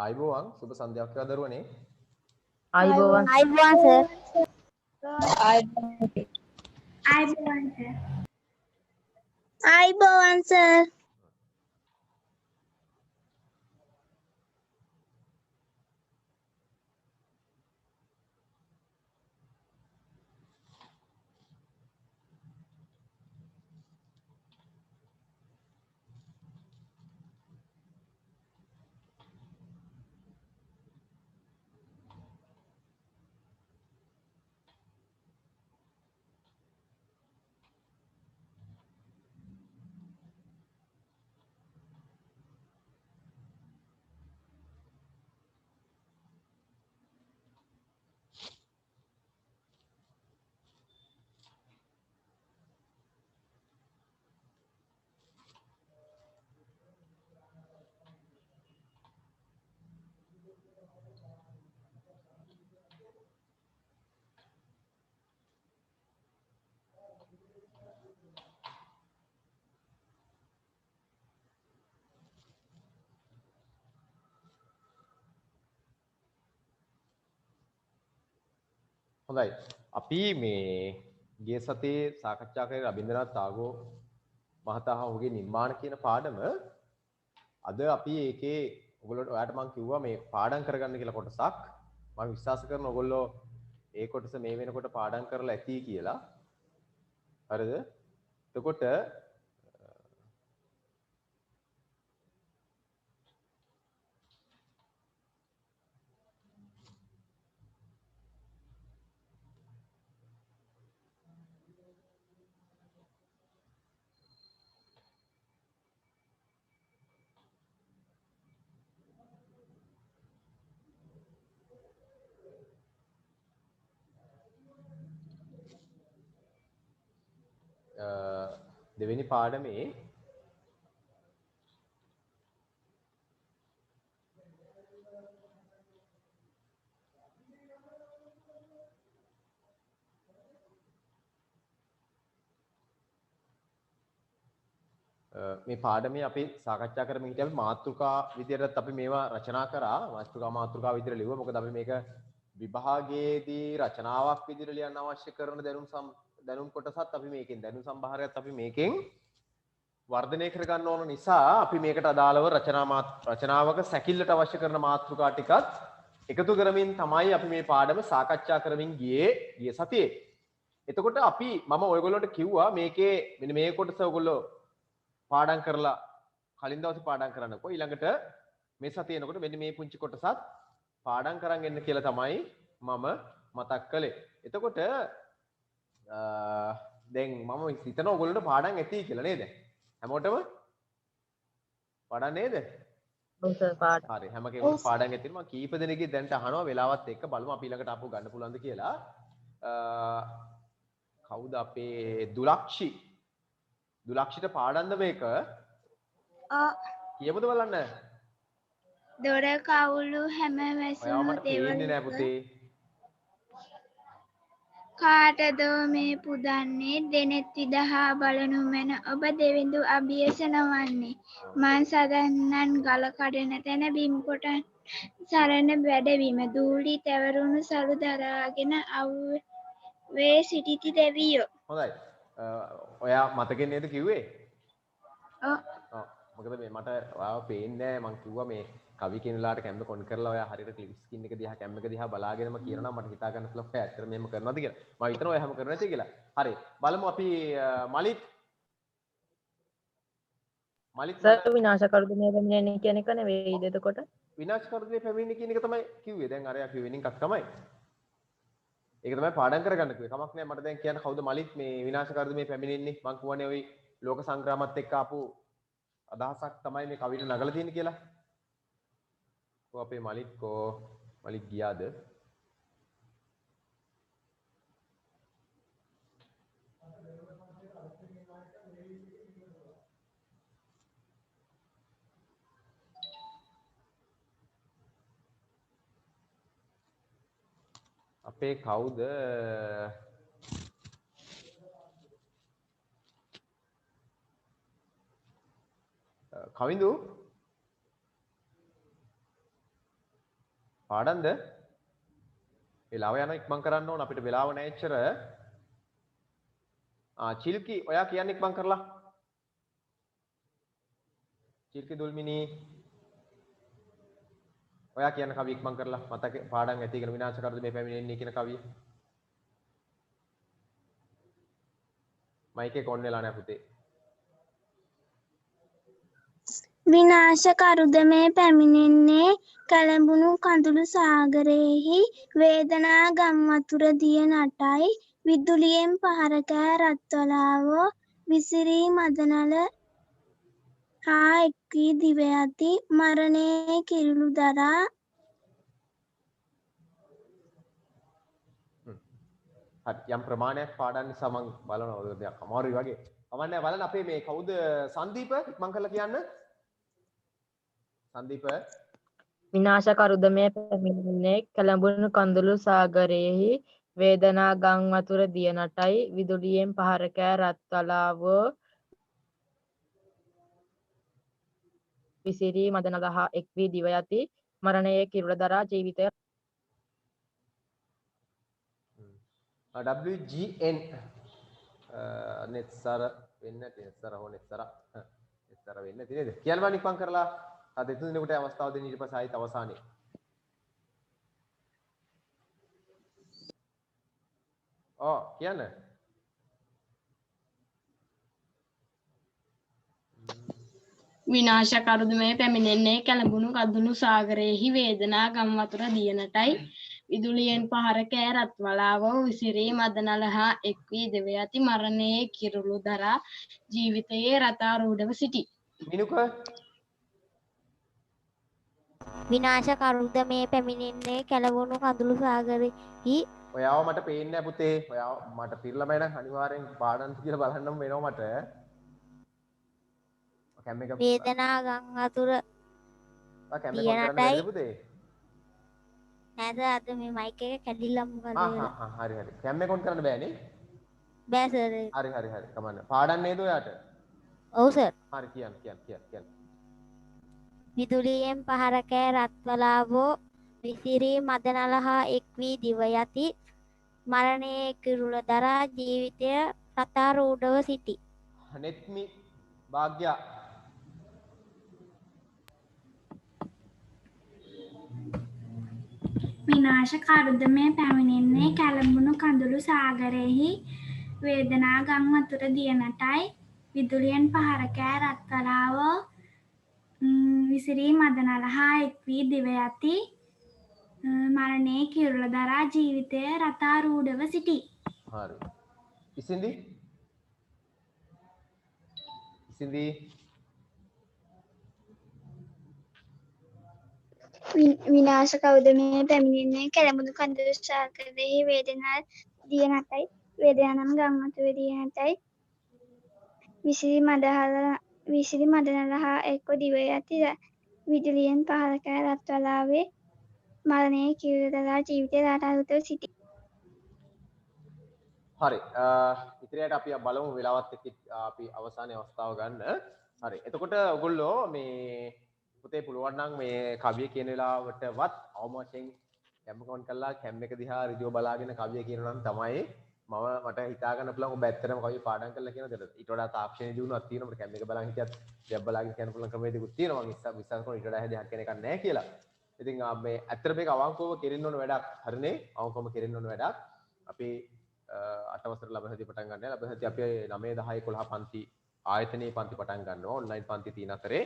ආයිබෝවන් සුබ සන්ධ්‍යාවක් වේවා දරුවනේ. ආයිබෝවන් සර්. ආයිබෝවන් සර්. හොඳයි. අපි මේ ගිය සතියේ සාකච්ඡා කරේ රබින්ද්‍රනාත් tagore මහතා ඔහුගේ නිර්මාණ කියන පාඩම. අද අපි ඒකේ ඔයගොල්ලෝ ඔයාලට මම කිව්වා මේ පාඩම් කරගන්න කියලා කොටසක්. මම විශ්වාස කරනවා ඔයගොල්ලෝ ඒ කොටස මේ වෙනකොට පාඩම් කරලා ඇති කියලා. හරිද? එතකොට දෙවෙනි පාඩමේ මේ පාඩමේ අපි සාකච්ඡා කරමින් හිටියා අපි මාතෘකා විදියටත් අපි මේවා රචනා කරා මාතෘකා විදියට ලිව්වා. මොකද අපි මේක විභාගයේදී රචනාවක් විදියට ලියන්න අවශ්‍ය කරන දැනුම් කොටසත් අපි මේකෙන් දැනුම් සම්භාරයත් අපි මේකෙන් වර්ධනය කර ගන්න ඕන නිසා අපි මේකට අදාළව රචනාවක සැකිල්ලට අවශ්‍ය කරන මාතෘකා ටිකත් එකතු කරමින් තමයි අපි මේ පාඩම සාකච්ඡා කරමින් ගිය සතියේ. එතකොට මම ඔයගොල්ලන්ට කිව්වා මේකේ මෙන්න මේ කොටස ඔයගොල්ලෝ පාඩම් කරලා කලින් දවසේ පාඩම් කරන්නකෝ ඊළඟට මේ සතිය එනකොට මෙන්න මේ පුංචි කොටසත් පාඩම් කරන් එන්න කියලා තමයි මම මතක් කළේ. එතකොට දැන් මම හිතනවා ඔයගොල්ලන්ට පාඩම් ඇති කියලා නේද? හැමෝටම පාඩම් නේද? ඔව් සර් පාඩම්. හරි හැම කෙනෙකුට පාඩම් ඇති මම කීප දෙනෙක්ගේ දැන්ට අහනවා වෙලාවත් එක්ක බලමු අපි ඊළඟට ආපහු ගන්න පුළුවන්ද කියලා. කවුද අපේ දුලක්ෂිට පාඩම්ද මේක? කියමුද බලන්න. දොර කවුළු හැම වැසුණු පේන්නේ නෑ පුතේ. කාටදෝ මේ පුදන්නේ දෙනෙත් විදහා බලනු මැන ඔබ දෙවිඳු අභියස නොවන්නේ මං සදන්නන් ගල කඩන තැන බිම් කොටන් සරණ වැඩවීම දූලි තැවරුණු සළු දරාගෙන අව්වේ සිටිති දෙවියෝ. හොඳයි. ඔයා මතකෙන් නේද කිව්වේ? ඔව්. මොකද මේ මට ඔයාව පේන්නේ නැහැ මං කිව්වා මේ කවි කියන වෙලාවට කැම්බ කොන් කරලා ඔයා හරියට ක්ලික් ස්ක්‍රීන් එක දිහා කැම්බ එක දිහා බලාගෙනම කියනවා මට හිතා ගන්න පුළුවන් ඔයා ඇත්තට මෙහෙම කරනවද කියලා. මම හිතනවා ඔයා හැම කරන්නේ නැති කියලා. හරි. බලමු අපි මලිත් සර් විනාශ කර දුන්නේ පැමිණෙන්නේ කියන එක නෙවෙයිද එතකොට? විනාශ කර දුන්නේ පැමිණෙන්නේ කියන එක තමයි කිව්වේ. දැන් අරයා කිව්වේ වෙනින් එකක් තමයි. ඒක තමයි පාඩම් කරගන්න කිව්වේ. කමක් නැහැ මට දැන් කියන්න කවුද මලිත් මේ විනාශ කර දුන්නේ පැමිණෙන්නේ මං කියවනේ ওই ලෝක සංග්‍රාමත් එක්ක ආපු අදහසක් තමයි මේ කවියට නගලා තියෙන්නේ කියලා. අපේ මලික් ගියාද? අපේ කවුද? කවිඳු පාඩම්ද වෙලාව යන ඉක්මන් කරන්න ඕන අපිට වෙලාව නැහැ එච්චර. චිල්කි ඔයා කියන්නේ ඉක්මන් කරලා. චිල්කි දුල්මිනි ඔයා කියන කවිය ඉක්මන් කරලා මතක පාඩම් ඇති කියන විනාශ කරද මේ පැමිණෙන්නේ කියන කවිය. මයික් එක ඔන් වෙලා නැහැ පුතේ. විනාශ කරුද මේ පැමිණෙන්නේ කැළඹුණු කඳුළු සාගරයෙහි වේදනා ගම් වතුර දිය නටයි විදුලියෙන් පහර කෑ රත්වලාවෝ විසිරී මදනල හා එක් වී දිව යති මරණයේ කිරුළු දරා හරි යම් ප්‍රමාණයක් පාඩම් නිසා මම බලනවා දෙයක් අමාරුයි වගේ. කවන්නේ බලන්න අපේ මේ කවුද සංදීප ඉක්මන් කරලා කියන්න. සංදීප විනාශ කරුද මේ පැමිණෙන්නේ කැළඹුණු කඳුළු සාගරයෙහි වේදනා ගම් වතුර දිය නටයි විදුලියෙන් පහර කෑ රත්වලාවෝ විසිරී මදනල හා එක් වී දිව යති මරණයේ කිරුළ දරා ජීවිතය WGN නෙත්සර වෙන්න නෙත්සර හෝ නෙත්සර වෙන්න තියෙනද කියන්න බෑ ඉක්මන් කරලා අද දෙතුන් දිනකට අවස්ථාව දෙන්න ඊට පස්සේ ආයෙත් අවසානයේ කියන්න විනාශ කරුද මේ පැමිණෙන්නේ කැළඹුණු කඳුළු සාගරයෙහි වේදනා ගම් වතුර දිය නටයි විදුලියෙන් පහර කෑ රත්වලාවෝ විසිරී මදනල හා එක් වී දිව යති මරණයේ කිරුළු දරා ජීවිතයේ රතාරූಢව සිටී. මිනුක විනාශ කරුද මේ පැමිණෙන්නේ කැළවුණු කඳුළු සාගරෙහි ඔයාව මට පේන්නේ නැහැ පුතේ. ඔයාව මට පිරලා බෑ නම් අනිවාර්යෙන් පාඩම් කියලා බලන්නම වෙනවා මට. කැම් එක වේදනා ගම් වතුර කැම් එක කරන්න බැරිද පුතේ? නැද අද මේ මයික් එක කැඩිලා මොකද හරි කැම් එක ඔන් කරන්න බෑනේ? බෑ සර්. හරි කමන්න. පාඩම් නේද ඔයාට? ඔව් සර්. හරි කියන්න. විදුලියෙන් පහර කෑ රත්වලාවෝ විසිරී මදනල හා එක් වී දිව යති මරණයේ කිරුළ දරා ජීවිතය රතාරූಢව සිටී. නෙත්මි භාග්‍යා විනාශ කරුද මේ පැමිණෙන්නේ කැළඹුණු කඳුළු සාගරයෙහි වේදනා ගම් වතුර දිය නටයි විදුලියෙන් පහර කෑ රත්වලාවෝ විසිරී මදනල හා එක් වී දිව යති මරණයේ කිරුළ දරා ජීවිතය රතාරූಢව සිටී. හරි. ඉසින්දි විනාශ කවුද මේ පැමිණෙන්නේ කැළඹුණු කඳුළු සාගරයෙහි වේදනා දිය නටයි වේදනා නම් ගම් වතුර දිය නටයි විසිරි මදනල හා එක්ව දිව යති විදුලියෙන් පහර කෑ රත්වලාවේ මරණයේ කිරුළ දරා ජීවිතය රටාරුතව සිටී. හරි. ඉතිරියට අපි බලමු වෙලාවත් එක්ක අපි අවසානයේ අවස්ථාව ගන්න. හරි. එතකොට ඔයගොල්ලෝ මේ පුතේ පුළුවන් නම් මේ කවිය කියන වෙලාවටවත් අවම වශයෙන් කැම් කවුන්ට් කරලා කැම් එක දිහා රිදියෝ බලාගෙන කවිය කියනවා නම් තමයි මට හිතා ගන්න පුළුවන් ඔබ ඇත්තටම කවිය පාඩම් කරලා කියනද ඊට වඩා තාක්ෂණික දියුණුවක් තියෙනවා මට කැම් එක බලන් හිටියත් ජැබ් බලාගෙන කියන්න පුළුවන් ක්‍රමයකුත් තියෙනවා මම විශ්වාස කරනවා ඊට වඩා හැදයක් කෙනෙක් නැහැ කියලා. ඉතින් මේ ඇත්තට මේක අවංකවම කෙරෙන්න ඕන වැඩක්. හරිනේ? අවංකවම කෙරෙන්න ඕන වැඩක්. අපි 8 වසර ලබහදී පටන් ගන්නවා. ලබහදී අපි 9 10 11 පන්ති ආයතනයේ පන්ති පටන් ගන්නවා. ඔන්ලයින් පන්ති තියෙන අතරේ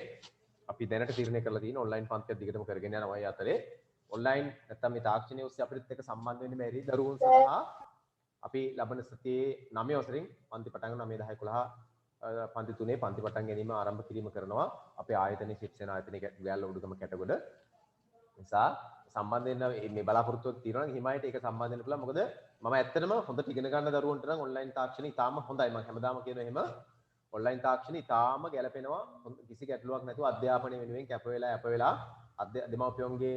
අපි දැනට තීරණය කරලා තියෙන ඔන්ලයින් පන්තියක් දිගටම කරගෙන යනවා. ඒ අතරේ ඔන්ලයින් නැත්නම් මේ තාක්ෂණය ඔස්සේ අපිට එක්ක සම්බන්ධ වෙන්න බැරි දරුවෝ සඳහා අපි ලබන සතියේ 9 වසරින් පන්ති පටන් ගන්න 9 10 11 පන්ති 3 පන්ති පටන් ගැනීම ආරම්භ කිරීම කරනවා. අපේ ආයතනයේ ශික්ෂණ ආයතනයේ ගෑල්ල උඩුගම කැටගොඩ නිසා සම්බන්ධ වෙන්න මේ බලාපොරොත්තුවක් තියෙනවා නම් හිමයිට ඒක සම්බන්ධ වෙන්න පුළුවන්. මොකද මම ඇත්තටම හොඳට ඉගෙන ගන්න දරුවන්ට නම් ඔන්ලයින් තාක්ෂණය ඉතාම හොඳයි. මම හැමදාම කියනවා එහෙම ඔන්ලයින් තාක්ෂණය ඉතාම ගැලපෙනවා. කිසි ගැටලුවක් නැතුව අධ්‍යාපනය වෙනුවෙන් කැප වෙලා දෙමාපියන්ගේ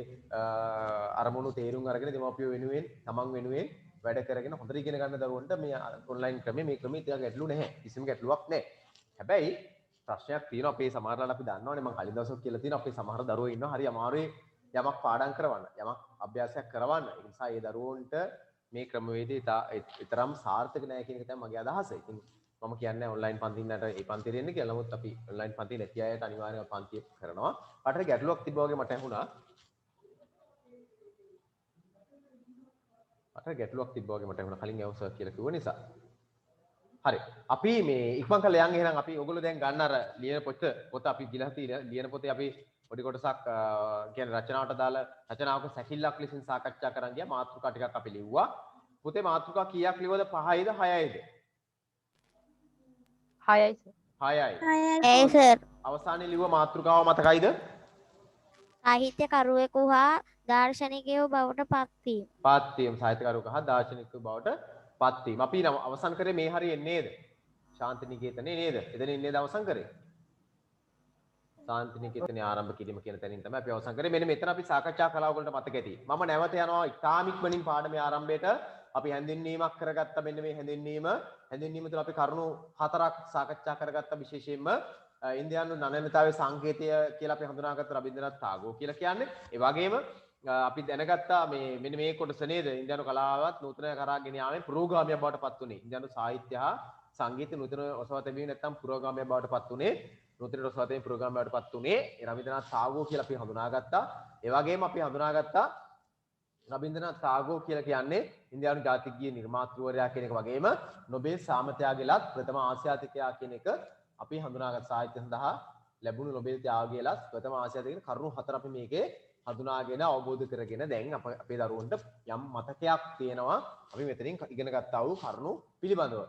අරමුණු තේරුම් අරගෙන දෙමාපියෝ වෙනුවෙන් තමන් වෙනුවෙන් වැඩ කරගෙන හොඳට ඉගෙන ගන්න දරුවන්ට මේ ඔන්ලයින් ක්‍රමය මේ ක්‍රමය ඉතින් ගැටලු නැහැ. කිසිම ගැටලුවක් නැහැ. හැබැයි ප්‍රශ්නයක් තියෙනවා අපේ සමහරවල් අපි දන්නවනේ මම කලින් දවසක් කියලා තියෙනවා අපේ සමහර දරුවෝ ඉන්නවා හරි අමාරුයි යමක් පාඩම් කරවන්න යමක් අභ්‍යාසයක් කරවන්න ඒ නිසා ඒ දරුවන්ට මේ ක්‍රමවේදය ඊතරම් සාර්ථක නැහැ කියන එක තමයි මගේ අදහස. ඉතින් මම කියන්නේ ඔන්ලයින් පන්තින්නට ඒ පන්තිරෙ එන්න කියලා. නමුත් අපි ඔන්ලයින් පන්ති නැති අයට අනිවාර්යයෙන්ම පන්ති කරනවා. පාටට ගැටලුවක් තිබ්බා වගේ මට ඇහුණා. පාටට ගැටලුවක් තිබ්බා වගේ මට ඇහුණා කලින් ඇහුවා සර් කියලා කිව්ව නිසා. හරි. අපි මේ ඉක්මන් කරලා යන් එහෙනම් අපි ඔයගොල්ලෝ දැන් ගන්න අර ලියන පොත අපි ගිලහ තියෙන ලියන පොතේ අපි පොඩි කොටසක් කියන්නේ රචනාවට දාලා රචනාවක සැකිල්ලක් ලෙසින් සාකච්ඡා කරන් ගියා මාතෘකා ටිකක් අපි ලිව්වා. පොතේ මාතෘකා කීයක් ලිව්වද 5යිද 6යිද? 6යි සර්. 6යි. ඒ සර්. අවසානයේ ලිව්ව මාතෘකාව මතකයිද? සාහිත්‍ය කරුවෙකු හා දාර්ශනිකයෝ බවට පත්වීම. පත්වීම සාහිත්‍යකරුවෙකු හා දාර්ශනිකයෙකු බවට පත්වීම. අපි අවසන් කරේ මේ හරියෙන් නේද? ශාන්තිනිකේතනේ නේද? එතනින් නේද අවසන් කරේ? ශාන්තිනිකේතනේ ආරම්භ කිරීම කියන තැනින් තමයි අපි අවසන් කරේ. මෙන්න මෙතන අපි සාකච්ඡා කළා ඔයගොල්ලන්ට මතක ඇති. මම නැවත යනවා ඉතාම ඉක්මනින් පාඩමේ ආරම්භයට. අපි හැඳින්වීමක් කරගත්ත මෙන්න මේ හැඳින්වීම තුළ අපි කරුණු 4ක් සාකච්ඡා කරගත්ත විශේෂයෙන්ම ඉන්දියානු නනමිතාවේ සංකේතය කියලා අපි හඳුනාගත්ත රබින්ද්‍රනාත් tagore කියලා කියන්නේ. ඒ වගේම අපි දැනගත්තා මේ මෙන්න මේ කොටස නේද? ඉන්දියානු කලාවත් නූතන කරා ගෙන යාමේ පුරෝගාමියක් බවට පත් වුණේ. ඉන්දියානු සාහිත්‍ය හා සංගීත නූතන ඔසවා තැබීම නැත්නම් පුරෝගාමියක් බවට පත් වුණේ. නූතන ඔසවා තැබීම පුරෝගාමියක් බවට පත් වුණේ රබින්ද්‍රනාත් tagore කියලා අපි හඳුනාගත්තා. ඒ වගේම අපි හඳුනාගත්තා රබින්ද්‍රනාත් tagore කියලා කියන්නේ ඉන්දියානු ජාතිකීය නිර්මාතෘවරයා කියන එක වගේම නොබෙල් සාමත්‍යාගයලත් ප්‍රථම ආසියාතිකයා කියන එක අපි හඳුනාගත් සාහිත්‍ය සඳහා ලැබුණු නොබෙල් ත්‍යාගයලත් ප්‍රථම ආසියාතික කරුණු 4 අපි මේකේ හඳුනාගෙන අවබෝධ කරගෙන දැන් අපේ දරුවන්ට යම් මතකයක් තියෙනවා අපි මෙතනින් ඉගෙන ගත්තා වූ කරුණු පිළිබඳව.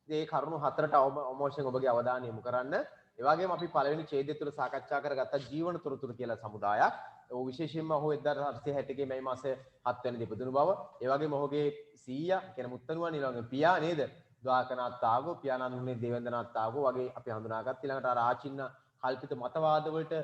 ඉතින් මේ කරුණු 4ට අවශ්‍යම ඔබගේ අවධානය යොමු කරන්න. ඒ වගේම අපි පළවෙනි ඡේදය තුළ සාකච්ඡා කරගත්ත ජීවන තොරතුරු කියලා සමුදායක්. ඔහු විශේෂයෙන්ම ඔහු 1861 මැයි මාසේ 7 වෙනිදා ඉපදුණු බව. ඒ වගේම ඔහුගේ සීයා කියන මුත්තණුවන් ඊළඟ පියා නේද? ද්වාරකනාත් tagore, පියාණන්ුනේ දේවේන්ද්‍රනාත් tagore වගේ අපි හඳුනාගත්. ඊළඟට අර ආචින්න කල්පිත මතවාද වලට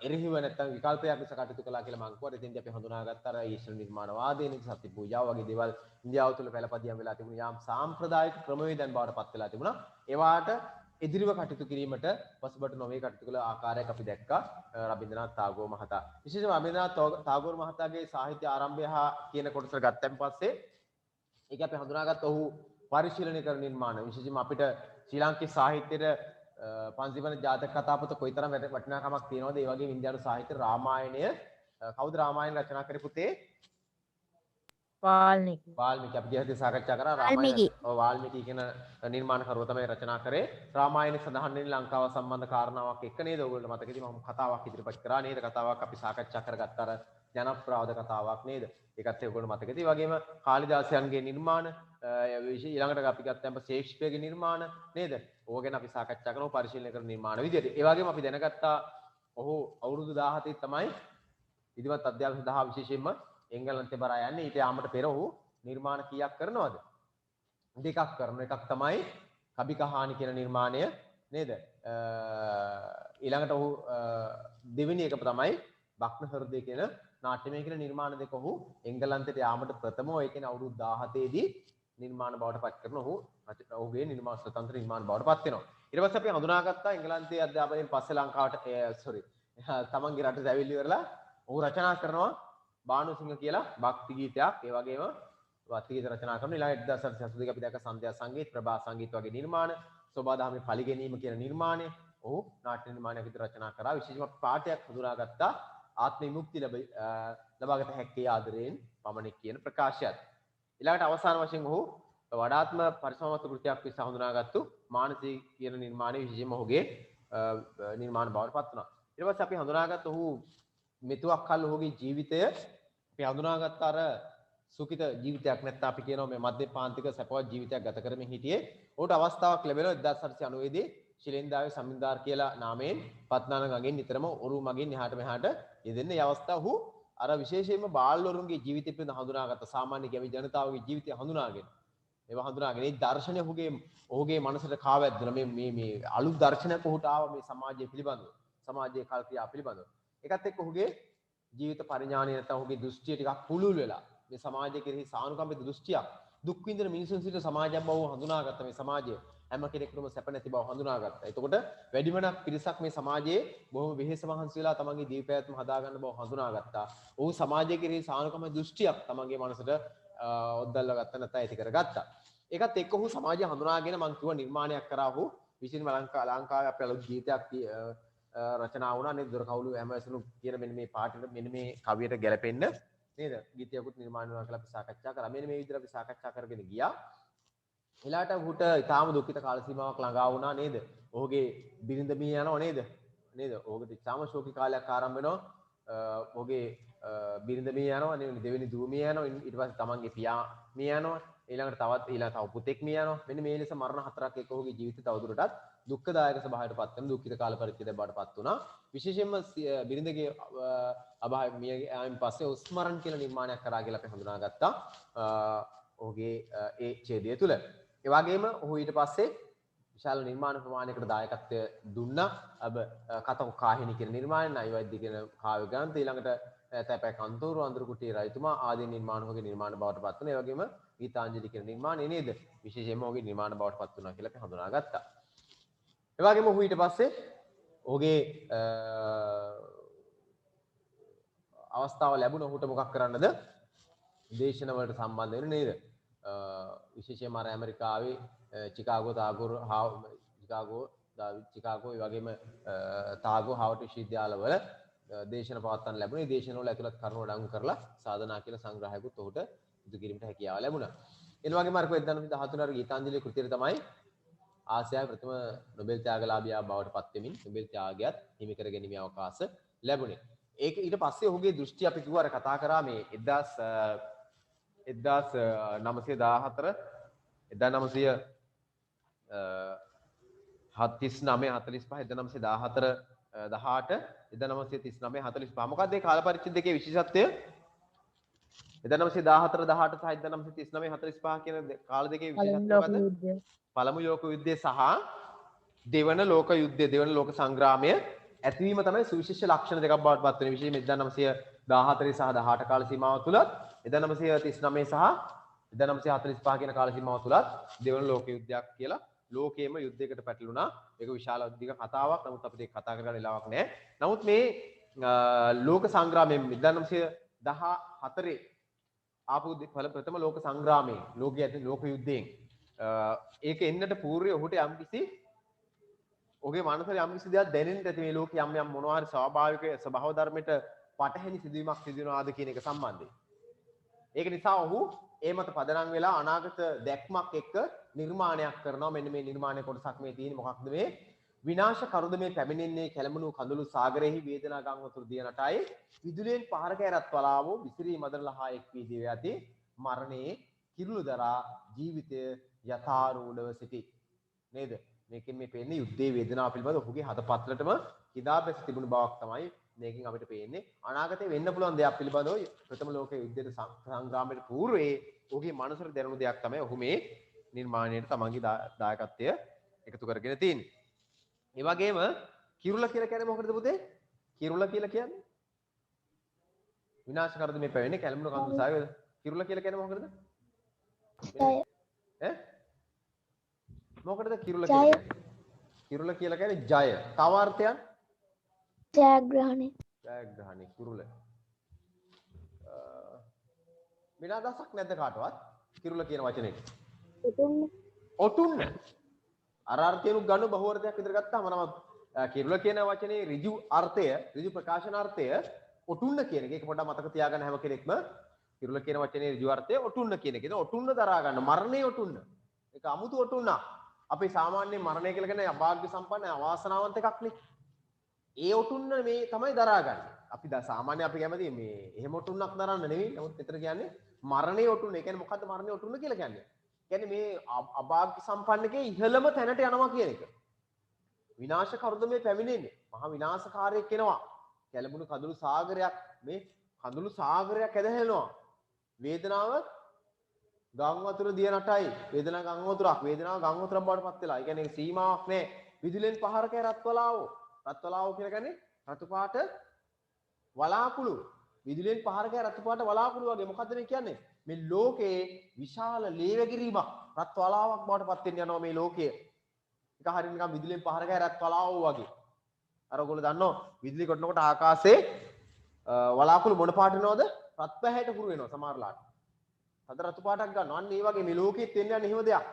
එරෙහිව නැත්නම් විකල්පයක් ලෙස කටයුතු කළා කියලා මම කිව්වා. එතෙන්දී අපි හඳුනාගත්ත අර ඊශ්වර නිර්මාණවාදය නේද? සත්‍ය පූජාව වගේ දේවල් ඉන්දියාව තුළ පළපදියම් වෙලා තිබුණු යාම් සාම්ප්‍රදායික ක්‍රමවේදයන් බවට පත් වෙලා තිබුණා. ඒවාට එදිරිව කටයුතු කිරීමට පසුබට නොවේ කටයුතු කළ ආකාරයක් අපි දැක්කා රබින්ද්‍රනාත් tagore මහතා. විශේෂයෙන්ම රබින්ද්‍රනාත් tagore මහතාගේ සාහිත්‍ය ආරම්භය හා කියන කොටස ගත්තන් පස්සේ ඒක අපි හඳුනාගත්ත ඔහු පරිශීලනය කරන නිර්මාණ විශේෂයෙන්ම අපිට ශ්‍රී ලාංකික සාහිත්‍යයේ පන්සිවන ජාතක කතාපොත කොයිතරම් වටිනාකමක් තියෙනවද? ඒ වගේම ඉන්දියානු සාහිත්‍ය රාමායනය කවුද රාමායන රචනා කරේ පුතේ? වාල්මීකි. අපි ගියදී සාකච්ඡා කරා රාමායන. වාල්මීකි කියන නිර්මාණකරුවා තමයි රචනා කරේ. රාමායනේ සඳහන් වෙන ලංකාව සම්බන්ධ කාරණාවක් එක්ක නේද? ඔයගොල්ලෝ මතකද? මම කතාවක් ඉදිරිපත් කරා නේද? කතාවක් අපි සාකච්ඡා කරගත්ත අර ජනප්‍රවාද කතාවක් නේද? ඒකත් ඔයගොල්ලෝ මතකද? ඒ වගේම කාලිදාසයන්ගේ නිර්මාණ ඊළඟට අපි ගත්තම ෂේක්ස්පියර්ගේ නිර්මාණ නේද? ඕක ගැන අපි සාකච්ඡා කරනවා පරිශීලනය කරන නිර්මාණ විදියට. ඒ වගේම අපි දැනගත්තා ඔහු අවුරුදු 17 තමයි ඉදිරිවත් අධ්‍යාපන සඳහා විශේෂයෙන්ම එංගලන්තේ බරා යන්නේ. ඊට යාමට පෙර ඔහු නිර්මාණ කීයක් කරනවද? දෙකක් කරන එකක් තමයි කබි කහානි කියන නිර්මාණය නේද? ඊළඟට ඔහු දෙවෙනි එක තමයි බක්න හෘදය කියන නාට්‍යමය කියන නිර්මාණ දෙක ඔහු එංගලන්තයට යාමට ප්‍රථමව ඒ කියන්නේ අවුරුදු 17 දී නිර්මාණ බවට පත් කරන ඔහුගේ නිර්මාණ ස්වතන්ත්‍ර නිර්මාණ බවට පත් වෙනවා. ඊට පස්සේ අපි හඳුනාගත්තා එංගලන්තයේ අධ්‍යාපනයෙන් පස්සේ ලංකාවට තමන්ගේ රටට ඇවිල්ලි ඉවරලා ඔහු රචනා කරනවා බානුසිංහ කියලා භක්ති ගීතයක්. ඒ වගේම භක්ති ගීත රචනා කරන ඊළඟ 1982 අපි දැක්ක සන්ධ්‍යා සංගීත, ප්‍රභා සංගීත වගේ නිර්මාණ, සෝබාදහමේ පලි ගැනීම කියන නිර්මාණය ඔහු නාට්‍ය නිර්මාණයක් විදිහට රචනා කරා. විශේෂම පාඨයක් හඳුනාගත්තා ආත්ම විමුක්තිය ලබාගත හැකි ආදරයෙන් පමණක් කියන ප්‍රකාශයත්. ඊළඟට අවසාන වශයෙන් ඔහු වඩාත්ම පරිසමවත් කෘතියක් විස හඳුනාගත්තු මානසික කියන නිර්මාණය විශේෂයෙන්ම ඔහුගේ නිර්මාණ බවට පත් වුණා. ඊට පස්සේ අපි හඳුනාගත්ත ඔහු මෙතුවක් කල් ඔහුගේ ජීවිතය අපි හඳුනාගත්ත අර සුඛිත ජීවිතයක් නැත්නම් අපි කියනවා මේ මධ්‍යපාන්තික සැපවත් ජීවිතයක් ගත කරමින් හිටියේ. ඔහුට අවස්ථාවක් ලැබෙනවා 1890 දී ශිලෙන්දාවේ සමින්දාර් කියලා නාමයෙන් පත්නාන ගඟෙන් නිතරම ඔරු මගින් එහාට මෙහාට යෙදෙන මේ අවස්ථාව ඔහු අර විශේෂයෙන්ම බාලවරුන්ගේ ජීවිතය පිළිබඳ හඳුනාගත්ත සාමාන්‍ය ගැමි ජනතාවගේ ජීවිතය හඳුනාගෙන ඒවා හඳුනාගෙන ඒ දර්ශනය ඔහුගේ මනසට කාවැද්දුන මේ අලුත් දර්ශනයක් ඔහුට ආව මේ සමාජය පිළිබඳව සමාජයේ කල්පියා පිළිබඳව. ඒකත් එක්ක ඔහුගේ ජීවිත පරිඥාණය නැත්නම් ඔහුගේ දෘෂ්ටිය ටිකක් පුළුල් වෙලා මේ සමාජයේ කෙරෙහි සානුකම්පිත දෘෂ්ටියක් දුක් විඳින මිනිසුන් සිට සමාජයක් බව හඳුනාගත්ත මේ සමාජය හැම කෙනෙකුටම සැප නැති බව හඳුනාගත්තා. එතකොට වැඩිමනක් පිරිසක් මේ සමාජයේ බොහොම වෙහෙස මහන්සි වෙලා තමන්ගේ දීපෑත්ම හදාගන්න බව හඳුනාගත්තා. ඔහු සමාජයේ කෙරෙහි සානුකම දෘෂ්ටියක් තමන්ගේ මනසට ඔද්දල්ලා ගත්ත නැත්නම් ඇති කරගත්තා. ඒකත් එක්ක ඔහු සමාජය හඳුනාගෙන මං කිව්ව නිර්මාණයක් කරා ඔහු විශේෂයෙන්ම ලංකාවේ අපේ අලුත් ගීතයක් රචනා වුණා නේද? දොර කවුළු හැමසුණු කියන මෙන්න මේ පාටට මෙන්න මේ කවියට ගැලපෙන්න නේද? ගීතයකුත් නිර්මාණය වුණා කියලා අපි සාකච්ඡා කරා. මෙන්න මේ විදිහට අපි සාකච්ඡා කරගෙන ගියා. එලාට ඔහුට ඊටාම දුක්ඛිත කාල සීමාවක් ළඟා වුණා නේද? ඔහුගේ බිරිඳ මිය යනවා නේද? නේද? ඔහුගේ ඊටාම ශෝකී කාලයක් ආරම්භ වෙනවා. ඔහුගේ බිරිඳ මිය යනවා නේ, දෙවෙනි දුව මිය යනවා. ඊට පස්සේ තමන්ගේ පියා මිය යනවා. ඊළඟට තව පුතෙක් මිය යනවා. මෙන්න මේ ලෙස මරණ හතරක් එක්ක ඔහුගේ ජීවිතය තවදුරටත් දුක්ඛදායක ස්වභාවයට පත් වෙන දුක්ඛිත කාල පරිච්ඡේදයක් බවට පත් වුණා. විශේෂයෙන්ම බිරිඳගේ අභාවය මිය යාමෙන් පස්සේ උස්මරණ කියලා නිර්මාණයක් කරා කියලා අපි හඳුනාගත්තා. ඔහුගේ ඒ ඡේදය තුල. ඒ වගේම ඔහු ඊට පස්සේ විශාල නිර්මාණ ප්‍රමාණයකට දායකත්වය දුන්නා. කතක කාහිනී කියන නිර්මාණය, නයිවෛද්‍ය කියන කාව්‍ය ග්‍රන්ථ, ඊළඟට තැපැ කන්තෝරු, අඳුරු කුටියේ රජතුමා ආදී නිර්මාණ ඔහුගේ නිර්මාණ බවට පත් වුණා. ඒ වගේම ගීතාංජලි කියන නිර්මාණය නේද? විශේෂයෙන්ම ඔහුගේ නිර්මාණ බවට පත් වුණා කියලා අපි හඳුනාගත්තා. ඒ වගේම ඔහු ඊට පස්සේ ඔහුගේ අවස්ථාව ලැබුණ ඔහුට මොකක් කරන්නද? දේශන වලට සම්බන්ධ වෙන නේද? විශේෂයෙන්ම අර ඇමරිකාවේ චිකාගෝ ඒ වගේම තාගෝ හාවර්ඩ් විශ්වවිද්‍යාලවල දේශන පවත්වන්න ලැබුණේ. මේ දේශනවල ඇතුළත් කරුණු අඩංගු කරලා සාධනා කියලා සංග්‍රහයකුත් ඔහුට ඉදිරි කිරීමට හැකියාව ලැබුණා. ඒ වගේම අර 1913 අර ගීතාංජලි කෘතියේ තමයි ආසියාවේ ප්‍රථම නොබෙල් ත්‍යාගලාභියා බවට පත් වෙමින් නොබෙල් ත්‍යාගයත් හිමි කර ගැනීමේ අවකාශ ලැබුණේ. ඒක ඊට පස්සේ ඔහුගේ දෘෂ්ටි අපි කිව්වා අර කතා කරා මේ 1914 මොකක්ද මේ කාල පරිච්ඡේද දෙකේ විශේෂත්වය? 1914 18 සහ 1939 45 කියන කාල දෙකේ විශේෂත්වය මොකද්ද? පළමු ලෝක යුද්ධය සහ දෙවන ලෝක යුද්ධය, දෙවන ලෝක සංග්‍රාමය ඇතිවීම තමයි සුවිශේෂ ලක්ෂණ දෙකක් බවට පත් වෙන. විශේෂයෙන් 1914 සහ 18 කාල සීමාව තුල 1939 සහ 1945 කියන කාල සීමාව තුලත් දෙවන ලෝක යුද්ධයක් කියලා ලෝකයේම යුද්ධයකට පැටළුණා. ඒක විශාල දිග කතාවක්. නමුත් අපිට ඒක කතා කරගන්න වෙලාවක් නැහැ. නමුත් මේ ලෝක සංග්‍රාමයෙන් 1914 ආපු ප්‍රථම ලෝක සංග්‍රාමයේ ලෝක යුද්ධයෙන් ඒක එන්නට පූර්වයේ ඔහුට යම්කිසි ඔහුගේ මනසට යම්කිසි දෙයක් දැනෙන්න ඇති මේ ලෝකේ යම් මොනවා හරි ස්වාභාවික ස්වභාව ධර්මයට පටහැනි සිදුවීමක් සිදු වෙනවාද කියන එක සම්බන්ධයෙන්. ඒක නිසා ඔහු ඒ මත පදනම් වෙලා අනාගත දැක්මක් එක්ක නිර්මාණයක් කරනවා. මෙන්න මේ නිර්මාණය කොටසක් මේ තියෙන්නේ මොකක්ද මේ? විනාශ කරුද මේ පැමිණෙන්නේ කැළඹුණු කඳුළු සාගරෙහි වේදනා ගම් වතුර දිය නටයි විදුලියෙන් පහර කැරත් වලාවෝ විසිරී මදනලහා එක් වී දිව යති මරණයේ කිරුළු දරා ජීවිතය යථාරූಢව සිටි. නේද? මේකෙන් මේ පේන්නේ යුද්ධයේ වේදනාව පිළිබඳ ඔහුගේ හදපත්ලටම කිදා බැස තිබුණු බවක් තමයි මේකෙන් අපිට පේන්නේ. අනාගතේ වෙන්න පුළුවන් දෙයක් පිළිබඳව ප්‍රථම ලෝක යුද්ධයේ සංග්‍රාමයට పూర్වයේ ඔහුගේ මනසට දැනුණු දෙයක් තමයි ඔහු මේ නිර්මාණයට තමන්ගේ දායකත්වය එකතු කරගෙන තියෙන්නේ. ඒ වගේම කිරුළ කියලා කියන්නේ මොකටද පුතේ? කිරුළ කියලා කියන්නේ විනාශ කරද මේ පැවෙන්නේ කැළඹුණු කඳුළු සාගරය. කිරුළ කියලා කියන්නේ මොකටද? මොකටද කිරුළ කියන්නේ? කිරුළ කියලා කියන්නේ ජය. තව අර්ථයක්? ජයග්‍රහණය. ජයග්‍රහණය කිරුළ. වෙන අදහසක් නැද්ද කාටවත්? කිරුළ කියන වචනේට. ඔටුන්න. අර අර්ථයනුත් ගන්න බහුව අර්ථයක් විතර ගත්තාම නම කිරුළ කියන වචනේ ඍජු අර්ථය, ඍජු ප්‍රකාශනාර්ථය ඔටුන්න කියන එක. ඒක පොඩ්ඩක් මතක තියාගන්න හැම කෙනෙක්ම. කිරුළ කියන වචනේ ඍජු අර්ථය ඔටුන්න කියන එක. ඔටුන්න දරා ගන්න. මරණේ ඔටුන්න. ඒක අමුතු ඔටුන්නක්. අපි සාමාන්‍ය මරණය කියලා කියන්නේ අභාග්‍ය සම්පන්න අවාසනාවන්ත එකක් නේ. ඒ ඔටුන්න මේ තමයි දරාගන්නේ. අපි සාමාන්‍ය අපි කැමති මේ එහෙම ඔටුන්නක් දරන්න නෙවෙයි. නමුත් මෙතන කියන්නේ මරණේ ඔටුන්න. ඒ කියන්නේ මොකද්ද මරණේ ඔටුන්න කියලා කියන්නේ? කියන්නේ මේ අභාග්‍ය සම්පන්නකේ ඉහළම තැනට යනවා කියන එක. විනාශ කරුද මේ පැමිණෙන්නේ. මහා විනාශකාරයක් එනවා. කැළඹුණු කඳුළු සාගරයක් මේ කඳුළු සාගරයක් ඇදහෙනවා. වේදනාව ගම් වතුර දිය නටයි. වේදනාව ගම් වතුරක්. වේදනාව ගම් වතුරක් බවට පත් වෙලා. ඒ කියන්නේ සීමාවක් නැහැ. විදුලියෙන් පහර කෑ රත්වලාවෝ. රත්වලාවෝ කියලා කියන්නේ රතු පාට වලාකුළු. විදුලියෙන් පහර කෑ රතු පාට වලාකුළු වගේ. මොකද්ද මේ කියන්නේ? මේ ලෝකේ විශාල ලේවැගිරීමක් රත්වලාවක් බවට පත් වෙන්න යනවා මේ ලෝකය. එක හරිය නිකන් විදුලියෙන් පහර ගහ රත් වලාව වගේ. අර ඔයගොල්ලෝ දන්නෝ විදුලි කොටනකොට ආකාශයේ වලාකුළු මොන පාට වෙනවද? රත් පැහැයට හුරු වෙනවා සමහරලාට. තද රතු පාටක් ගන්නවා. අන්න ඒ වගේ මේ ලෝකෙත් වෙන්නේ නැහැ එහෙම දෙයක්.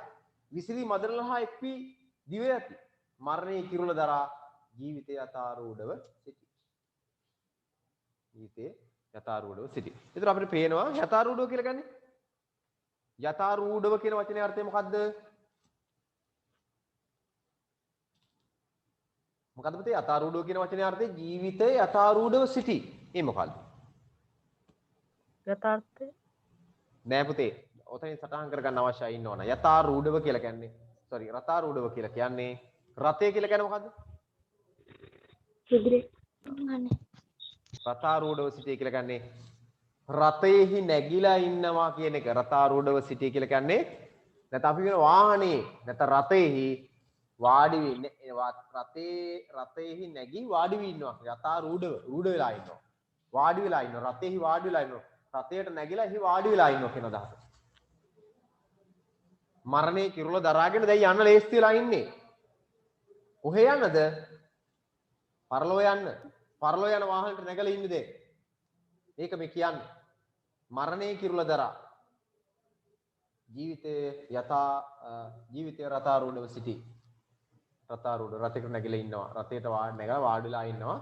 විසිරි මදරලහා එක්වි දිව යති. මරණයේ කිරුළ දරා ජීවිතය යථාරූಢව සිටි. ජීවිතේ යථාරූಢව සිටි. ඒතර අපිට පේනවා යථාරූಢව කියලා කියන්නේ යථාරූಢව කියන වචනේ අර්ථය මොකද්ද? මොකද්ද පුතේ යථාරූಢව කියන වචනේ අර්ථය ජීවිතේ යථාරූಢව සිටි. ඒ මොකද්ද? යථාර්ථය නෑ පුතේ. ඔතනින් සටහන් කරගන්න අවශ්‍යයි ඉන්න ඕන. යථාරූಢව කියලා කියන්නේ රථාරූಢව කියලා කියන්නේ රථය කියලා කියන්නේ මොකද්ද? රථාරූಢව සිටිය කියලා කියන්නේ රථයේහි නැගිලා ඉන්නවා කියන එක. රථාරූಢව සිටිය කියලා කියන්නේ නැත්නම් අපි කියන වාහනේ නැත්නම් රථයේහි වාඩි වෙන්නේ රථයේහි නැගී වාඩි වී ඉන්නවා. යථාරූಢව රූඪ වෙලා ඉන්නවා. වාඩි වෙලා ඉන්නවා. රථයේහි වාඩි වෙලා ඉන්නවා. රථයට නැගිලා එහි වාඩි වෙලා ඉන්නවා කියන අදහස. මරණේ කිරුළ දරාගෙන දැන් යන්න ලේස්ති වෙලා ඉන්නේ. කොහේ යන්නද? පරලෝ යන්න. පරලෝ යන වාහනේට නැගලා ඉන්නේ දැන්. ඒක මේ කියන්නේ. මරණේ කිරුළ දරා ජීවිතේ රථාරූಢව සිටි. රථාරූಢ රථයකට නැගිලා ඉන්නවා. රථයට නැගලා වාඩි වෙලා ඉන්නවා.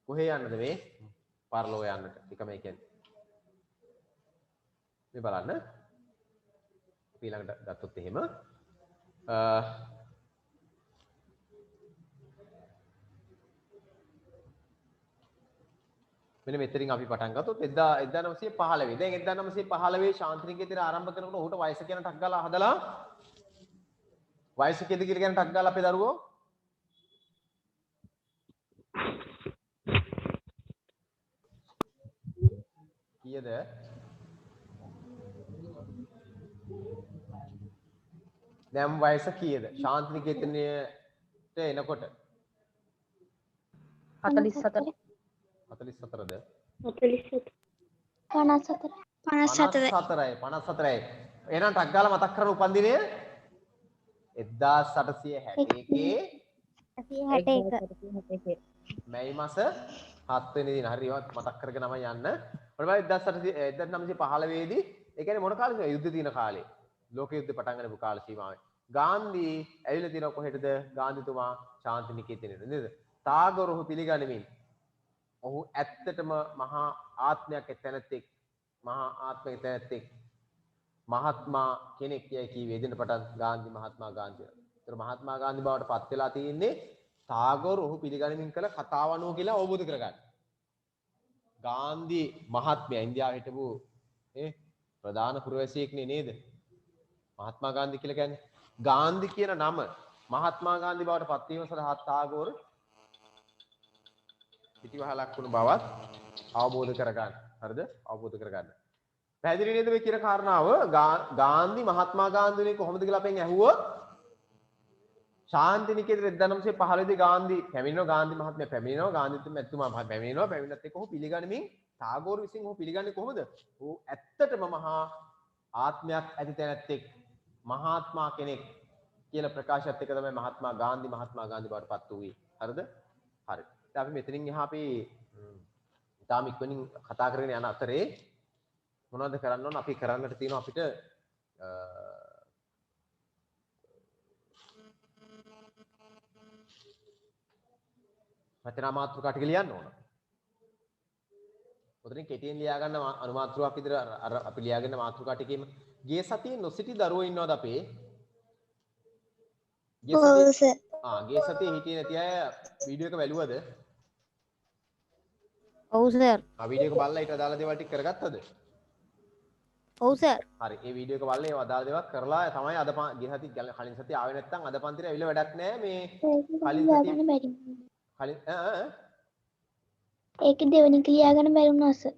කොහේ යන්නද මේ? පරලෝ යන්නට. ඒක මේ කියන්නේ. මේ බලන්න. ඊළඟට ගත්තොත් එහෙම මෙන්න මෙතනින් අපි පටන් ගත්තොත් 1915 දැන් 1915 ශාන්තිනිකේතන ආරම්භ කරනකොට ඌට වයස කියන ටක් ගාලා හදලා වයස කීයද කියලා කියන ටක් ගාලා අපේ දරුවෝ කීයද දැන් වයස කීයද ශාන්තිනිකේතනයට එනකොට 44 44ද 54යි එහෙනම් ටක් ගාලා මතක් කරන උපන්දිනය 1861 මැයි මාස 7 වෙනි දින හරි ඒවත් මතක් කරගෙන තමයි යන්න. ඔයාලා 1915 දී ඒ කියන්නේ මොන කාලෙද? යුද්ධ දින කාලේ. ලෝක යුද්ධ පටන් ගන්නපු කාල සීමාවේ. ගාන්ධි ඇවිල්ලා තියෙනවා කොහෙටද? ගාන්ධිතුමා ශාන්තිනිකේතනෙට නේද? ටාගෝර් පිළිගනිමින් ඔහු ඇත්තටම මහා ආත්මයක් තැනැත්තෙක් මහත්මා කෙනෙක් කියයි කීවේ එදින පටන් ගාන්ධි මහත්මා ගාන්ධි. ඒතර මහත්මා ගාන්ධි බවට පත් වෙලා තියෙන්නේ ටාගෝර් ඔහු පිළිගනිමින් කළ කතාව අනුව කියලා අවබෝධ කරගන්න. ගාන්ධි මහත්මයා ඉන්දියාවේ හිටපු ප්‍රධාන පුරවැසියෙක්නේ නේද? මහත්මා ගාන්ධි කියලා කියන්නේ ගාන්ධි කියන නම මහත්මා ගාන්ධි බවට පත් වීම සඳහා ටාගෝර් පිටිවහලක් වුණු බවත් අවබෝධ කරගන්න. හරිද? අවබෝධ කරගන්න. පැහැදිලි නේද මේ කියන කාරණාව? ගාන්ධි මහත්මා ගාන්ධිනේ කොහොමද කියලා අපෙන් ඇහුවොත් ශාන්තිනිකේතන 1915 දී ගාන්ධි පැමිණෙනවා. ගාන්ධි මහත්මයා පැමිණෙනවා. ගාන්ධිතුමා පැමිණෙනවා. පැමිණෙනත් එක්ක ඔහු පිළිගනිමින් ටාගෝර් විසින් ඔහු පිළිගන්නේ කොහොමද? ඔහු ඇත්තටම මහා ආත්මයක් ඇති තැනැත්තෙක් මහාත්මා කෙනෙක් කියලා ප්‍රකාශයත් එක්ක තමයි මහත්මා ගාන්ධි බවට පත් වූයේ. හරිද? හරි. අපි මෙතනින් එහා අපි තාම ඉක්මනින් කතා කරගෙන යන අතරේ මොනවද කරන්න ඕන? අපි කරන්නට තියෙනවා අපිට රචනා මාතෘකා ටික ලියන්න ඕන. උතරින් කෙටියෙන් ලියා ගන්න අනුමාත්‍රිකාවක් විදිහට අර අපි ලියාගෙන මාතෘකා ටිකේම ගිය සතියේ නොසිටි දරුවෝ ඉන්නවද අපේ? ගිය සතියේ හිටියේ නැති අය වීඩියෝ එක බැලුවද? ඔව් සර්. වීඩියෝ එක බලලා ඊට අදාළ දේවල් ටික කරගත්තද? ඔව් සර්. හරි. ඒ වීඩියෝ එක බලලා ඒව අදාළ දේවල් කරලා තමයි අද ගිය සතියේ කලින් සතියේ ආවේ නැත්නම් අද පන්තිරේ ඇවිල්ලා වැඩක් නැහැ මේ කලින් සතියේ කලින් ඒක දෙවෙනි ක්‍රියා ගන්න බැරි වුණා සර්.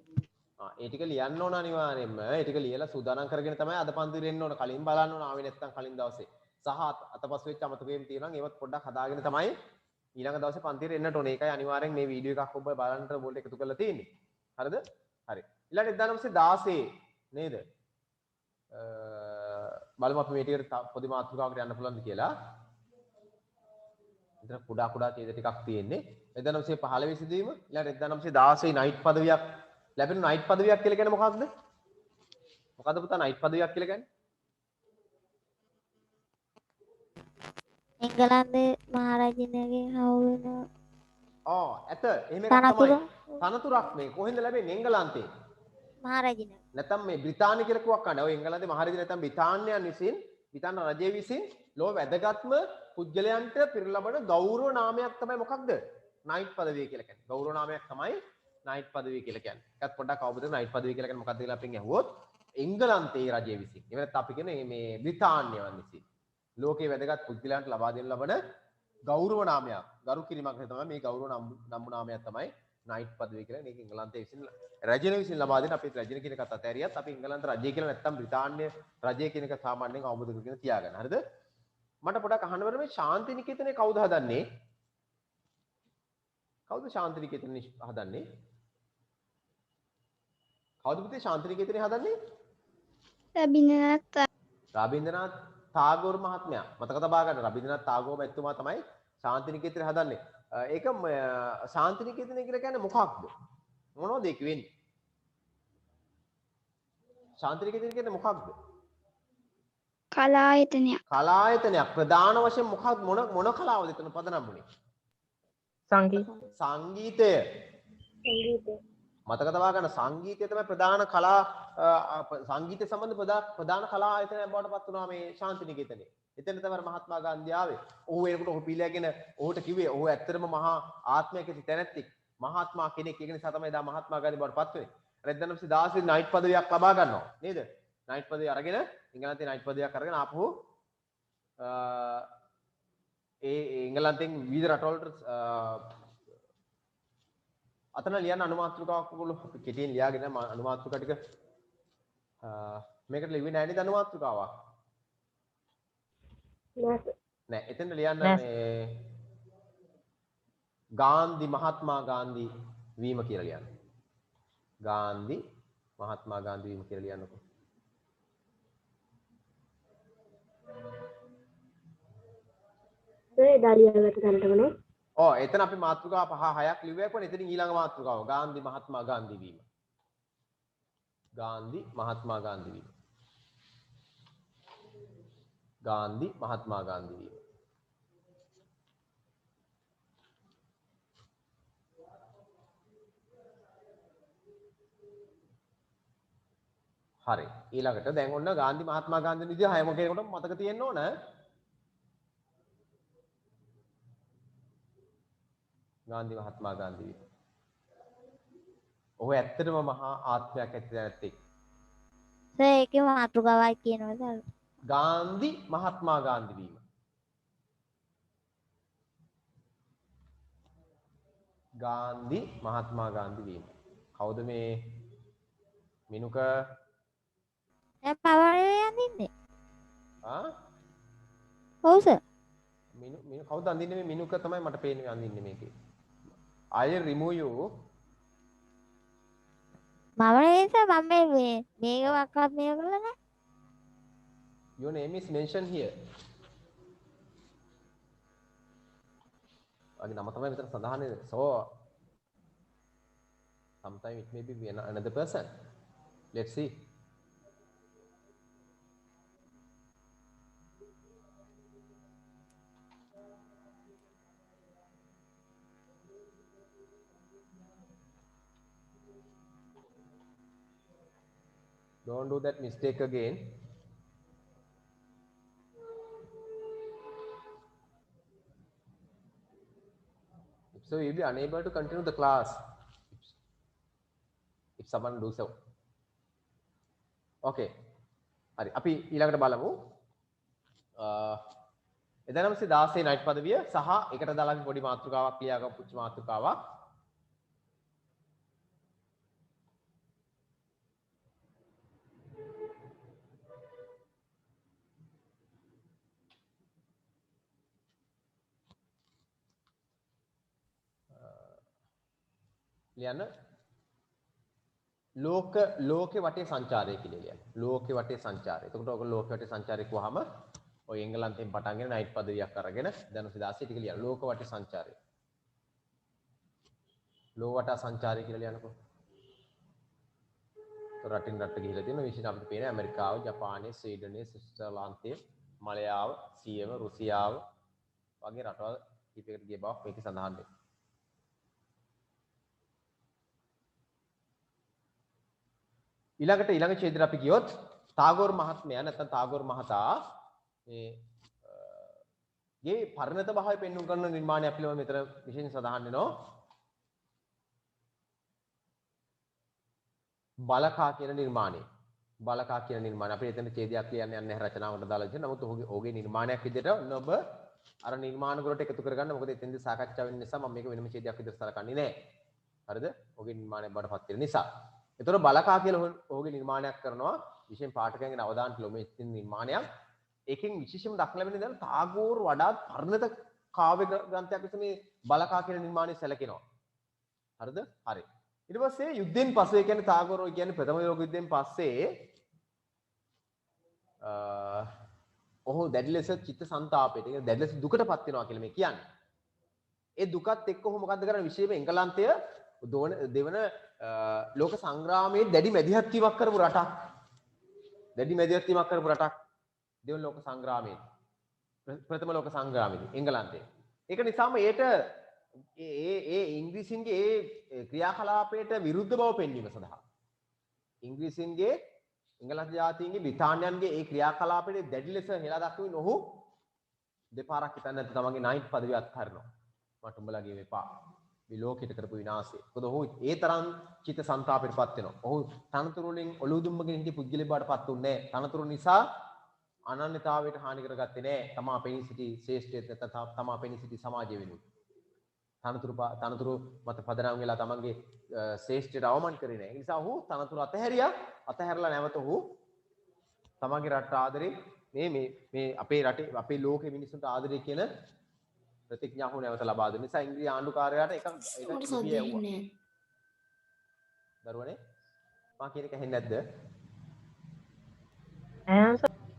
ඒ ටික ලියන්න ඕන අනිවාර්යෙන්ම. ඒ ටික ලියලා සූදානම් කරගෙන තමයි අද පන්තිරේ එන්න ඕන. කලින් බලන්න ඕන ආවේ නැත්නම් කලින් දවසේ. සහ අතපසු වෙච්ච අමතක වීම තියෙනවා නම් ඒවත් පොඩ්ඩක් හදාගෙන තමයි ඊළඟ දවසේ පන්තිරේ එන්නට ඕනේ. ඒකයි අනිවාර්යෙන් මේ වීඩියෝ එකක් ඔබ බලන්න ඕල්ට එකතු කරලා තියෙන්නේ. හරිද? හරි. ඊළඟ 1916 නේද? බලමු අපි මේ ටිකට පොඩි මාතෘකාවකට යන්න පුළුවන්ද කියලා. මෙතන කුඩා ඡේද ටිකක් තියෙන්නේ. 1915 සිදුවීම ඊළඟට 1916 නයිට් පදවියක් ලැබෙන නයිට් පදවියක් කියලා කියන්නේ මොකක්ද? මොකද්ද පුතා නයිට් පදවියක් කියලා කියන්නේ? එංගලන්තේ මහරජිනගෙන් හවු වෙන ඇත. එහෙම එකක් තමයි. තනතුරක් මේ කොහෙන්ද ලැබෙන්නේ? එංගලන්තේ. මහරජින. නැත්නම් මේ බ්‍රිතාන්‍ය කියලා කුවක් ගන්න. ඔය එංගලන්තේ මහරජා නැත්නම් බ්‍රිතාන්‍යයන් විසින් බ්‍රිතාන්‍ය රජය විසින් ලෝක වැදගත්ම පුද්ගලයන්ට පිර ලබන ගෞරව නාමයක් තමයි මොකක්ද? නයිට් පදවිය කියලා කියන්නේ. ගෞරව නාමයක් තමයි නයිට් පදවිය කියලා කියන්නේ. ඒකත් පොඩ්ඩක් අවබෝධ කරගන්න නයිට් පදවිය කියලා කියන්නේ මොකක්ද කියලා අපෙන් අහුවොත් එංගලන්තේ රජය විසින්. එහෙම නැත්නම් අපි කියන්නේ මේ බ්‍රිතාන්‍යයන් විසින් ලෝකයේ වැදගත් පුද්ගලයන්ට ලබා දෙන ලබන ගෞරව නාමයක්. ගරු කිරීමක් තමයි මේ ගෞරව නම් නාමයක් තමයි නයිට් පදවිය කියලා. මේක එංගලන්තයේ විසින් රජය විසින් ලබා දෙන අපි රජය කියන එකත් අතහැරියත් අපි එංගලන්ත රජය කියලා නැත්නම් බ්‍රිතාන්‍ය රජය කියන එක සාමාන්‍යයෙන් අවබෝධ කරගෙන තියාගන්න. හරිද? මට පොඩක් අහන්න බැරි මේ ශාන්ති නිකේතනේ කවුද හදන්නේ? කවුද ශාන්ති නිකේතනේ හදන්නේ? කවුද පුතේ ශාන්ති නිකේතනේ හදන්නේ? රබින්ද්‍රනාත් ටාගෝර් මහත්මයා. මතක තබා ගන්න රබින්ද්‍රනාත් ටාගෝර් මහත්මයා තමයි ශාන්ති නිකේතනේ හදන්නේ. ඒක ශාන්ති නිකේතනය කියලා කියන්නේ මොකක්ද? මොනවද ඒක වෙන්නේ? ශාන්ති නිකේතනය කියන්නේ මොකක්ද? කලායතනයක්. කලායතනයක්. ප්‍රධාන වශයෙන් මොකක්ද මොන කලාවද එතන පදනම් වුනේ? සංගීතය. මතක තබා ගන්න සංගීතය තමයි ප්‍රධාන කලා සංගීතය සම්බන්ධ ප්‍රධාන කලා ආයතනයක් බවට පත් වුණා මේ ශාන්ති නිකේතනේ. එතන තමයි මහත්මා ගාන්ධි ආවේ. ඔහු එනකොට ඔහු පිළිගෙන ඔහුට කිව්වේ ඔහු ඇත්තටම මහා ආත්මයක් ඇති තැනැත්තෙක්. මහත්මා කෙනෙක්. ඒක නිසා තමයි දා මහත්මා ගාන්ධි බවට පත් වෙන්නේ. 1916 නයිට් පදවියක් ලබා ගන්නවා. නේද? නයිට් පදවිය අරගෙන එංගලන්තේ නයිට් පදවියක් අරගෙන ආපහු ඒ එංගලන්තෙන් විවිධ රටවලට අතන ලියන්න අනුමාත්‍රිකාවක් ඔයගොල්ලෝ අපි කෙටියෙන් ලියාගෙන අනුමාත්‍රිකා ටික මේකට ලිව්වේ නැහැ නේද අනුමාත්‍රිකාවක් නෑ එතන ලියන්න මේ ගාන්ධි මහත්මා ගාන්ධි වීම කියලා ලියන්න ගාන්ධි මහත්මා ගාන්ධි වීම කියලා ලියන්නකෝ ඒ දාලියාවට ගන්නවනේ එතන අපි මාතෘකා 5-6ක් ලිව්වා කොහොනේ එතනින් ඊළඟ මාතෘකාව ගාන්ධි මහත්මා ගාන්ධි වීම. ගාන්ධි මහත්මා ගාන්ධි වීම. ගාන්ධි මහත්මා ගාන්ධි වීම. හරි. ඊළඟට දැන් ඔන්න ගාන්ධි මහත්මා ගාන්ධි විදිහ හැම කෙනෙකුටම මතක තියෙන්න ඕන. ගාන්ධි මහත්මා ගාන්ධි වීම. ඔහු ඇත්තටම මහා ආත්මයක් ඇති දැනත්තෙක්. ඒකේ මාතෘකාවයි කියනවද? ගාන්ධි මහත්මා ගාන්ධි වීම. ගාන්ධි මහත්මා ගාන්ධි වීම. කවුද මේ මිනුක? දැන් පවරේ යන්නේ. ඔව් සර්. මිනු කවුද අඳින්නේ මේ මිනුක තමයි මට පේන්නේ අඳින්නේ මේකේ. I remove you. මම මේක වක්වත් මේක කරලා නැහැ. Your name is mentioned here. අගේ නම තමයි මෙතන සඳහන් වෙන්නේ. So sometimes it may be another person. Let's see. Don't do that mistake again. So you'll be unable to continue the class if someone do so. Okay. හරි අපි ඊළඟට බලමු. 1916 නයිට් පදවිය සහ එකට දාලා අපි පොඩි මාතෘකාවක් ලියාගමු පුංචි මාතෘකාවක්. ලියන්න ලෝකේ වටේ සංචාරය කියලා ලියන්න. ලෝකේ වටේ සංචාරය. එතකොට ඔයගොල්ලෝ ලෝකේ වටේ සංචාරය කියවහම ඔය එංගලන්තයෙන් පටන් ගෙන නයිට් පදවියක් අරගෙන දැන් 2016 ටික ලියන ලෝක වටේ සංචාරය. ලෝක වටා සංචාරය කියලා ලියනකො. රටින් රට ගිහිලා තියෙනවා විශේෂයෙන් අපිට පේන ඇමරිකාව, ජපානය, ස්වීඩනය, ස්විට්සර්ලන්තය, මලයාව, සියම, රුසියාව වගේ රටවල් කිහිපයකට ගිය බවක් මේකේ සඳහන් වෙනවා. ඊළඟ ඡේදයට අපි ගියොත් ටාගෝර් මහත්මයා නැත්නම් ටාගෝර් මහතා මේ ගේ පරිණත භාවය පෙන්වුම් කරන නිර්මාණයක් පිළිබඳව මෙතන විශේෂයෙන් සඳහන් වෙනවා. බලකා කියන නිර්මාණය. බලකා කියන නිර්මාණය අපි එතන ඡේදයක් ලියන්න යන්නේ නැහැ රචනාවට දාලා ඉතින්. නමුත් ඔහුගේ නිර්මාණයක් විදිහට ඔබ අර නිර්මාණ වලට එකතු කරගන්න. මොකද එතෙන්දී සාකච්ඡා වෙන නිසා මම මේක වෙනම ඡේදයක් විදිහට සලකන්නේ නැහැ. හරිද? ඔහුගේ නිර්මාණයක් බවට පත් වෙන නිසා. ඒතර බලකා කියලා ඔහුගේ නිර්මාණයක් කරනවා. විශේෂයෙන් පාඨකයන්ගේ අවධානයට යොමු වෙච්ච නිර්මාණයක්. ඒකෙන් විශේෂයෙන්ම දක්න ලැබෙන දේ ටාගෝර් වඩාත් පරිණත කාව්‍ය ග්‍රන්ථයක් විදිහට මේ බලකා කියන නිර්මාණය සැලකෙනවා. හරිද? හරි. ඊට පස්සේ යුද්ධෙන් පස්සේ කියන්නේ ටාගෝර් කියන්නේ ප්‍රථම ලෝක යුද්ධෙන් පස්සේ ඔහු දැඩි ලෙස චිත්ත සංතාපයට කියන්නේ දැඩි ලෙස දුකටපත් වෙනවා කියලා මේ කියන්නේ. ඒ දුකත් එක්ක ඔහු මොකද්ද කරන්නේ විශේෂයෙන්ම එංගලන්තය දෙවන ලෝක සංග්‍රාමයේ දැඩි මැදිහත් වීමක් කරපු රටක්. දැඩි මැදිහත් වීමක් කරපු රටක් දෙවන ලෝක සංග්‍රාමයේ. ප්‍රථම ලෝක සංග්‍රාමයේදී එංගලන්තය. ඒක නිසාම ඒට ඒ ඉංග්‍රීසින්ගේ ඒ ක්‍රියාකලාපයට විරුද්ධ බව පෙන්වීම සඳහා ඉංග්‍රීසින්ගේ එංගලන්ත ජාතීන්ගේ බ්‍රිතාන්‍යයන්ගේ ඒ ක්‍රියාකලාපයට දැඩි ලෙස හෙලා දක්වමින් ඔහු දෙපාරක් හිතන්නේ නැත්නම් තමන්ගේ නයිට් පදවිය අත්හරිනවා. මට උඹලගේ වෙපා. මේ ලෝකෙට කරපු විනාශය. මොකද ඔහු ඒ තරම් චිත්ත සංතාපයටපත් වෙනවා. ඔහු තනතුරු වලින් ඔලුව දුම්බගෙන හිටි පුද්ගලෙක් බවටපත් උන්නේ නැහැ. තනතුරු නිසා අනන්‍යතාවයට හානි කරගත්තේ නැහැ. තමා පෙනී සිටි ශ්‍රේෂ්ඨයෙක් නැත්නම් තමා පෙනී සිටි සමාජය වෙනුවෙන්. තනතුරු මත පදනම් වෙලා තමන්ගේ ශ්‍රේෂ්ඨයට අවමන් කරේ නැහැ. ඒ නිසා ඔහු තනතුරු අතහැරලා නැවත ඔහු තමන්ගේ රට ආදරේ මේ අපේ රටේ අපේ ලෝකෙ මිනිස්සුන්ට ආදරේ කියන ප්‍රතිඥාව නැවත ලබා දුන්න නිසා ඉංග්‍රීසි ආණ්ඩුකාරයාට එකක් කිව්වා. දරුවනේ මා කියන එක ඇහෙන්නේ නැද්ද?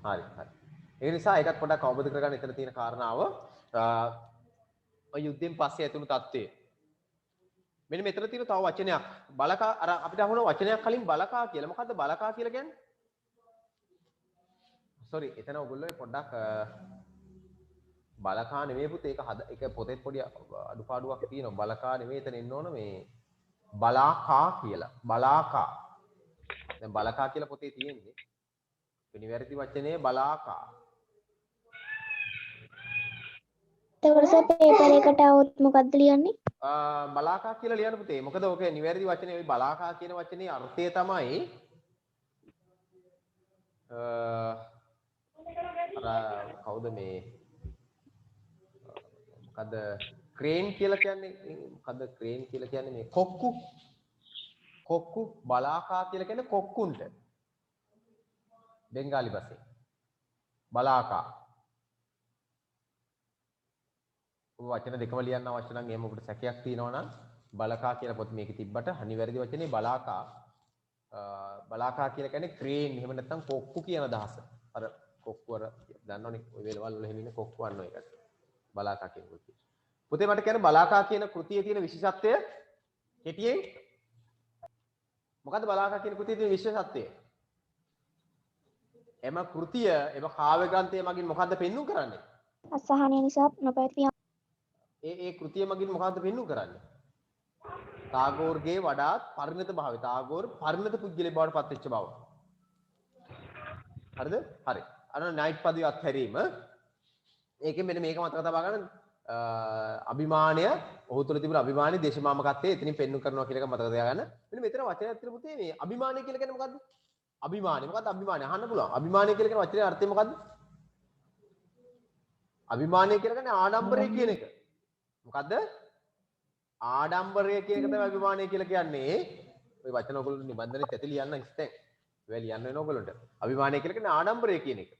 හරි. ඒ නිසා ඒකත් පොඩ්ඩක් අවබෝධ කරගන්න එතන තියෙන කාරණාව ඔය යුද්ධයෙන් පස්සේ ඇතිවුණු තත්ත්වය. මෙන්න මෙතන තියෙන තව වචනයක්. බලකා අර අපිට අහුන වචනයක් කලින් බලකා කියලා. මොකද්ද බලකා කියලා කියන්නේ? සෝරි එතන ඔයගොල්ලෝ පොඩ්ඩක් බලකා නෙමෙයි පුතේ ඒක පොතේ පොඩි අඩුපාඩුවක් තියෙනවා. බලකා නෙමෙයි එතන එන්න ඕන මේ බලාකා කියලා. බලාකා. දැන් බලකා කියලා පොතේ තියෙන්නේ. නිවැරදි වචනේ බලාකා. එතකොට පේපර් එකට આવොත් මොකද්ද ලියන්නේ? බලාකා කියලා ලියන්න පුතේ. මොකද ඔකේ නිවැරදි වචනේ ওই බලාකා කියන වචනේ අර්ථය තමයි අර කවුද මේ මොකද ක්‍රේන් කියලා කියන්නේ මොකද ක්‍රේන් කියලා කියන්නේ මේ කොක්කු බලාකා කියලා කියන්නේ කොක්කුන්ට බෙන්ගාලි භාෂේ බලාකා වචන දෙකම ලියන්න අවශ්‍ය නම් එහෙම ඔබට සැකයක් තියෙනවා නම් බලකා කියලා පොත් මේකේ තිබ්බට අනිවැරදි වචනේ බලාකා කියලා කියන්නේ ක්‍රේන් එහෙම නැත්නම් කොක්කු කියන අදහස. අර කොක්කු අර දන්නවනේ ඔය වෙලවල් වල එහෙම ඉන්නේ කොක්කු අන්න ඒකට. බලාකා කියන කෘතිය. පුතේ මට කියන්න බලාකා කියන කෘතියේ තියෙන විශේෂත්වය කෙටියෙන් මොකද්ද බලාකා කියන කෘතියේ තියෙන විශේෂත්වය? එම කෘතිය එම කාව්‍ය ග්‍රන්ථය මගින් මොකද්ද පෙන්වු කරන්නේ? අසහනය නිසා නොපැවති ඒ කෘතිය මගින් මොකද්ද පෙන්වු කරන්නේ? ටාගෝර්ගේ වඩාත් පරිණත භාවය. ටාගෝර් පරිණත පුද්ගලයෙක් බවට පත් වෙච්ච බව. හරිද? හරි. අර නයිට් පදවිය අත්හැරීම. ඒකෙන් මෙන්න මේක මතක තබා ගන්න අභිමානය ඔහු තුළ තිබුණ අභිමානී දේශමාමකත්වයේ එතනින් පෙන්වු කරනවා කියලා එක මතක තියාගන්න. මෙන්න මෙතන වචනයක් තියෙන පුතේ මේ අභිමානය කියලා කියන්නේ මොකද්ද? අභිමානය. මොකද්ද අභිමානය? අහන්න පුළුවන්. අභිමානය කියලා කියන වචනේ අර්ථය මොකද්ද? අභිමානය කියලා කියන්නේ ආඩම්බරය කියන එක. මොකද්ද? ආඩම්බරය කියන එක තමයි අභිමානය කියලා කියන්නේ. ওই වචන ඔයගොල්ලෝ නිබන්ධනෙත් ඇති ලියන්න ඉස්සෙන්. ඔය ලියන්න වෙන ඔයගොල්ලන්ට. අභිමානය කියලා කියන්නේ ආඩම්බරය කියන එක.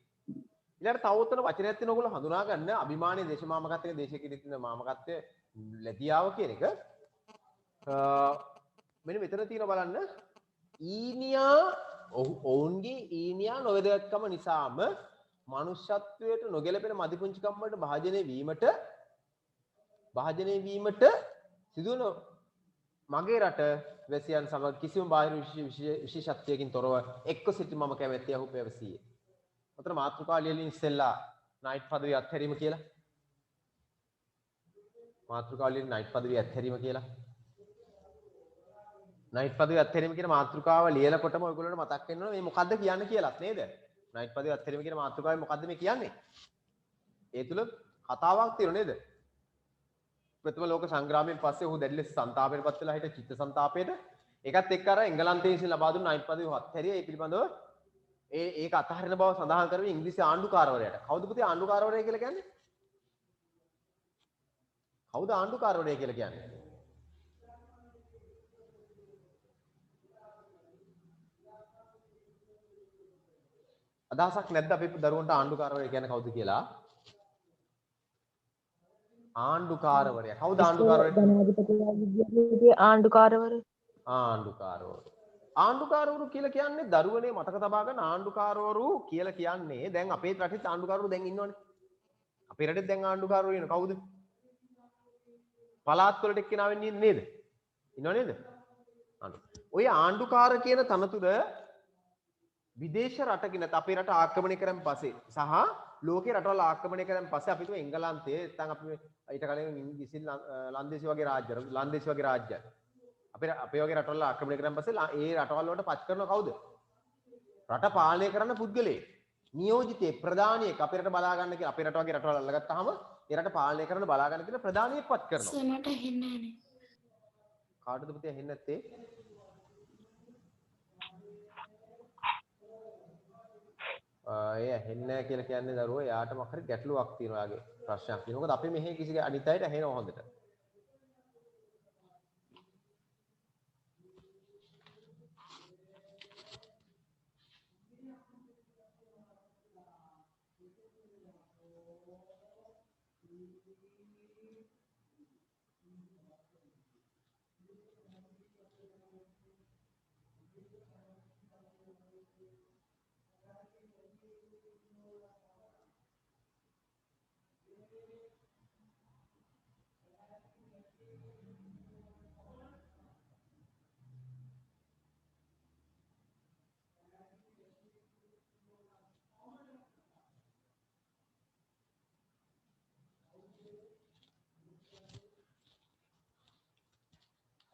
ඊළඟට තව උතන වචනයක් තියෙන ඔයගොල්ලෝ හඳුනා ගන්න අභිමානයේ දේශමාමකත්වයේ දේශයේ කිරිතින මාමකත්වයේ ලැබියාව කියන එක. මෙන්න මෙතන තියෙන බලන්න ඊනියා ඔවුන්ගේ ඊනියා නොවැදගත්කම නිසාම මනුෂ්‍යත්වයට නොගැලපෙන මදි පුංචිකම් වලට භාජනය වීමට සිදුවන මගේ රට වැසියන් සමග කිසිම බාහිර විශේෂත්වයකින් තොරව එක්ව සිටි මම කැමැත්තේ ඔහු පැවසියේ. අතන මාතෘකාව ලියලින් ඉස්සෙල්ලා නයිට් පදවිය අත්හැරීම කියලා. මාතෘකාව ලියන නයිට් පදවිය අත්හැරීම කියලා. නයිට් පදවිය අත්හැරීම කියන මාතෘකාව ලියනකොටම ඔයගොල්ලන්ට මතක් වෙනවා මේ මොකද්ද කියන්නේ කියලාත් නේද? නයිට් පදවිය අත්හැරීම කියන මාතෘකාවේ මොකද්ද මේ කියන්නේ? ඒ තුල කතාවක් තියෙනවා නේද? ප්‍රථම ලෝක සංග්‍රාමයෙන් පස්සේ ඔහු දැඩි ලෙස සංතාපයටපත් වෙලා හිට චිත්ත සංතාපයට ඒකත් එක්ක අර එංගලන්තයේ විසින් ලබා දුන්න නයිට් පදවිය අත්හැරිය ඒ පිළිබඳව ඒක අතහරින බව සඳහන් කරමින් ඉංග්‍රීසි ආණ්ඩුකාරවරයාට කවුද පුතේ ආණ්ඩුකාරවරයා කියලා කියන්නේ? කවුද ආණ්ඩුකාරවරයා කියලා කියන්නේ? අදහසක් නැද්ද අපේ දරුවන්ට ආණ්ඩුකාරවරයා කියන්නේ කවුද කියලා? ආණ්ඩුකාරවරයා. කවුද ආණ්ඩුකාරවරයා? ජනාධිපතිලා විද්‍යාලයේදී ආණ්ඩුකාරවරු. ආණ්ඩුකාරවරු කියලා කියන්නේ දරුවනේ මතක තබා ගන්න ආණ්ඩුකාරවරු කියලා කියන්නේ දැන් අපේ රටේ ආණ්ඩුකාරවරු දැන් ඉන්නවනේ. අපේ රටේ දැන් ආණ්ඩුකාරවරු ඉන්න කවුද? පළාත් වලට එක්කෙනා වෙන්නේ නේද? ඉන්නව නේද? ඔය ආණ්ඩුකාර කියන තනතුර විදේශ රටකින් නැත්නම් අපේ රට ආක්‍රමණය කරන් පස්සේ සහ ලෝකේ රටවල් ආක්‍රමණය කරන් පස්සේ අපි තුම එංගලන්තයේ නැත්නම් අපි ඊට කලින් ඉංග්‍රීසි ලන්දේසි වගේ රාජ්‍ය අපේ වගේ රටවල් ආක්‍රමණය කරන් පස්සේ ඒ රටවල් වලට පත් කරන කවුද? රට පාලනය කරන්න පුද්ගලයෙක්. නියෝජිතයෙක් ප්‍රධානියෙක් අපේ රට බලා ගන්න කියලා අපේ රට වගේ රටවල් අල්ලගත්තාම ඒ රට පාලනය කරන්න බලා ගන්න කියලා ප්‍රධානියෙක් පත් කරනවා. සමට හෙන්නේ නැහැ. කාටද පුතේ හෙන්නේ නැත්තේ? ඒ ඇහෙන්නේ නැහැ කියලා කියන්නේ දරුවෝ එයාට මොකක් හරි ගැටලුවක් තියෙනවා යාගේ ප්‍රශ්නයක් තියෙනවා. මොකද අපි මෙහි කිසි අනිත් අයට ඇහෙනවා හොඳට.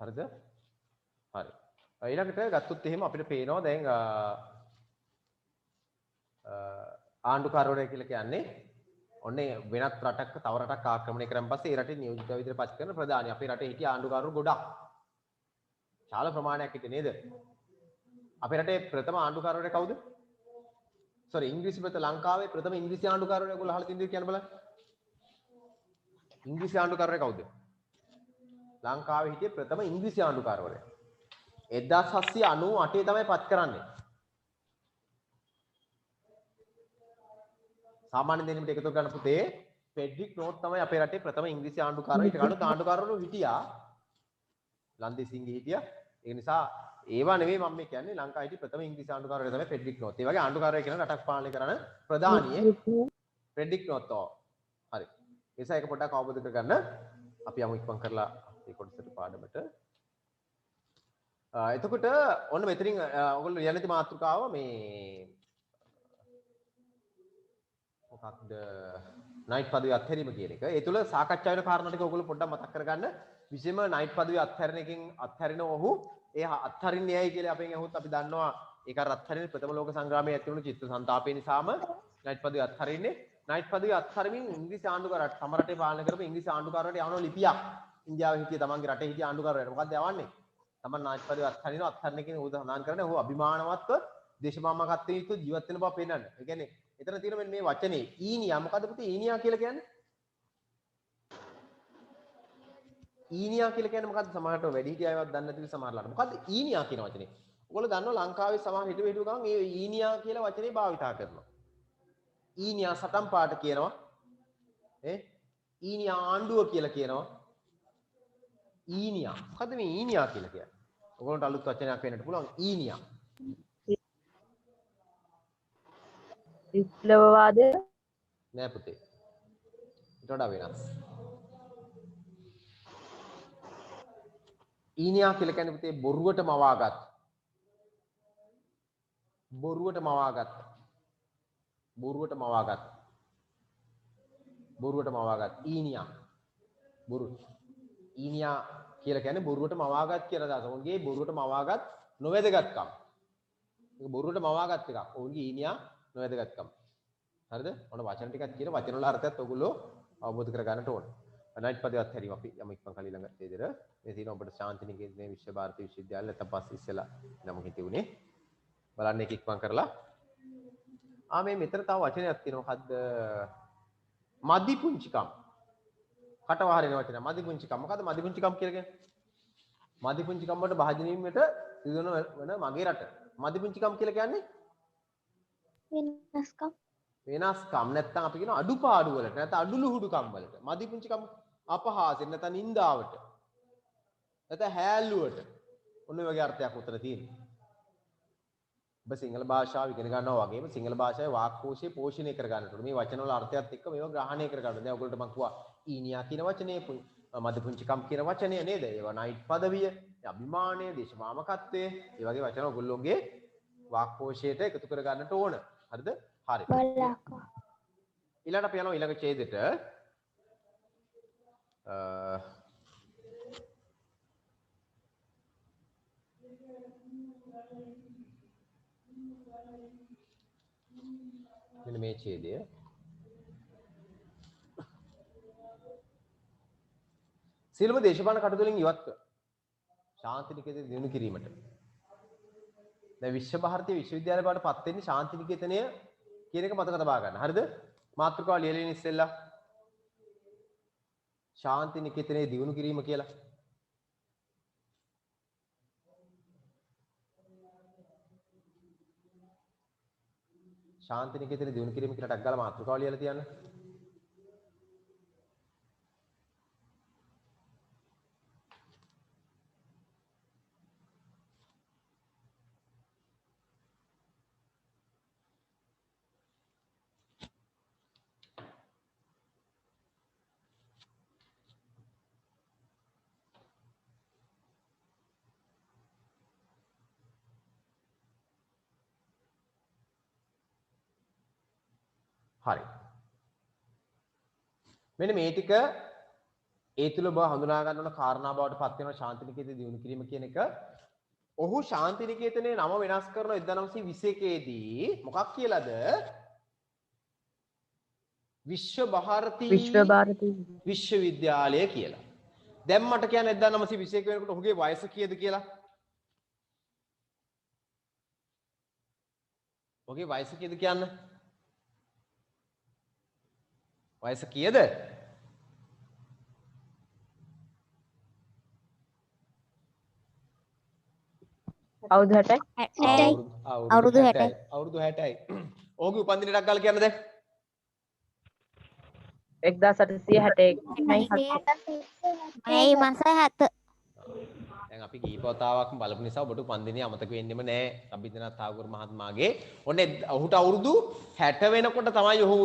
හරිද? හරි. ඊළඟට ගත්තොත් එහෙම අපිට පේනවා දැන් ආණ්ඩුකාරවරයා කියලා කියන්නේ ඔන්නේ වෙනත් රටක තව රටක් ආක්‍රමණය කරන් පස්සේ ඒ රටේ නියෝජිතව විදිහට පත් කරන ප්‍රධානි. අපේ රටේ හිටිය ආණ්ඩුකාරවරු ගොඩක්. ශාල ප්‍රමාණයක් හිටියේ නේද? අපේ රටේ ප්‍රථම ආණ්ඩුකාරවරයා කවුද? සෝරි ඉංග්‍රීසි ලංකාවේ ප්‍රථම ඉංග්‍රීසි ආණ්ඩුකාරවරයා ඔයගොල්ලෝ අහලා තියෙනවද කියන්න බලන්න. ඉංග්‍රීසි ආණ්ඩුකාරවරයා කවුද? ලංකාවේ හිටිය ප්‍රථම ඉංග්‍රීසි ආණ්ඩුකාරවරයා 1798 තමයි පත් කරන්නේ. සාමාන්‍ය දෙන්නෙකුට එකතු කරගන්න පුතේ ෆෙඩරික් නෝට් තමයි අපේ රටේ ප්‍රථම ඉංග්‍රීසි ආණ්ඩුකාරවරු. ඊට කලින් ආණ්ඩුකාරවරු හිටියා. ලන්දේසිංගේ හිටියා. ඒ නිසා ඒවා නෙවෙයි මම මේ කියන්නේ ලංකාවේ හිටිය ප්‍රථම ඉංග්‍රීසි ආණ්ඩුකාරවරු තමයි ෆෙඩරික් නෝට්. ඒ වගේ ආණ්ඩුකාරයෙක් කියන රටක් පාලනය කරන ප්‍රධානියෙක් ෆෙඩරික් නෝට්. හරි. ඒ නිසා ඒක පොඩ්ඩක් අවබෝධ කරගන්න. අපි යමු ඉක්මන් කරලා මේ කොටසට පාඩමට. එතකොට ඔන්න මෙතනින් ඔයගොල්ලෝ ලියන්න තියෙන මාතෘකාව මේ මොකක්ද නයිට් පදවිය අත්හැරීම කියන එක. ඒ තුල සාකච්ඡා වෙන කාරණා ටික ඔයගොල්ලෝ පොඩ්ඩක් මතක් කරගන්න. විශේෂම නයිට් පදවිය අත්හැරන එකෙන් අත්හැරින ඔහු ඒ අත්හරින්නේ ඇයි කියලා අපෙන් අහුවොත් අපි දන්නවා ඒක අත්හරින්නේ ප්‍රථම ලෝක සංග්‍රාමයේ ඇති වුණු චිත්ත සංතාපය නිසාම නයිට් පදවිය අත්හරින්නේ. නයිට් පදවිය අත්හරින්මින් ඉංග්‍රීසි ආණ්ඩුකාරට තම රටේ පාලනය කරපු ඉංග්‍රීසි ආණ්ඩුකාරට යවන ලිපියක් ඉන්දියාවේ හිටිය තමන්ගේ රටේ හිටිය ආණ්ඩුකාරයට මොකක්ද යවන්නේ? තමන් නයිට් පදවිය අත්හරිනවා. අත්හරින එකෙන් උදා සඳහන් කරන්නේ ඔහු අභිමානවත්ව දේශමාමකත්වයෙන් යුක්ත ජීවත් වෙන බව පෙන්වන්න. ඒ කියන්නේ එතන තියෙන මේ වචනේ ඊනියා මොකද්ද පුතේ ඊනියා කියලා කියන්නේ? ඊනියා කියලා කියන්නේ මොකද්ද? සමහරට වැඩි හිටිය අයවත් දන්නේ නැතිව සමහරලාට. මොකද්ද ඊනියා කියන වචනේ? ඔයගොල්ලෝ දන්නවා ලංකාවේ සමහර හිටු ගමන් මේ ඊනියා කියලා වචනේ භාවිතා කරනවා. ඊනියා සටන් පාට කියනවා. ඊනියා ආණ්ඩුව කියලා කියනවා. ඊනියා. මොකද්ද මේ ඊනියා කියලා කියන්නේ? ඔයගොල්ලන්ට අලුත් වචනයක් වෙන්නට පුළුවන් ඊනියා. විප්ලවවාදය නෑ පුතේ. ඊට වඩා වෙනස්. ඊනියා කියලා කියන්නේ පුතේ බොරුවට මවාගත්. බොරුවට මවාගත්. බොරුවට මවාගත්. බොරුවට මවාගත් ඊනියා. බොරු. ඊනියා කියලා කියන්නේ බොරුවට මවාගත් කියලා දාස. ඔවුන්ගේ බොරුවට මවාගත් නොවැදගත්කම්. ඒක බොරුවට මවාගත් එකක්. ඔවුන්ගේ ඊනියා නොවැදගත්කම්. හරිද? ඔන්න වචන ටිකක් කියන වචන වල අර්ථයත් ඔයගොල්ලෝ අවබෝධ කර ගන්නට ඕන. අනිත් පදයක් හැරීම අපි යම ඉක්මන් කලින් ළඟ විදිහට මේ තියෙන ඔබට ශාන්තිනිකේතන විශ්ව ಭಾರತೀಯ විශ්වවිද්‍යාලය නැත්නම් පස්සේ ඉස්සෙලා නම හිතේ උනේ. බලන්න එක ඉක්මන් කරලා. මේ මෙතන තව වචනයක් තියෙනවා. මොකද්ද? මදි පුංචිකම්. කටවහරින වචන. මදි පුංචිකම්. මොකද්ද මදි පුංචිකම් කියලා කියන්නේ? මදි පුංචිකම් වලට භාජනය වීමට සිදුවන වෙන මගේ රට. මදි පුංචිකම් කියලා කියන්නේ වෙනස්කම්. වෙනස්කම් නැත්නම් අපි කියන අඩුපාඩු වලට නැත්නම් අඩුලුහුඩුකම් වලට. මදි පුංචිකම් අපහාසෙන් නැත්නම් නින්දාවට. නැත්නම් හැල්ලුවට. ඔන්න ඔය වගේ අර්ථයක් උතර තියෙනවා. ඔබ සිංහල භාෂාව ඉගෙන ගන්නවා වගේම සිංහල භාෂාවේ වාක්කෝෂය පෝෂණය කර ගන්නට ඕනේ. මේ වචන වල අර්ථයත් එක්ක මේව ග්‍රහණය කර ගන්න. දැන් ඔයගොල්ලන්ට මම කිව්වා ඊනියා කියන වචනේ මදි පුංචිකම් කියන වචනය නේද? ඒවා නයිට් පදවිය, අභිමානය, දේශමාමකත්වය, ඒ වගේ වචන ඔයගොල්ලෝගේ වාක්කෝෂයට එකතු කර ගන්නට ඕන. හරිද? හරි. ඊළඟට අපි යනවා ඊළඟ ඡේදෙට. මෙන්න මේ ඡේදය. සියලුම දේශපාලන කටයුතු වලින් ඉවත් කර ශාන්තිනිකේතනය දිනු කිරීමට. දැන් විශ්ව ಭಾರತೀಯ විශ්වවිද්‍යාලය බවට පත් වෙන්නේ ශාන්තිනිකේතනය කියන එක මතක තබා ගන්න. හරිද? මාතෘකාව ලියලා ඉන්න ඉස්සෙල්ලා ශාන්තිනිකේතනය දිනු කිරීම කියලා. ශාන්තිනිකේතනය දිනු කිරීම කියලා ටක් ගාලා මාතෘකාව ලියලා තියන්න. හරි. මෙන්න මේ ටික ඒ තුල ඔබ හඳුනා ගන්න ඕන කාරණා බවට පත් වෙන ශාන්තිනිකේතනය දිනු කිරීම කියන එක. ඔහු ශාන්තිනිකේතනයේ නම වෙනස් කරන 1921 දී මොකක් කියලාද? විශ්ව ಭಾರತೀය විශ්වවිද්‍යාලය කියලා. දැන් මට කියන්න 1921 වෙනකොට ඔහුගේ වයස කීයද කියලා? ඔහුගේ වයස කීයද කියන්න? වයස කීයද? අවුරුදු 60යි. අවුරුදු 60යි. අවුරුදු 60යි. ඔහුගේ උපන්දිනයක් ගාලා කියන්න දැන්. 1861 මේ මාස 7. දැන් අපි කීපවතාවක්ම බලපු නිසා ඔබට උපන්දිනේ අමතක වෙන්නෙම නෑ. අබින්දනාත් තාගූර් මහත්මයාගේ. ඔන්නේ ඔහුට අවුරුදු 60 වෙනකොට තමයි ඔහු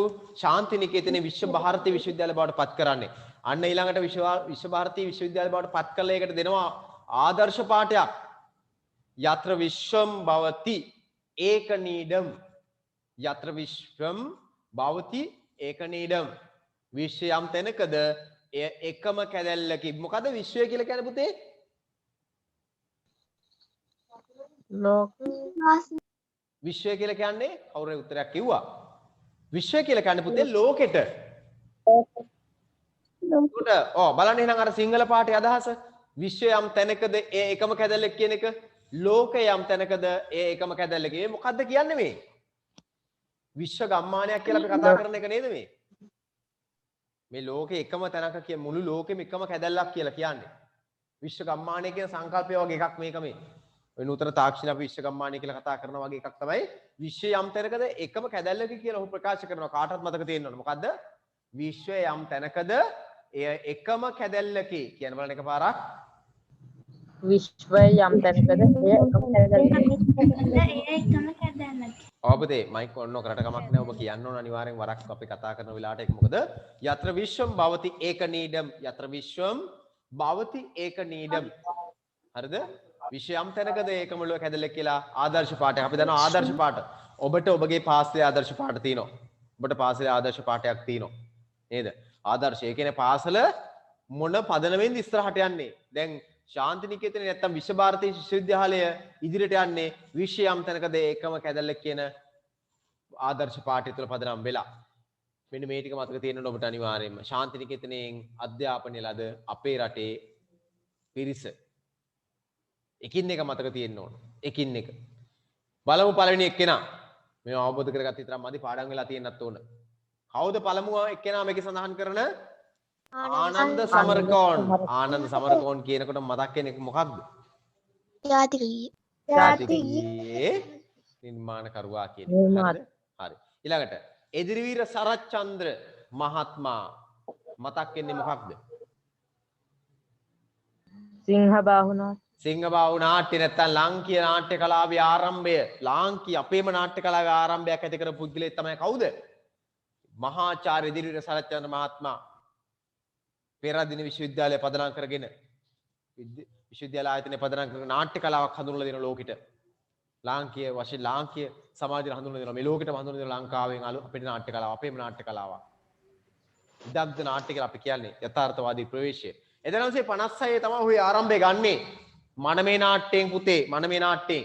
ශාන්තිනිකේතනයේ විශ්ව ಭಾರತೀಯ විශ්වවිද්‍යාලය බවට පත් කරන්නේ. අන්න ඊළඟට විශ්ව ಭಾರತೀය විශ්වවිද්‍යාලය බවට පත් කළා. ඒකට දෙනවා ආදර්ශ පාඨයක්. යත්‍ර විශ්වම් භවති ඒකනීඩම්. යත්‍ර විශ්වම් භවති ඒකනීඩම්. විශ්වය යම් තැනකද එය එකම කැදැල්ලකින්. මොකද විශ්වය කියලා කියන්නේ පුතේ? විශ්වය කියලා කියන්නේ කවුරු හරි උත්තරයක් කිව්වා. විශ්වය කියලා කියන්නේ පුතේ ලෝකෙට. උඩ බලන්න එහෙනම් අර සිංහල පාඨයේ අදහස. විශ්වය යම් තැනකද ඒ එකම කැදැල්ලක් කියන එක. ලෝකය යම් තැනකද ඒ එකම කැදැල්ලක. මේ මොකද්ද කියන්නේ මේ? විශ්ව ගම්මානයක් කියලා අපි කතා කරන එක නේද මේ? මේ ලෝකේ එකම තැනක කිය මුළු ලෝකෙම එකම කැදැල්ලක් කියලා කියන්නේ. විශ්ව ගම්මානය කියන සංකල්පය වගේ එකක් මේක මේ. ඔය නූතන තාක්ෂණ අපි විශ්ව ගම්මානය කියලා කතා කරන වගේ එකක් තමයි විශ්වය යම් තැනකද එකම කැදැල්ලක කියලා ඔහු ප්‍රකාශ කරනවා. කාටවත් මතක තියෙන්න ඕන. මොකද්ද? විශ්වය යම් තැනකද එය එකම කැදැල්ලකේ කියන බලන්න එකපාරක්. විශ්වය යම් තැනකද එය එකම කැදැල්ලකේ. ඔබදේ මයික් ඔන්න කරට කමක් නැහැ ඔබ කියන්න ඕන අනිවාර්යෙන් වරක් අපි කතා කරන වෙලාවට ඒක මොකද යත්‍ර විශ්වම් භවති ඒක නීඩම් යත්‍ර විශ්වම් භවති ඒක නීඩම් හරිද විශ්වයම් තැනකද ඒකම ලෝක හැදෙල්ල කියලා ආදර්ශ පාඩයක් අපි දන්නවා ආදර්ශ පාඩ ඔබට ඔබගේ පාසලේ ආදර්ශ පාඩ තියෙනවා ඔබට පාසලේ ආදර්ශ පාඩයක් තියෙනවා නේද ආදර්ශ ඒ කියන්නේ පාසල මොන පදනමෙන්ද ඉස්සරහට යන්නේ දැන් ශාන්ති නිකේතනේ නැත්තම් විශ්ව ಭಾರತೀಯ විශ්වවිද්‍යාලය ඉදිරියට යන්නේ විශ්වයම් තැනකද ඒකම කැදල්ල කියන ආදර්ශ පාඨය තුළ පදනම් වෙලා මෙන්න මේ ටික මතක තියෙන්න ඔබට අනිවාර්යයෙන්ම ශාන්ති නිකේතනෙන් අධ්‍යාපනය ලද අපේ රටේ පිරිස එකින් එක මතක තියෙන්න ඕන එකින් එක බලමු පළවෙනි එක්කෙනා මේව අවබෝධ කරගත්ත විතරක් මදි පාඩම් වෙලා තියෙන්නත් ඕන කවුද පළමුව එක්කෙනා මේකේ සඳහන් කරන ආනන්ද සමරකෝන් කියනකොට මතක් වෙන එක මොකක්ද? ජාතිකීය නිර්මාණකරුවා කියන එක. හරි. ඊළඟට එදිරිවීර සරච්චන්ද්‍ර මහත්මයා මතක් වෙන්නේ මොකක්ද? සිංහබාහු නාට්‍ය නැත්තම් ලාංකීය නාට්‍ය කලාවේ ආරම්භය ලාංකීය අපේම නාට්‍ය කලාවේ ආරම්භයක් ඇති කරපු පුද්ගලයෙක් තමයි කවුද? මහාචාර්ය එදිරිවීර සරච්චන්ද්‍ර මහත්මයා පෙරදින විශ්වවිද්‍යාලය පදනම් කරගෙන විශ්වවිද්‍යාල ආයතනය පදනම් කරගෙන නාට්‍ය කලාවක් හඳුන්වලා දෙන ලෝකෙට ලාංකීය වශයෙන් ලාංකීය සමාජයට හඳුන්වලා දෙනවා මේ ලෝකෙටම හඳුන්වලා දෙන ලංකාවෙන් අපේ නාට්‍ය කලාව අපේම නාට්‍ය කලාව ඉදග්ධ නාට්‍ය කියලා අපි කියන්නේ යථාර්ථවාදී ප්‍රවේශය 1956 තමයි ඔහු ආරම්භය ගන්නේ මනමේ නාට්‍යයෙන් පුතේ මනමේ නාට්‍යයෙන්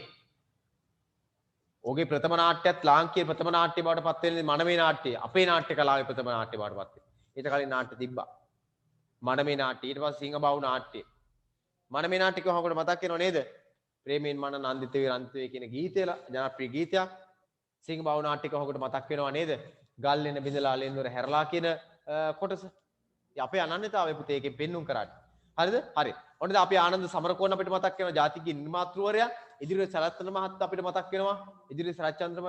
ඔහුගේ ප්‍රථම නාට්‍යයත් ලාංකීය ප්‍රථම නාට්‍ය බවට පත් වෙන්නේ මනමේ නාට්‍යය අපේ නාට්‍ය කලාවේ ප්‍රථම නාට්‍ය බවට පත් වෙන්නේ ඊට කලින් නාට්‍ය තිබ්බා මනමේ නාට්‍ය ඊට පස්සේ සිංහබාහු නාට්‍ය මනමේ නාට්‍ය කොහොමද මතක් වෙනව නේද ප්‍රේමයෙන් මන නන්දිත වේ රන්ත වේ කියන ගීතය ජනප්‍රිය ගීතයක් සිංහබාහු නාට්‍ය කොහොමද මතක් වෙනව නේද ගල්ලෙන බිඳලා ලෙන්වර හැරලා කියන කොටස අපේ අනන්‍යතාවය පුතේ එකෙන් පෙන්눔 කරන්නේ හරිද හරි ඔන්නද අපි ආනන්ද සමරකෝන් අපිට මතක් වෙනවා ජාතිකීය නිර්මාතෘවරයා ඉදිරියේ සරත්න මහතා අපිට මතක් වෙනවා ඉදිරියේ සරච්චන්ද්‍ර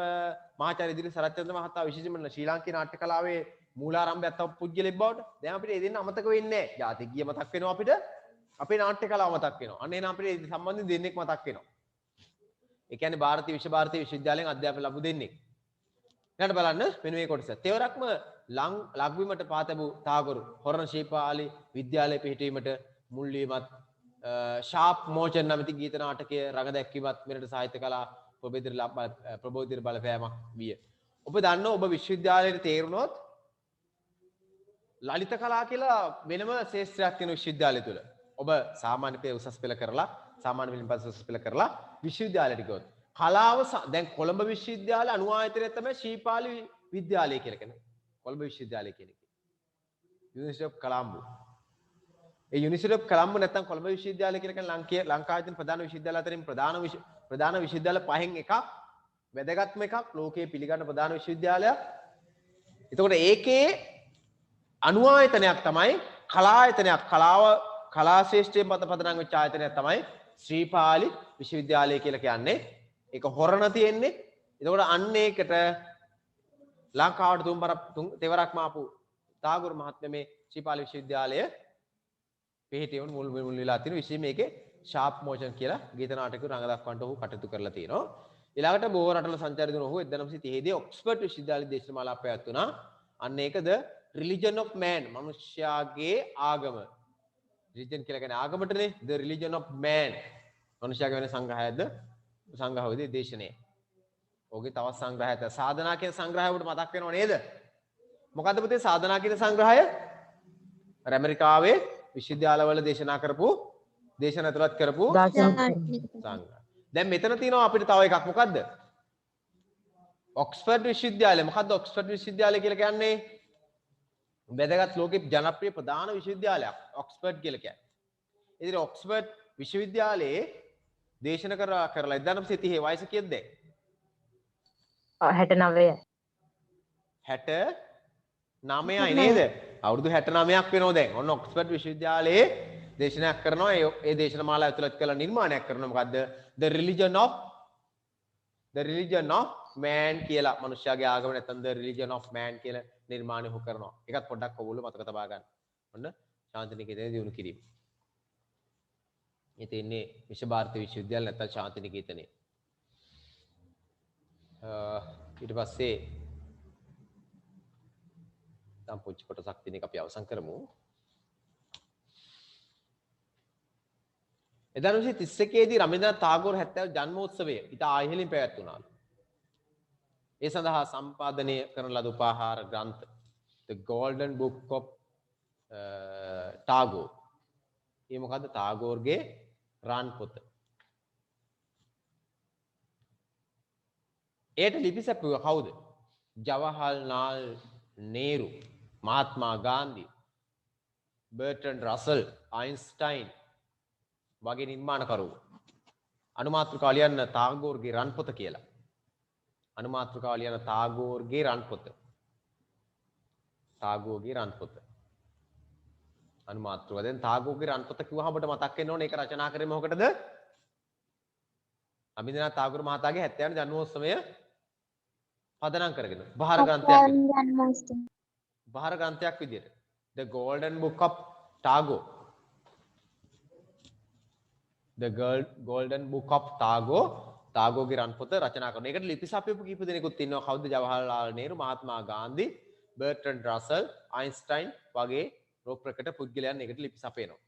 මහාචාර්ය ඉදිරියේ සරච්චන්ද්‍ර මහතා විශේෂයෙන්ම ශ්‍රී ලාංකේය නාට්‍ය කලාවේ මූලාරම්භයත් තව පුජ්‍යලෙක් බවට දැන් අපිට ඒ දෙන්න අමතක වෙන්නේ නැහැ. ජාතිකීය මතක් වෙනවා අපිට අපේ නාට්‍ය කලාව මතක් වෙනවා. අන්න එහෙනම් අපිට ඒ සම්බන්ධයෙන් දෙන්නෙක් මතක් වෙනවා. ඒ කියන්නේ ಭಾರತೀಯ විශ්ව ಭಾರತೀಯ විශ්වවිද්‍යාලයෙන් අධ්‍යාපන ලැබු දෙන්නෙක්. ඊළඟට බලන්න මෙන්න මේ කොටස. තෙවරක්ම ලක්බිමට පාතබු තාගොරු හොරණ ශීපාලි විද්‍යාලය පිහිටීමට මුල් වීමත් ශාප් මෝචන් නැමැති ගීත නාටකය රඟ දැක්වීමත් මෙරට සාහිත්‍ය කලා ප්‍රබෝධිර බලපෑමක් විය. ඔබ දන්න ඔබ විශ්වවිද්‍යාලයට තේරුණොත් ලලිත කලා කියලා වෙනම ශේෂ්ත්‍රයක් තියෙන විශ්වවිද්‍යාලය තුල. ඔබ සාමාන්‍ය පෙළ උසස් පෙළ කරලා සාමාන්‍ය පෙළින් පස්සේ උසස් පෙළ කරලා විශ්වවිද්‍යාලයට ගියොත් කලාව දැන් කොළඹ විශ්වවිද්‍යාල අනුආයතනය තමයි ශීපාලි විද්‍යාලය කියලා කියන්නේ. කොළඹ විශ්වවිද්‍යාලය කියන්නේ. University of Colombo. A University of Colombo නැත්නම් කොළඹ විශ්වවිද්‍යාලය කියලා කියන්නේ ලංකාවේ ප්‍රධාන විශ්වවිද්‍යාල අතරින් ප්‍රධාන විශ්වවිද්‍යාල පහෙන් එකක්. වැදගත්ම එකක් ලෝකයේ පිළිගන්න ප්‍රධාන විශ්වවිද්‍යාලයක්. එතකොට ඒකේ අනුආයතනයක් තමයි කලායතනයක් කලා ශේෂ්ත්‍රයෙන් පදනම් වෙච්ච ආයතනයක් තමයි ශ්‍රීපාලි විශ්වවිද්‍යාලය කියලා කියන්නේ. ඒක හොරණ තියෙන්නේ. එතකොට අන්න ඒකට ලංකාවට තෙවරක්ම ආපු තාගොරු මහත්මයා මේ ශ්‍රීපාලි විශ්වවිද්‍යාලය පිහිටියුණු මුල් වෙලා තියෙන විශේෂ මේකේ ශාප් මෝචන් කියලා ගීත නාටක රඟ දක්වන්නට ඔහු කටයුතු කරලා තියෙනවා. ඊළඟට බොහෝ රටවල සංචාරය දුන ඔහු 1930 දී ඔක්ස්ෆර්ඩ් විශ්වවිද්‍යාලයේ දේශමාලා පැවැත්වුණා. අන්න ඒකද religion of man මනුෂ්‍යයාගේ ආගම. religion කියලා කියන්නේ ආගමටනේ the religion of man. මනුෂ්‍යයාගේ වෙන සංග්‍රහයක්ද සංග්‍රහයේදී දේශනේ. ඔහුගේ තවත් සංග්‍රහයක් සාධනා කියන සංග්‍රහය ඔබට මතක් වෙනව නේද? මොකද්ද පුතේ සාධනා කියන සංග්‍රහය? ඇමරිකාවේ විශ්වවිද්‍යාලවල දේශනා කරපු දේශන ඇතුළත් කරපු සංග්‍රහ. දැන් මෙතන තියෙනවා අපිට තව එකක් මොකද්ද? ඔක්ස්ෆර්ඩ් විශ්වවිද්‍යාලය. මොකද්ද ඔක්ස්ෆර්ඩ් විශ්වවිද්‍යාලය කියලා කියන්නේ? වැදගත් ලෝකේ ජනප්‍රිය ප්‍රධාන විශ්වවිද්‍යාලයක් ඔක්ස්ෆර්ඩ් කියලා කියන්නේ. ඉතින් ඔක්ස්ෆර්ඩ් විශ්වවිද්‍යාලයේ දේශන කරලා 1930 වයස කීයද දැන්? 69යි. 69යි නේද? අවුරුදු 69ක් වෙනවා දැන්. ඔන්න ඔක්ස්ෆර්ඩ් විශ්වවිද්‍යාලයේ දේශනයක් කරනවා. ඒ දේශනමාලාව ඇතුළත් කළ නිර්මාණයක් කරනවා. මොකද්ද? The religion of man කියලා මනුෂ්‍යයාගේ ආගම නැත්නම් the religion of man කියලා නිර්මාණය හො කරනවා. ඒකත් පොඩ්ඩක් ඔයගොල්ලෝ මතක තබා ගන්න. ඔන්න ශාන්තිනිකේතනයේ දිනු කිරීම. මේ තියෙන්නේ විශ්ව ಭಾರತೀಯ විශ්වවිද්‍යාල නැත්නම් ශාන්තිනිකේතනයේ. ඊට පස්සේ තම් පුංචි කොටසක් තියෙන එක අපි අවසන් කරමු. 1931 දී රබින්ද්‍රනාථ tagore 70 ජන්මෝත්සවය ඉතා ඉහළින් පැවැත්වුණා. ඒ සඳහා සම්පාදනය කරන ලද උපහාර ග්‍රන්ථ The Golden Book of Tagore. මේ මොකද්ද? ටාගෝර්ගේ රන් පොත. ඒට ලිපි සැපුව කවුද? ජවහර්ලාල් නේරු, මහත්මා ගාන්ධි, බර්ට්‍රන්ඩ් රසල්, අයින්ස්ටයින් වගේ නිර්මාණකරුවෝ. අනුමාත්‍රිකාව ලියන්න ටාගෝර්ගේ රන් පොත කියලා. අනුමාත්‍රිකාව ලියන ටාගෝර්ගේ රන් පොත. ටාගෝර්ගේ රන් පොත. අනුමාත්‍රිකාව දැන් ටාගෝර්ගේ රන් පොත කිව්වහම ඔබට මතක් වෙන්න ඕනේ ඒක රචනා කරේ මොකටද? රබින්ද්‍රනාථ tagore මහතාගේ 70 වෙනි ජන්මෝත්සවය පදනම් කරගෙන උපහාර ග්‍රන්ථයක්. උපහාර ග්‍රන්ථයක් විදියට The Golden Book of Tagore. The Golden Book of Tagore. ටාගෝර්ගේ රන් පොත රචනා කරන. ඒකට ලිපි සපයපු කීප දෙනෙකුත් ඉන්නවා. කවුද? ජවහර්ලාල් නේරු, මහත්මා ගාන්ධි, බර්ට්‍රන්ඩ් රසල්, අයින්ස්ටයින් වගේ රෝග ප්‍රකට පුද්ගලයන් ඒකට ලිපි සපයනවා.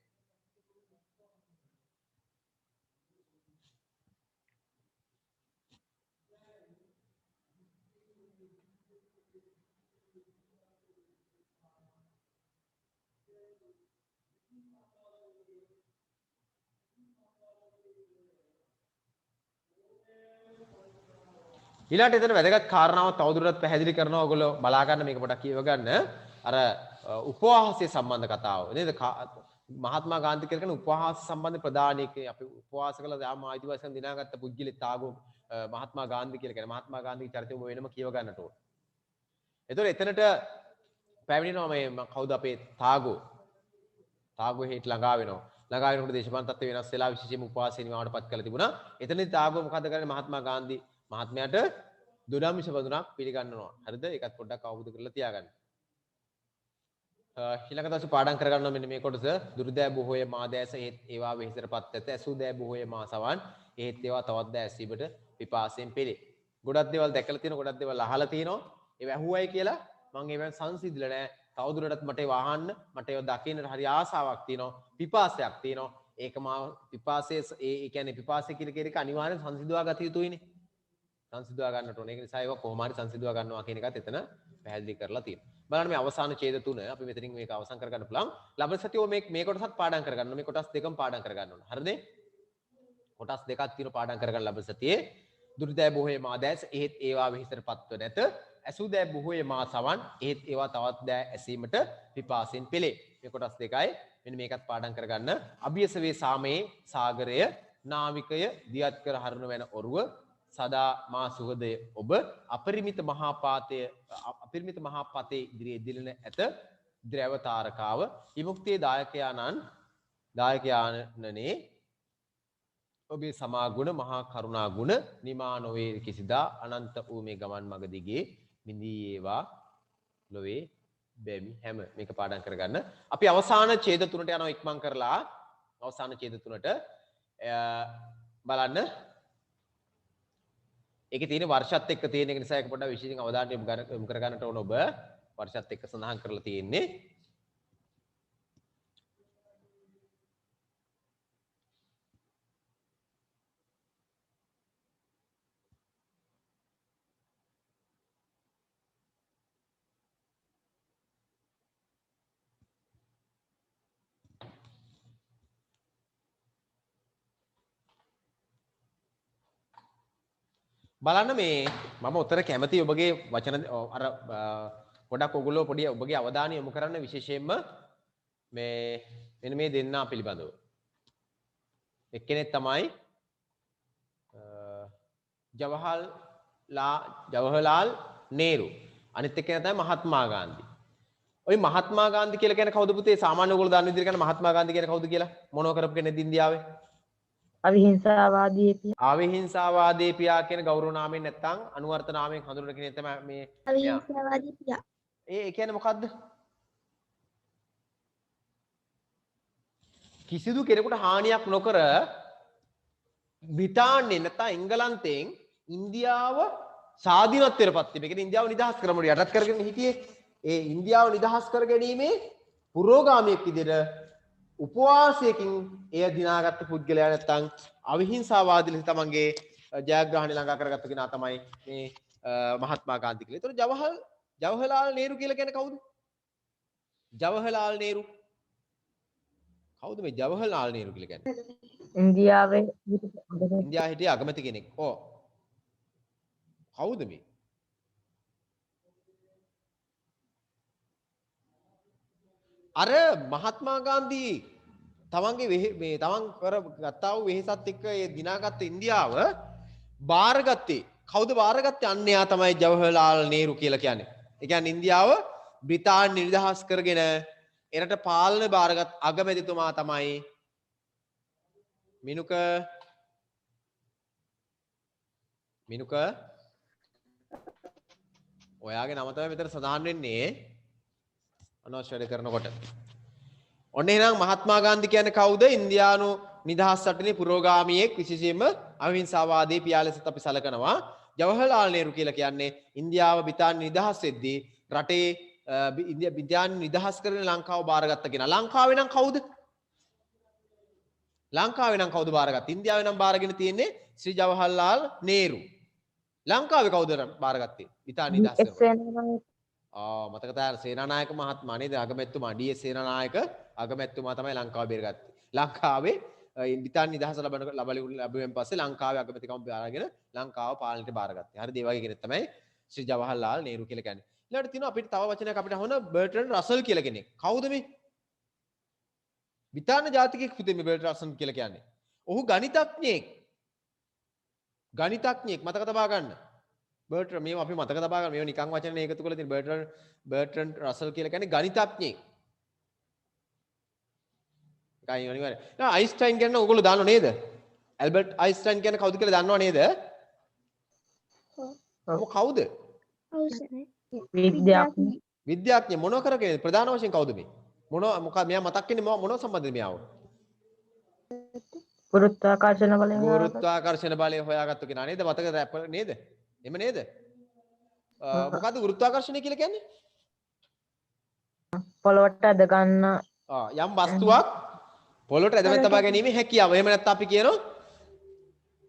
ඊළාට එතන වැදගත් කාරණාවක් තවදුරටත් පැහැදිලි කරනවා. ඔයගොල්ලෝ බලා ගන්න මේක පොඩක් කියව ගන්න. අර උපවාසයේ සම්බන්ධ කතාව නේද? මහත්මා ගාන්ධි කියලා කියන උපවාස සම්බන්ධ ප්‍රධානීකේ අපි උපවාස කළා යාම ආදිවාසීන් දිනාගත්ත පුද්ගලෙක් ටාගෝර් මහත්මා ගාන්ධි කියලා කියන මහත්මා ගාන්ධිගේ චරිතය ඔබ වෙනම කියව ගන්නට ඕන. එතකොට එතනට පැමිණෙනවා මේ කවුද අපේ ටාගෝර්. ටාගෝර් හේත් ළඟා වෙනවා. ළඟා වෙනකොට දේශපාලන තත්ත්වය වෙනස් වෙලා විශේෂයෙන්ම උපවාසයේ නිමාවටපත් කරලා තිබුණා. එතනදී ටාගෝර් මොකද කරන්නේ? මහත්මා ගාන්ධි මහත්මයාට දොඩම්මිෂ බඳුනක් පිළිගන්නවා. හරිද? ඒකත් පොඩ්ඩක් අවබෝධ කරලා තියාගන්න. ඊළඟ දවසේ පාඩම් කරගන්නවා මෙන්න මේ කොටස. දුර්දෑ බොහෝය මා දැස ඒත් ඒවා වෙහෙසටපත් ඇත. ඇසු දෑ බොහෝය මා සවන් ඒත් ඒවා තවත් දෑ ඇසීමට පිපාසයෙන් පෙළේ. ගොඩක් දේවල් දැකලා තියෙනවා, ගොඩක් දේවල් අහලා තියෙනවා. ඒව ඇහුවයි කියලා මම ඒවෙන් සංසිඳිලා නැහැ. තවදුරටත් මට ඒව අහන්න, මට ඒව දකින්නට හරි ආසාවක් තියෙනවා, පිපාසයක් තියෙනවා. ඒක මා පිපාසයේ ඒ කියන්නේ පිපාසය කියලා එක අනිවාර්යෙන් සංසිඳවා ගත යුතුයිනේ. සංසිඳවා ගන්නට ඕනේ. ඒක නිසා ඒක කොහොම හරි සංසිඳවා ගන්නවා කියන එකත් එතන පැහැදිලි කරලා තියෙනවා. බලන්න මේ අවසාන ඡේද තුන අපි මෙතනින් මේක අවසන් කරගන්න පුළුවන්. ලබන සතියේ මේ කොටසත් පාඩම් කරගන්න. මේ කොටස් දෙකම පාඩම් කරගන්න ඕන. හරිද? කොටස් දෙකක් තියෙන පාඩම් කරගන්න ලබන සතියේ. දුර්දෑ බොහෝය මා දැස එහෙත් ඒවා වෙහෙසටපත්ව නැත. ඇසු දෑ බොහෝය මා සවන් එහෙත් ඒවා තවත් දෑ ඇසීමට පිපාසයෙන් පෙළේ. මේ කොටස් දෙකයි. මෙන්න මේකත් පාඩම් කරගන්න. අභියස වේ සාමයේ සාගරය නාවිකය දියත් කර හරන වෙන ඔරුව සදා මා සුහදය ඔබ අපරිමිත මහා පතේ ඉදිරියේ දිලන ඇත ද්‍රව තාරකාව විමුක්තියේ දායකයාණනේ ඔබේ සමාගුණ මහා කරුණා ගුණ නිමා නොවේ කිසිදා අනන්ත වූ මේ ගමන් මඟ දිගේ මිදී ඒවා ලොවේ බැමි හැම. මේක පාඩම් කරගන්න. අපි අවසාන ඡේද තුනට යනවා ඉක්මන් කරලා. අවසාන ඡේද තුනට බලන්න. ඒකේ තියෙන වර්ෂත් එක්ක තියෙන එක නිසා ඒක පොඩ්ඩක් විශේෂයෙන් අවධානය යොමු කර ගන්නට ඕන ඔබ. වර්ෂත් එක්ක සඳහන් කරලා තියෙන්නේ. බලන්න මේ මම උතර කැමති ඔබගේ වචන අර පොඩක් ඔයගොල්ලෝ පොඩි ඔබගේ අවධානය යොමු කරන්න විශේෂයෙන්ම මේ මෙන්න මේ දෙන්නා පිළිබඳව. එක්කෙනෙක් තමයි ජවහර්ලාල් නේරු. අනිත් එක්කෙනා තමයි මහත්මා ගාන්ධි. ওই මහත්මා ගාන්ධි කියලා කියන්නේ කවුද පුතේ? සාමාන්‍ය ඔයගොල්ලෝ දන්න විදිහට කියන මහත්මා ගාන්ධි කියන්නේ කවුද කියලා? මොනව කරපු කෙනෙක්ද ඉන්දියාවේ? අවිහිංසාවාදී පියා. අවිහිංසාවාදී පියා කියන ගෞරව නාමයෙන් නැත්නම් අනුවර්ත නාමයෙන් හඳුන්වන කෙනෙක් තමයි මේ අවිහිංසාවාදී පියා. ඒ කියන්නේ මොකද්ද? කිසිදු කෙනෙකුට හානියක් නොකර බ්‍රිතාන්‍යයෙන් නැත්නම් එංගලන්තයෙන් ඉන්දියාව ස්වාධීනත්වයටපත් වීම. ඒ කියන්නේ ඉන්දියාව නිදහස් කරමුට යටත් කරගෙන හිටියේ. ඒ ඉන්දියාව නිදහස් කර ගැනීමේ පුරෝගාමියෙක් විදිහට උපවාසයකින් එය දිනාගත්ත පුද්ගලයා නැත්තම් අවිහිංසාවාදී ලෙස තමන්ගේ ජයග්‍රහණය ළඟා කරගත්ත කෙනා තමයි මේ මහත්මා ගාන්ධි කියලා. ඒතකොට ජවහර්ලාල් නේරු කියලා කියන්නේ කවුද? ජවහර්ලාල් නේරු. කවුද මේ ජවහර්ලාල් නේරු කියලා කියන්නේ? ඉන්දියාවේ ඉන්දියාවේ හිටිය අගමැති කෙනෙක්. ඔව්. කවුද මේ? අර මහත්මා ගාන්ධී තමන්ගේ මේ තමන් කරගත්තා වූ වෙහෙසත් එක්ක ඒ දිනාගත්ත ඉන්දියාව බාරගත්තේ කවුද බාරගත්තේ? අන්න එයා තමයි ජවහර්ලාල් නේරු කියලා කියන්නේ. ඒ කියන්නේ ඉන්දියාව බ්‍රිතාන්‍ය නිදහස් කරගෙන එරට පාලන බාරගත් අගමැතිතුමා තමයි මිනුක ඔයාගේ නම තමයි මෙතන සඳහන් වෙන්නේ අනවශ්‍ය වැඩ කරනකොට. ඔන්න එහෙනම් මහත්මා ගාන්ධි කියන්නේ කවුද? ඉන්දියානු නිදහස් රටේ පුරෝගාමියෙක්, විශේෂයෙන්ම අහිංසාවාදී පියා ලෙසත් අපි සලකනවා. ජවහර්ලාල් නේරු කියලා කියන්නේ ඉන්දියාව බ්‍රිතාන්‍ය නිදහස් වෙද්දී රටේ බ්‍රිතාන්‍ය නිදහස් කරගෙන ලංකාව බාරගත්ත කෙනා. ලංකාවේ නම් කවුද? ලංකාවේ නම් කවුද බාරගත්තේ? ඉන්දියාවේ නම් බාරගෙන තියෙන්නේ ශ්‍රී ජවහර්ලාල් නේරු. ලංකාවේ කවුද බාරගත්තේ? බ්‍රිතාන්‍ය නිදහස් කරනවා. මතක තැන සේනානායක මහත්මයා නේද? අගමැතිතුමා ඩී.එස්. සේනානායක අගමැතිතුමා තමයි ලංකාව බේරගත්තේ. ලංකාවේ බ්‍රිතාන්‍ය නිදහස ලැබුවෙන් පස්සේ ලංකාවේ අගමැතිකම බාරගෙන ලංකාව පාලනයට බාරගත්තේ. හරිද? ඒ වගේ කෙනෙක් තමයි ශ්‍රී ජවහර්ලාල් නේරු කියලා කියන්නේ. ඊළඟට තියෙනවා අපිට තව වචනයක් අපිට අහන බර්ට්‍රන්ඩ් රසල් කියලා කෙනෙක්. කවුද මේ? බ්‍රිතාන්‍ය ජාතිකයෙක් පුතේ මේ බර්ට්‍රන්ඩ් රසල් කියලා කියන්නේ. ඔහු ගණිතඥයෙක්. මතක තබා ගන්න. බර්ට්‍රන්ඩ් මේව අපි මතක තබා ගන්න. මේව නිකන් වචන එකතු කරලා තියෙන බර්ට්‍රන්ඩ් රසල් කියලා කියන්නේ ගණිතඥයෙක්. ඒකයි අනිවාර්යයෙන්. දැන් අයින්ස්ටයින් ගැන ඔයගොල්ලෝ දන්නව නේද? ඇල්බර්ට් අයින්ස්ටයින් කියන්නේ කවුද කියලා දන්නව නේද? ඔව්. කවුද? විද්‍යාඥ මොනව කරගෙන ප්‍රධාන වශයෙන් කවුද මේ? මොකද මෙයා මතක් වෙන්නේ මොනව සම්බන්ධද මෙයාව? ගුරුත්වාකර්ෂණ බලය හොයාගත්තු කෙනා නේද? මතකද නේද? එම නේද? මොකද්ද ගුරුත්වාකර්ෂණය කියලා කියන්නේ? පොළොවට ඇද ගන්න යම් වස්තුවක් පොළොවට ඇදගෙන තබා ගැනීම හැකියාව. එහෙම නැත්නම් අපි කියනවා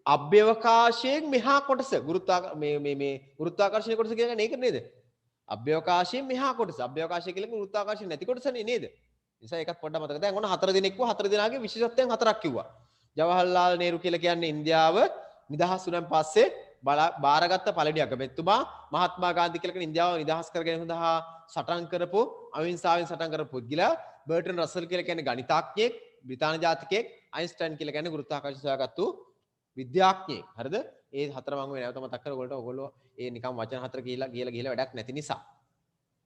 අභ්‍යවකාශයෙන් මෙහා කොටස ගුරුත්වාකර්ෂණය කොටස කියන්නේ ඒක නේද? අභ්‍යවකාශයෙන් මෙහා කොටස. අභ්‍යවකාශය කියන්නේ ගුරුත්වාකර්ෂණය නැති කොටසනේ නේද? නිසා ඒකත් පොඩ්ඩක් මතක. දැන් ඔන්න 4 දිනෙක 4 දිනාගේ විශේෂත්වයන් 4ක් කිව්වා. ජවහර්ලාල් නේරු කියලා කියන්නේ ඉන්දියාව නිදහස් වුණාන් පස්සේ බාරගත්ත පළවෙනි අගමැතිතුමා. මහත්මා ගාන්ධි කියලා කියන ඉන්දියාව නිදහස් කර ගැනීම සඳහා සටන් කරපු අවිහිංසාවෙන් සටන් කරපු පුද්ගලයා. බර්ට්‍රන්ඩ් රසල් කියලා කියන්නේ ගණිතඥයෙක්, බ්‍රිතාන්‍ය ජාතිකයෙක්. අයින්ස්ටයින් කියලා කියන්නේ ගුරුත්වාකර්ෂණය සොයාගත්තු විද්‍යාඥයෙක්. හරිද? ඒ හතර මම නැවත මතක් කරගොල්ලට ඔයගොල්ලෝ ඒ නිකන් වචන හතර කියලා වැඩක් නැති නිසා.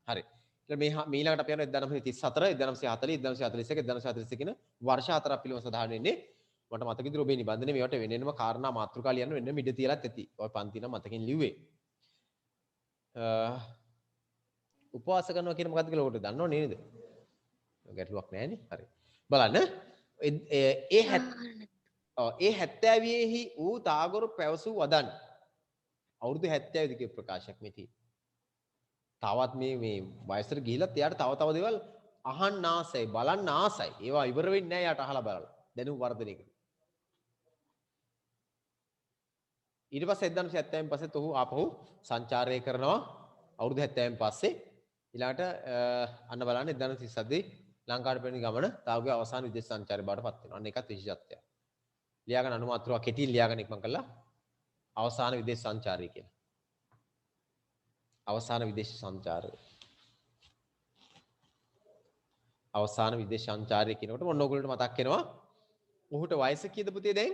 හරි. ඊළඟට අපි යනවා 1934, 1940, 1941, 1941 කියන වර්ෂ හතරක් පිළිබඳව සඳහන් වෙන්නේ. මට මතක ඉදිරි ඔබේ නිබන්ධනේ මේවට වෙනෙනම කාරණා මාතෘකා ලියන්න වෙන මිඩ තියලත් ඇති. ඔය පන්ති නම් මතකින් ලිව්වේ. උපවාස කරනවා කියන මොකද්ද කියලා ඔකට දන්නව නේද? ගැටලුවක් නැහැ නේ. හරි. බලන්න. ඒ 70ෙහි ඌ තාගොරු පැවසූ වදන් අවුරුදු 70 දී ප්‍රකාශයක් මෙති. තවත් මේ වයසට ගිහිලත් එයාට තව දේවල් අහන්න ආසයි, බලන්න ආසයි. ඒවා ඉවර වෙන්නේ නැහැ යාට අහලා බලලා. දැනුම් වර්ධනය කරන. ඊට පස්සේ 1970න් පස්සෙත් ඔහු ආපහු සංචාරය කරනවා අවුරුදු 70න් පස්සේ. ඊළඟට අන්න බලන්න 1937 දී ලංකාවට පැමිණි ගමන තාවගේ අවසාන විදේශ සංචාරය බවට පත් වෙනවා. අන්න ඒකත් විශේෂත්වයක්. ලියාගන්න අනුමාත්‍රාවක් කෙටියෙන් ලියාගන්න ඉක්මන් කළා. අවසාන විදේශ සංචාරය කියලා. අවසාන විදේශ සංචාරය. අවසාන විදේශ සංචාරය කියනකොට මොන ඕගොල්ලන්ට මතක් වෙනවා? ඔහුට වයස කීයද පුතේ දැන්?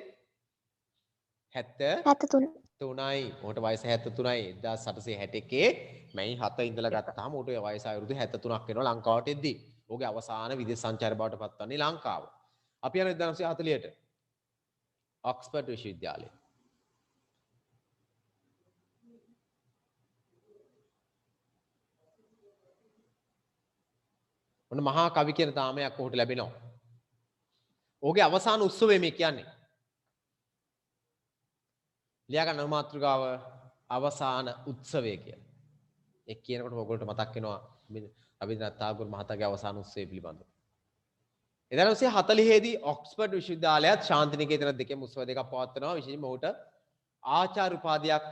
73යි. ඔහුට වයස 73යි. 1861 මැයි 7 ඉඳලා ගත්තාම ඔහුට වයස අවුරුදු 73ක් වෙනවා ලංකාවට එද්දී. ඔහුගේ අවසාන විදේශ සංචාරය බවට පත්වන්නේ ලංකාව. අපි යන 1940ට ඔක්ස්ෆර්ඩ් විශ්වවිද්‍යාලය. ඔන්න මහා කවි කියන නාමයක් ඔහුට ලැබෙනවා. ඔහුගේ අවසාන උත්සවය මේ කියන්නේ. ලියා ගන්න මාතෘකාව අවසාන උත්සවය කියලා. ඒ කියනකොට ඔයගොල්ලන්ට මතක් වෙනවා රබින්ද්‍රනාත් tagore මහතාගේ අවසාන උත්සවය පිළිබඳව. 1940 දී ඔක්ස්ෆර්ඩ් විශ්වවිද්‍යාලයත් ශාන්තිනිකේතන දෙකේම උත්සව දෙකක් පවත්වනවා. විශේෂයෙන්ම ඔහුට ආචාර්ය උපාධියක්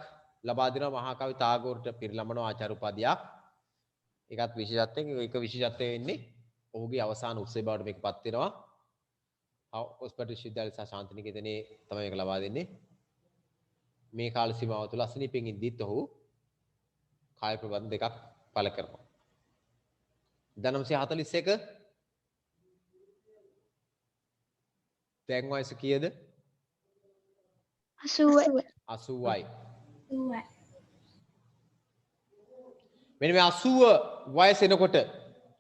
ලබා දෙනවා මහාකවි තාගෝර්ට පිරිනමන ආචාර්ය උපාධියක්. ඒකත් විශේෂත්වයෙන් ඒක විශේෂත්වය වෙන්නේ ඔහුගේ අවසාන උත්සවය බවට මේකපත් වෙනවා. ඔක්ස්ෆර්ඩ් විශ්වවිද්‍යාලය සහ ශාන්තිනිකේතනයේ තමයි මේක ලබා දෙන්නේ. මේ කාල සීමාව තුළ අසනීපෙන් ඉද්දිත් ඔහු කාය ප්‍රබන්ධ දෙකක් පළ කරනවා. 1941 දැන් වයස කීයද? 80යි. මෙන්න මේ 80 වයස එනකොට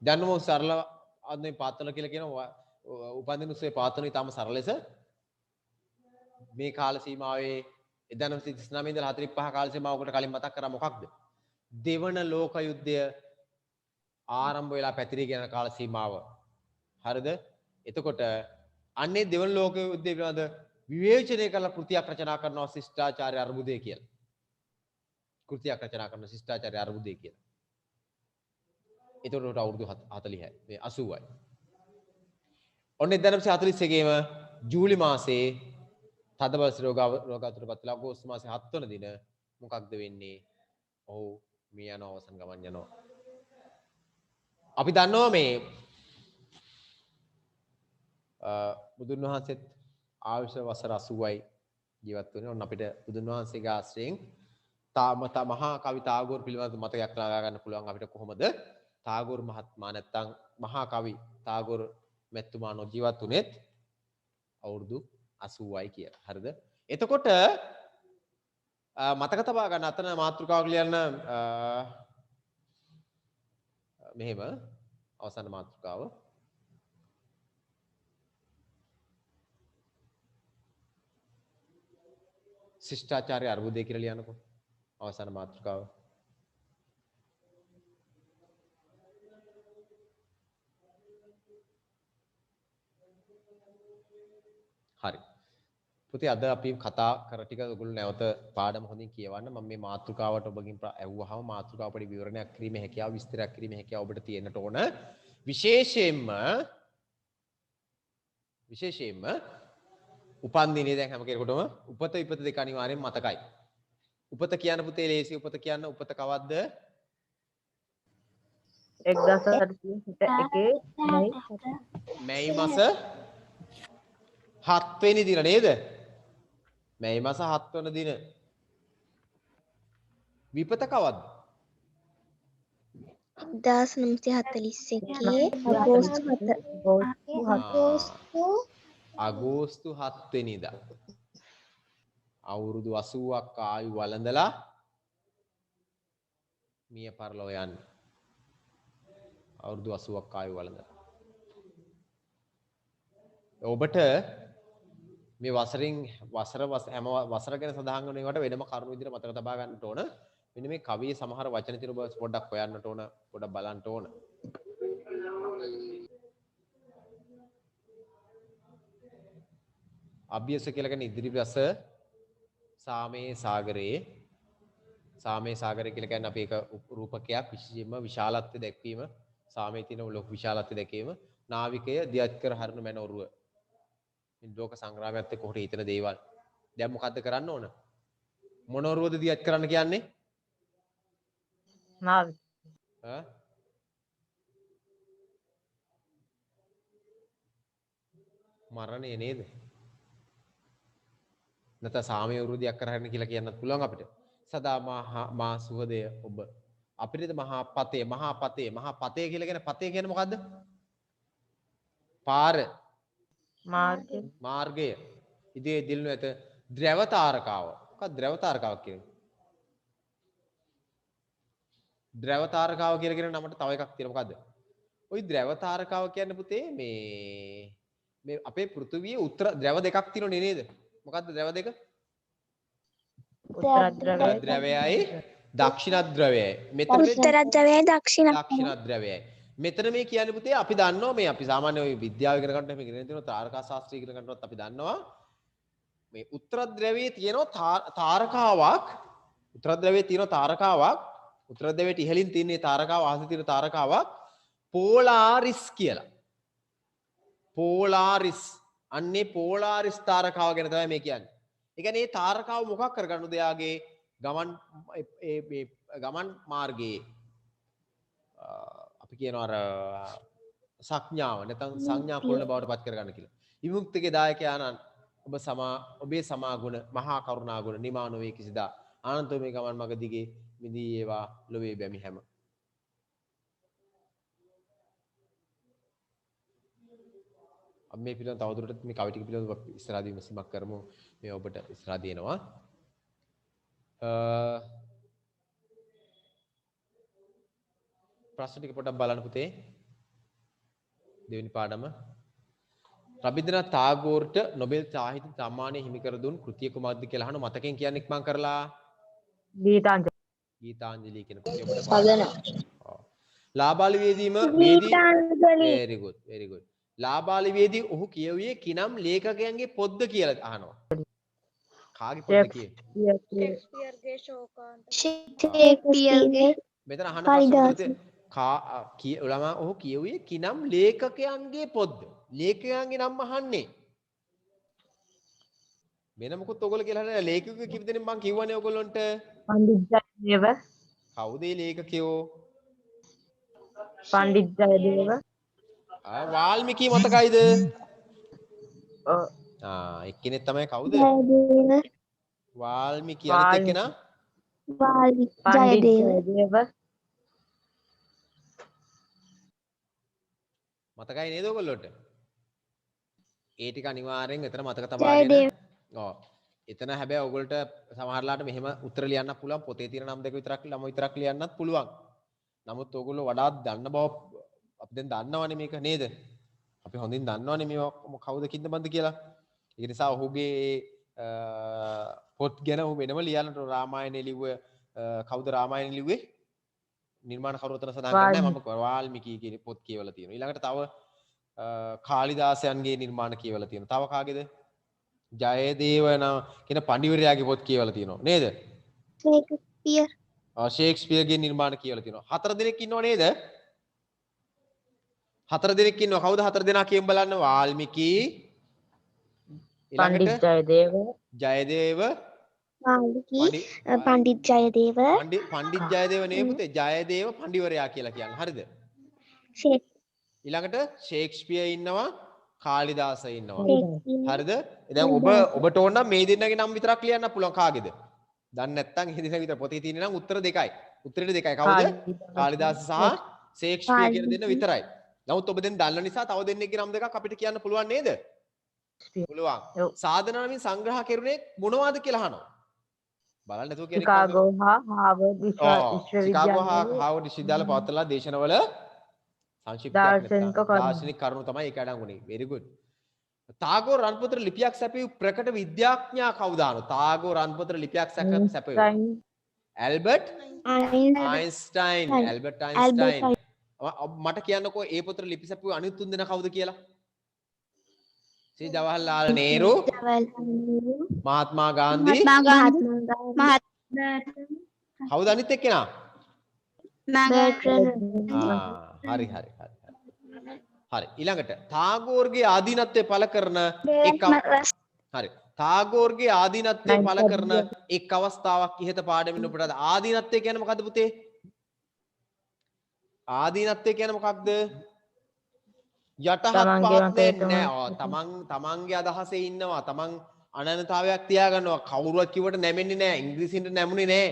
දැන්ම සරල අන්නේ පාත්තල කියලා කියනවා උපන්දින උත්සවේ පාත්තන ඉතාම සරල ලෙස මේ කාල සීමාවේ 1939 ඉඳලා 45 කාල සීමාවකට කලින් මතක් කරා මොකක්ද? දෙවන ලෝක යුද්ධය ආරම්භ වෙලා පැතිරී යන කාල සීමාව. හරිද? එතකොට අන්නේ දෙවන ලෝක යුද්ධය පිළිබඳ විවේචනය කරලා කෘතියක් රචනා කරනවා ශිෂ්ටාචාර්ය අර්බුදය කියලා. කෘතියක් රචනා කරන ශිෂ්ටාචාර්ය අර්බුදය කියලා. එතකොට අවුරුදු 40යි. මේ 80යි. ඔන්න 1941ේම ජූලි මාසයේ තදබල රෝගාතුරපත් වෙලා අගෝස්තු මාසයේ 7 වන දින මොකක්ද වෙන්නේ? ඔහු මේ යන අවසන් ගමන් යනවා. අපි දන්නවා මේ බුදුන් වහන්සේත් ආයුෂ වසර 80යි ජීවත් වෙන්නේ. ඔන්න අපිට බුදුන් වහන්සේගේ ආශ්‍රයෙන් මහා කවි තාගෝර් පිළිබඳ මතකයක් ලබා ගන්න පුළුවන් අපිට කොහොමද? තාගෝර් මහත්මයා නැත්තම් මහා කවි තාගෝර් මෙතුමා නොජීවත් උනේත් අවුරුදු 80යි කියලා. හරිද? එතකොට මතක තබා ගන්න අතන මාතෘකාව ලියන්න මෙහෙම අවසාන මාතෘකාව ශිෂ්ටාචාර්ය අර්බුදය කියලා ලියන්නකෝ අවසාන මාතෘකාව. හරි. පුතේ අද අපි කතා කර ටික ඔයගොල්ලෝ නැවත පාඩම හොඳින් කියවන්න. මම මේ මාතෘකාවට ඔබගෙන් ඇහුවාම මාතෘකාව පොඩි විවරණයක් කිරීමේ හැකියාව විස්තරයක් කිරීමේ හැකියාව ඔබට තියෙන්නට ඕන. විශේෂයෙන්ම උපන් දිනේ දැන් හැම කෙනෙකුටම උපත විපත දෙක අනිවාර්යෙන් මතකයි. උපත කියන්න පුතේ ලේසි. උපත කියන්න උපත කවද්ද? 1861 මැයි මාස 7 වෙනි දින නේද? මැයි මාස 7 වන දින. විපත කවද්ද? 1941 අගෝස්තු 7 වෙනිදා. අවුරුදු 80ක් ආයු වළඳලා මිය පරලෝ යන්නේ. අවුරුදු 80ක් ආයු වළඳලා. ඔබට මේ වසරින් හැම වසර ගැන සඳහන් වන ඒවාට වෙනම කරුණු විදිහට මතක තබා ගන්නට ඕන. මෙන්න මේ කවියේ සමහර වචන තියෙන ඔබ පොඩ්ඩක් හොයන්නට ඕන, පොඩ්ඩක් බලන්න ඕන. අභ්‍යස කියලා කියන්නේ ඉදිරිපස සාමේ සාගරයේ කියලා කියන්නේ අපි ඒක රූපකයක් විශේෂයෙන්ම විශාලත්වය දැක්වීම සාමයේ තියෙන ලොකු විශාලත්වය දැකීම නාවිකය දියත් කර හරින මැන ඔරුව මේ ලෝක සංග්‍රාමයත් එක්ක කොට හිතන දේවල් දැන් මොකද්ද කරන්න ඕන මොන ඔරුවද දියත් කරන්න කියන්නේ නාවික මරණය නේද නැත සාමයේ වෘදියක් කරහරින්න කියලා කියන්නත් පුළුවන් අපිට. සදා මා සුහදය ඔබ. අපිට මහා පතේ කියලා කියන පතේ කියන්නේ මොකද්ද? පාර. මාර්ගය. ඉදී දිල්නු ඇත ද්‍රව තාරකාව. මොකක්ද ද්‍රව තාරකාව කියන්නේ? ද්‍රව තාරකාව කියලා කියන නමට තව එකක් තියෙනවා මොකද්ද? ওই ද්‍රව තාරකාව කියන්නේ පුතේ මේ අපේ පෘථිවියේ උත්තර ද්‍රව දෙකක් තියෙනනේ නේද? මොකද්ද ද්‍රව දෙක? උත්තර ද්‍රවයයි දක්ෂිණ ද්‍රවයයි. මෙතන උත්තර ද්‍රවයයි දක්ෂිණ ද්‍රවයයි. මෙතන මේ කියන්නේ පුතේ අපි දන්නවා මේ අපි සාමාන්‍ය ඔය විද්‍යාව ඉගෙන ගන්නකොට මේ ඉගෙන තියෙනවා තාරකා ශාස්ත්‍රය ඉගෙන ගන්නකොට අපි දන්නවා මේ උත්තර ද්‍රවයේ තියෙනවා තාරකාවක් උත්තර ධ්‍රවයේ තියෙන තාරකාවක් උත්තර ධ්‍රවයට ඉහළින් තියෙන තාරකාව අහසේ තියෙන තාරකාවක් පෝලාරිස් කියලා. පෝලාරිස් අන්නේ පෝලාරිස් තාරකාව ගැන තමයි මේ කියන්නේ. ඒ කියන්නේ මේ තාරකාව මොකක් කරගන්නද එයාගේ ගමන් මාර්ගයේ අපි කියනවා අර සංඥාව නැත්නම් සංඥා කුලන බවට පත් කරගන්න කියලා. විමුක්තිගේ දායකයාණන් ඔබේ සමාගුණ මහා කරුණා ගුණ නිමා නොවේ කිසිදා ආනන්තෝ මේ ගමන් මඟ දිගේ මිදී ඒවා ලොවේ බැමි හැම. අපි මේ පිළිබඳව තවදුරටත් මේ කවි ටික පිළිබඳව ඉස්සරහදී විමසීමක් කරමු. මේ ඔබට ඉස්සරහදී එනවා. ප්‍රශ්න ටික පොඩ්ඩක් බලන්න පුතේ. දෙවෙනි පාඩම රබින්ද්‍රනාත් tagore නොබෙල් සාහිත්‍ය සම්මානය හිමි කර දුන් කෘතිය කුමක්ද කියලා අහන මතකෙන් කියන්න ඉක්මන් කරලා ගීතාංජලි කියන කෘතිය ඔබට පාඩම. ලාබාලිවේදීම very good. ලාබාලිවේදී ඔහු කියුවේ කිනම් ලේඛකයන්ගේ පොද්ද කියලා අහනවා. කාගේ පොද්ද කියේ? ෂේක්ස්පියර්ගේ ශෝකාන්ත. ෂේක්ස්පියර්ගේ. මෙතන අහන ප්‍රශ්න ළමා ඔහු කියුවේ කිනම් ලේඛකයන්ගේ පොද්ද. ලේඛකයන්ගේ නම් අහන්නේ. වෙන මොකුත් ඔයගොල්ලෝ කියලා හරිය ලේඛකයෝ කිවි දෙනෙක් මං කිව්වනේ ඔයගොල්ලන්ට. පණ්ඩිත් ජයදේව. කවුද මේ ලේඛකයෝ? පණ්ඩිත් ජයදේව. වාල්මීකි මතකයිද? ඔව්. එක්කෙනෙක් තමයි කවුද? ජයදේව. වාල්මීකි අනිත් එක්කෙනා? පණ්ඩිත් ජයදේව. මතකයි නේද ඔයගොල්ලොන්ට? ඒ ටික අනිවාර්යෙන් එතන මතක තබාගෙන. ඔව්. එතන හැබැයි ඔයගොල්ලන්ට සමහරලාට මෙහෙම උත්තර ලියන්නත් පුළුවන්. පොතේ තියෙන නම් දෙක විතරක් ළම විතරක් ලියන්නත් පුළුවන්. නමුත් ඔයගොල්ලෝ වඩාත් දන්න බව අපි දැන් දන්නවනේ මේක නේද? අපි හොඳින් දන්නවනේ මේ කවුද කින්ද බන්ද කියලා. ඒ නිසා ඔහුගේ පොත් ගැන ඔහු වෙනම ලියන්නට රාමායනේ ලිව්ව කවුද රාමායනේ ලිව්වේ? නිර්මාණකරුවෝ උතන සඳහන් කරන්නේ මම වාල්මීකි කියන පොත් කියවලා තියෙනවා. ඊළඟට තව කාලිදාසයන්ගේ නිර්මාණ කියවලා තියෙනවා. තව කාගේද? ජයදේව කියන පඬිවරයාගේ පොත් කියවලා තියෙනවා නේද? ෂේක්ස්පියර්. ෂේක්ස්පියර්ගේ නිර්මාණ කියවලා තියෙනවා. 4 දෙනෙක් ඉන්නව නේද? 4 දෙනෙක් ඉන්නවා. කවුද 4 දෙනා කියමු බලන්න. වාල්මීකි පණ්ඩිත් ජයදේව. ජයදේව පණ්ඩිත් ජයදේව. පණ්ඩිත් ජයදේව නේ පුතේ. ජයදේව පඬිවරයා කියලා කියන්නේ. හරිද? ඊළඟට ෂේක්ස්පියර් ඉන්නවා. කාලිදාස ඉන්නවා. හරිද? දැන් ඔබට ඕන නම් මේ දෙන්නගේ නම් විතරක් ලියන්න පුළුවන් කාගේද? දන්නේ නැත්නම් මේ දෙන්න විතර පොතේ තියෙන නම් උත්තර දෙකයි. උත්තරෙට දෙකයි. කවුද? කාලිදාස සහ ෂේක්ස්පියර් කියන දෙන්න විතරයි. නමුත් ඔබ දැන් දන්න නිසා තව දෙන්නෙක්ගේ නම් දෙකක් අපිට කියන්න පුළුවන් නේද? පුළුවන්. සාධනාවෙන් සංග්‍රහ කෙරුණේ මොනවද කියලා අහනවා. බලන්න නැතුව කියන්නේ චිකාගෝ හා හාවර්ඩ් චිකාගෝ හා හාවර්ඩ් විශ්වවිද්‍යාල පවත්වලා දේශනවල සංක්ෂිප්තයක් දාර්ශනික කරුණු තමයි ඒක අඩංගුනේ. very good. තාගෝර් රන්පොතට ලිපියක් සැපයූ ප්‍රකට විද්‍යාඥයා කවුද? තාගෝර් රන්පොතට ලිපියක් සැපයූ ඇල්බර්ට් අයින්ස්ටයින්. Albert Einstein. මට කියන්නකෝ ඒ පොතට ලිපි සැපයූ අනිත් තුන් දෙනා කවුද කියලා? ශ්‍රී ජවහර්ලාල් නේරු, මහත්මා ගාන්ධි, කවුද අනිත් එක්කෙනා? හරි. හරි. ඊළඟට තාගෝර්ගේ ආදීනත්වය පළ කරන තාගෝර්ගේ ආදීනත්වය පළ කරන එක් අවස්ථාවක් ඉහත පාඩමින් ඔබට ආදීනත්වය කියන්නේ මොකද්ද පුතේ? ආදීනත්වය කියන්නේ මොකක්ද? යටහත් පහත් නෑ. තමන්ගේ අදහසේ ඉන්නවා. තමන් අනන්‍යතාවයක් තියාගන්නවා. කවුරුවත් කිව්වට නැමෙන්නේ නෑ. ඉංග්‍රීසියෙන් නැමුනේ නෑ.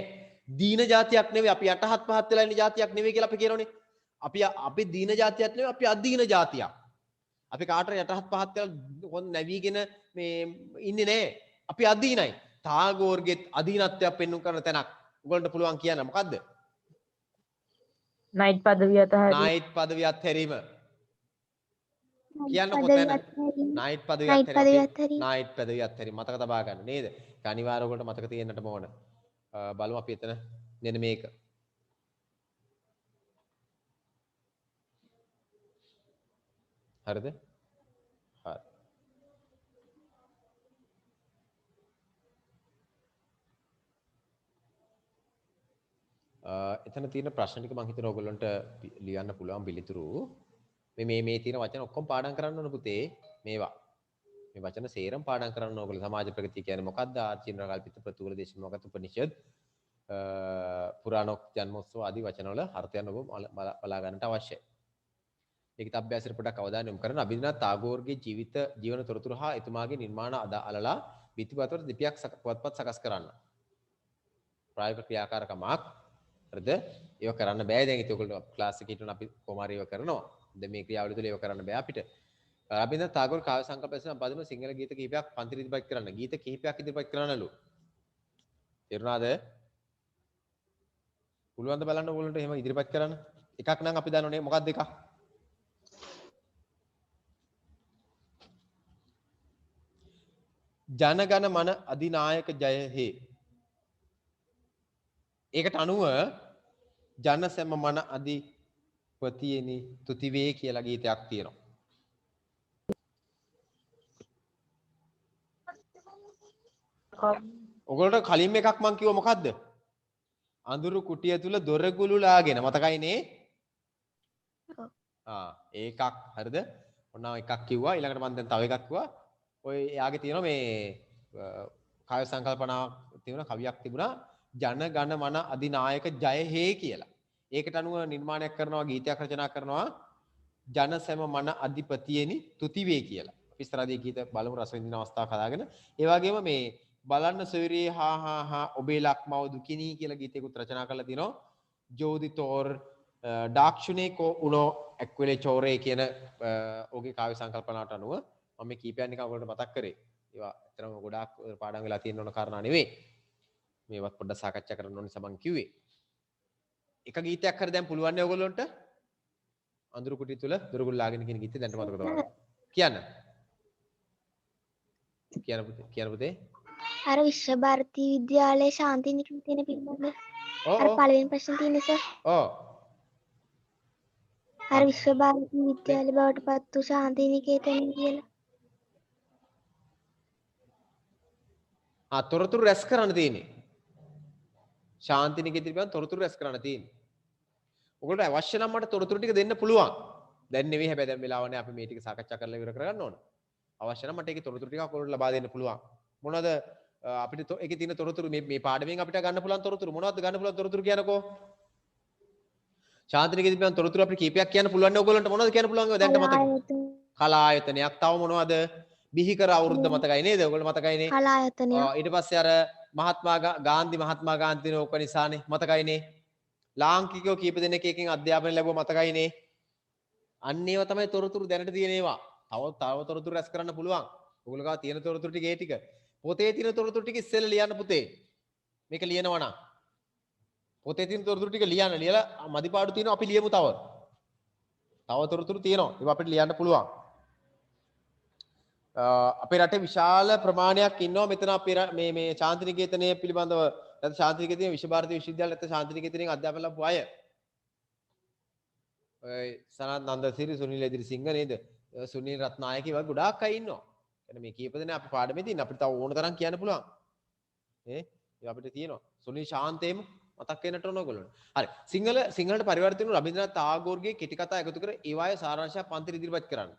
දීන જાතියක් නෙවෙයි. අපි යටහත් පහත් වෙලා ඉන්න જાතියක් නෙවෙයි කියලා අපි කියනෝනේ. අපි දීන જાතියක් නෙවෙයි. අපි අදීන જાතියක්. අපි කාටට යටහත් පහත් වෙලා හොඳ නැවිගෙන මේ ඉන්නේ නෑ. අපි අදීනයි. තාගෝර්ගේ අදීනත්වයක් පෙන්වු කරන තැනක් උගලන්ට පුළුවන් කියන්න මොකද්ද? නයිට් පදවිය අතහැරීම. නයිට් පදවිය අත්හැරීම. කියන්න කොතැන? නයිට් පදවිය අත්හැරීම. නයිට් පදවිය අත්හැරීම මතක තබා ගන්න නේද? ඒක අනිවාර්යව ඔයගොල්ලෝ මතක තියෙන්නටම ඕන. බලමු අපි එතන මෙන්න මේක. හරිද? හරි. එතන තියෙන ප්‍රශ්න ටික මම හිතනවා ඔයගොල්ලන්ට ලියන්න පුළුවන් පිළිතුරු. මේ තියෙන වචන ඔක්කොම පාඩම් කරන්න ඕන පුතේ. මේවා. මේ වචන සේරම පාඩම් කරන්න ඕගොල්ලෝ. සමාජ ප්‍රගතිය කියන්නේ මොකක්ද? ආචින්ද්‍ර කල්පිත ප්‍රතිකූල දේශමගත උපනිෂද් පුරාණෝක් ජන්මෝත්සව ආදී වචනවල අර්ථයන් ඔබ බලා ගන්නට අවශ්‍යයි. ඒකත් අභ්‍යාසයට පොඩක් අවධානය යොමු කරන්න. අබින්ද්‍රනාත් tagore ජීවන තොරතුරු හා එතුමාගේ නිර්මාණ අලලා පිටිපතවල ලිපියක් පුවත්පත් සකස් කරන්න. ප්‍රායෝගික ක්‍රියාකාරකමක් හරිද? ඒක කරන්න බෑ දැන්. ඒක ඔයගොල්ලෝ ක්ලාස් එකේ හිටුන අපි කොහොම හරි ඒක කරනවා. දැන් මේ ක්‍රියාවලිය තුළ ඒක කරන්න බෑ අපිට. අබින්ද්‍රනාත් tagore කාව්‍ය සංකල්ප සම්බන්ධව සිංහල ගීත කිහිපයක් පන්ති ඉදිරිපත් කරන්න. ගීත කිහිපයක් ඉදිරිපත් කරන්නලු. තේරුණාද? පුළුවන් ද බලන්න ඕගොල්ලන්ට එහෙම ඉදිරිපත් කරන්න. එකක් නම් අපි දන්නෝනේ. මොකක්ද එකක්? ජනගණ මන අධිනායක ජය හේ. ඒකට අනුව ජන සැම මන අධිපතියෙනි තුතිවේ කියලා ගීතයක් තියෙනවා. ඔයගොල්ලන්ට කලින් එකක් මම කිව්ව මොකද්ද? අඳුරු කුටිය තුල දොරගුළු ලාගෙන මතකයිනේ? ඒකක් හරිද? ඔන්න එකක් කිව්වා. ඊළඟට මම දැන් තව එකක් කිව්වා. ඔය එයාගේ තියෙනවා මේ කාය සංකල්පනාවක් තියෙන කවියක් තිබුණා ජන ගණ මන අධිනායක ජය හේ කියලා. ඒකට අනුව නිර්මාණයක් කරනවා ගීතයක් රචනා කරනවා ජන සැම මන අධිපතියෙනි තුතිවේ කියලා. අපි ඉස්සරහදී ගීත බලමු රස විඳින අවස්ථාවක් හදාගෙන. ඒ වගේම මේ බලන්න සොයුරේ හා ඔබේ ලක්මව දුකිනී කියලා ගීතයකුත් රචනා කරලා තිනවා. ජෝදිතෝර් ඩාක්ෂුනේ කෝ උනෝ එක්වෙලේ චෝරේ කියන ඔහුගේ කාව්‍ය සංකල්පනාවට අනුව මම මේ කීපයක් නිකන් ඔයගොල්ලන්ට මතක් කරේ. ඒවා ඇත්තටම ගොඩාක් පාඩම් වෙලා තියෙන ඕන කාරණා නෙවෙයි. මේවත් පොඩ්ඩක් සාකච්ඡා කරන්න ඕන නිසා මම කිව්වේ. එක ගීතයක් හරි දැන් පුළුවන් නේ ඔයගොල්ලන්ට? අඳුරු කුටිය තුල දොරගුළු ලාගෙන කියන ගීතය දැන්ට මතකද ඔයාලට? කියන්න. කියන්න පුතේ. අර විශ්ව භාරතී විද්‍යාලයේ ශාන්ති නිකේතන පිළිබඳ අර ඔව් පළවෙනි ප්‍රශ්නේ තියෙන්නේ සර්. ඔව්. අර විශ්ව භාරතී විද්‍යාලය බවට පත් වූ ශාන්ති නිකේතන කියලා. තොරතුරු රැස් කරන්න තියෙන්නේ. ශාන්ති නිකේතන පිළිබඳ තොරතුරු රැස් කරන්න තියෙන්නේ. ඔයගොල්ලෝ අවශ්‍ය නම් මට තොරතුරු ටික දෙන්න පුළුවන්. දැන් නෙවෙයි හැබැයි දැන් වෙලාව නැහැ අපි මේ ටික සාකච්ඡා කරලා ඉවර කරගන්න ඕන. අවශ්‍ය නම් මට ඒකේ තොරතුරු ටික ඔයගොල්ලෝ ලබා දෙන්න පුළුවන්. මොනවද අපිට ඒකේ තියෙන තොරතුරු මේ පාඩමෙන් අපිට ගන්න පුළුවන් තොරතුරු මොනවද ගන්න පුළුවන් තොරතුරු කියනකෝ? ශාන්ති නිකේතන පිළිබඳ තොරතුරු අපිට කීපයක් කියන්න පුළුවන් නේ ඔයගොල්ලන්ට මොනවද කියන්න පුළුවන් ඒවා දැන්ට මතකද? කලායතනයක් තව මොනවද? බිහිකර අවුරුද්ද මතකයි නේද? ඔයගොල්ලෝ මතකයිනේ. කලායතනය. ඊට පස්සේ අර මහත්මා ගාන්ධි නේ ඕක නිසානේ මතකයිනේ. ලාංකිකයෝ කීප දෙනෙක් එකකින් අධ්‍යාපනය ලැබුවා මතකයිනේ. අන්න ඒවා තමයි තොරතුරු දැනට තියෙන ඒවා. තව තොරතුරු රැස් කරන්න පුළුවන්. ඔයගොල්ලෝ ගාව තියෙන තොරතුරු ටික ඒ ටික. පොතේ තියෙන තොරතුරු ටික ඉස්සෙල්ලා ලියන්න පුතේ. මේක ලියනවා නම්. පොතේ තියෙන තොරතුරු ටික ලියලා මදිපාඩු තියෙනවා අපි ලියමු තව. තව තොරතුරු තියෙනවා. ඒවා අපිට ලියන්න පුළුවන්. අපේ රටේ විශාල ප්‍රමාණයක් ඉන්නවා මෙතන අපේ මේ ශාන්ති නිකේතනයේ පිළිබඳව නැත්නම් ශාන්ති නිකේතනයේ විශ්ව භාරතී විශ්වවිද්‍යාලය නැත්නම් ශාන්ති නිකේතනයෙන් අධ්‍යාපන ලැබපු අය. ඔය සනත් නන්දසිරි සුනිල් එදිරිසිංහ නේද? සුනිල් රත්නායක වගේ ගොඩාක් අය ඉන්නවා. එතන මේ කීප දෙනා අපි පාඩමේ තියෙන අපිට තව ඕන තරම් කියන්න පුළුවන්. ඒ අපිට තියෙනවා. සුනිල් ශාන්තේම මතක් වෙනට ඕන ඔයගොල්ලන්ට. හරි. සිංහලට පරිවර්තන වූ රබින්ද්‍රනාත් tagore කෙටි කතා එකතු කර ඒවායේ සාරාංශය පන්තිර ඉදිරිපත් කරන්න.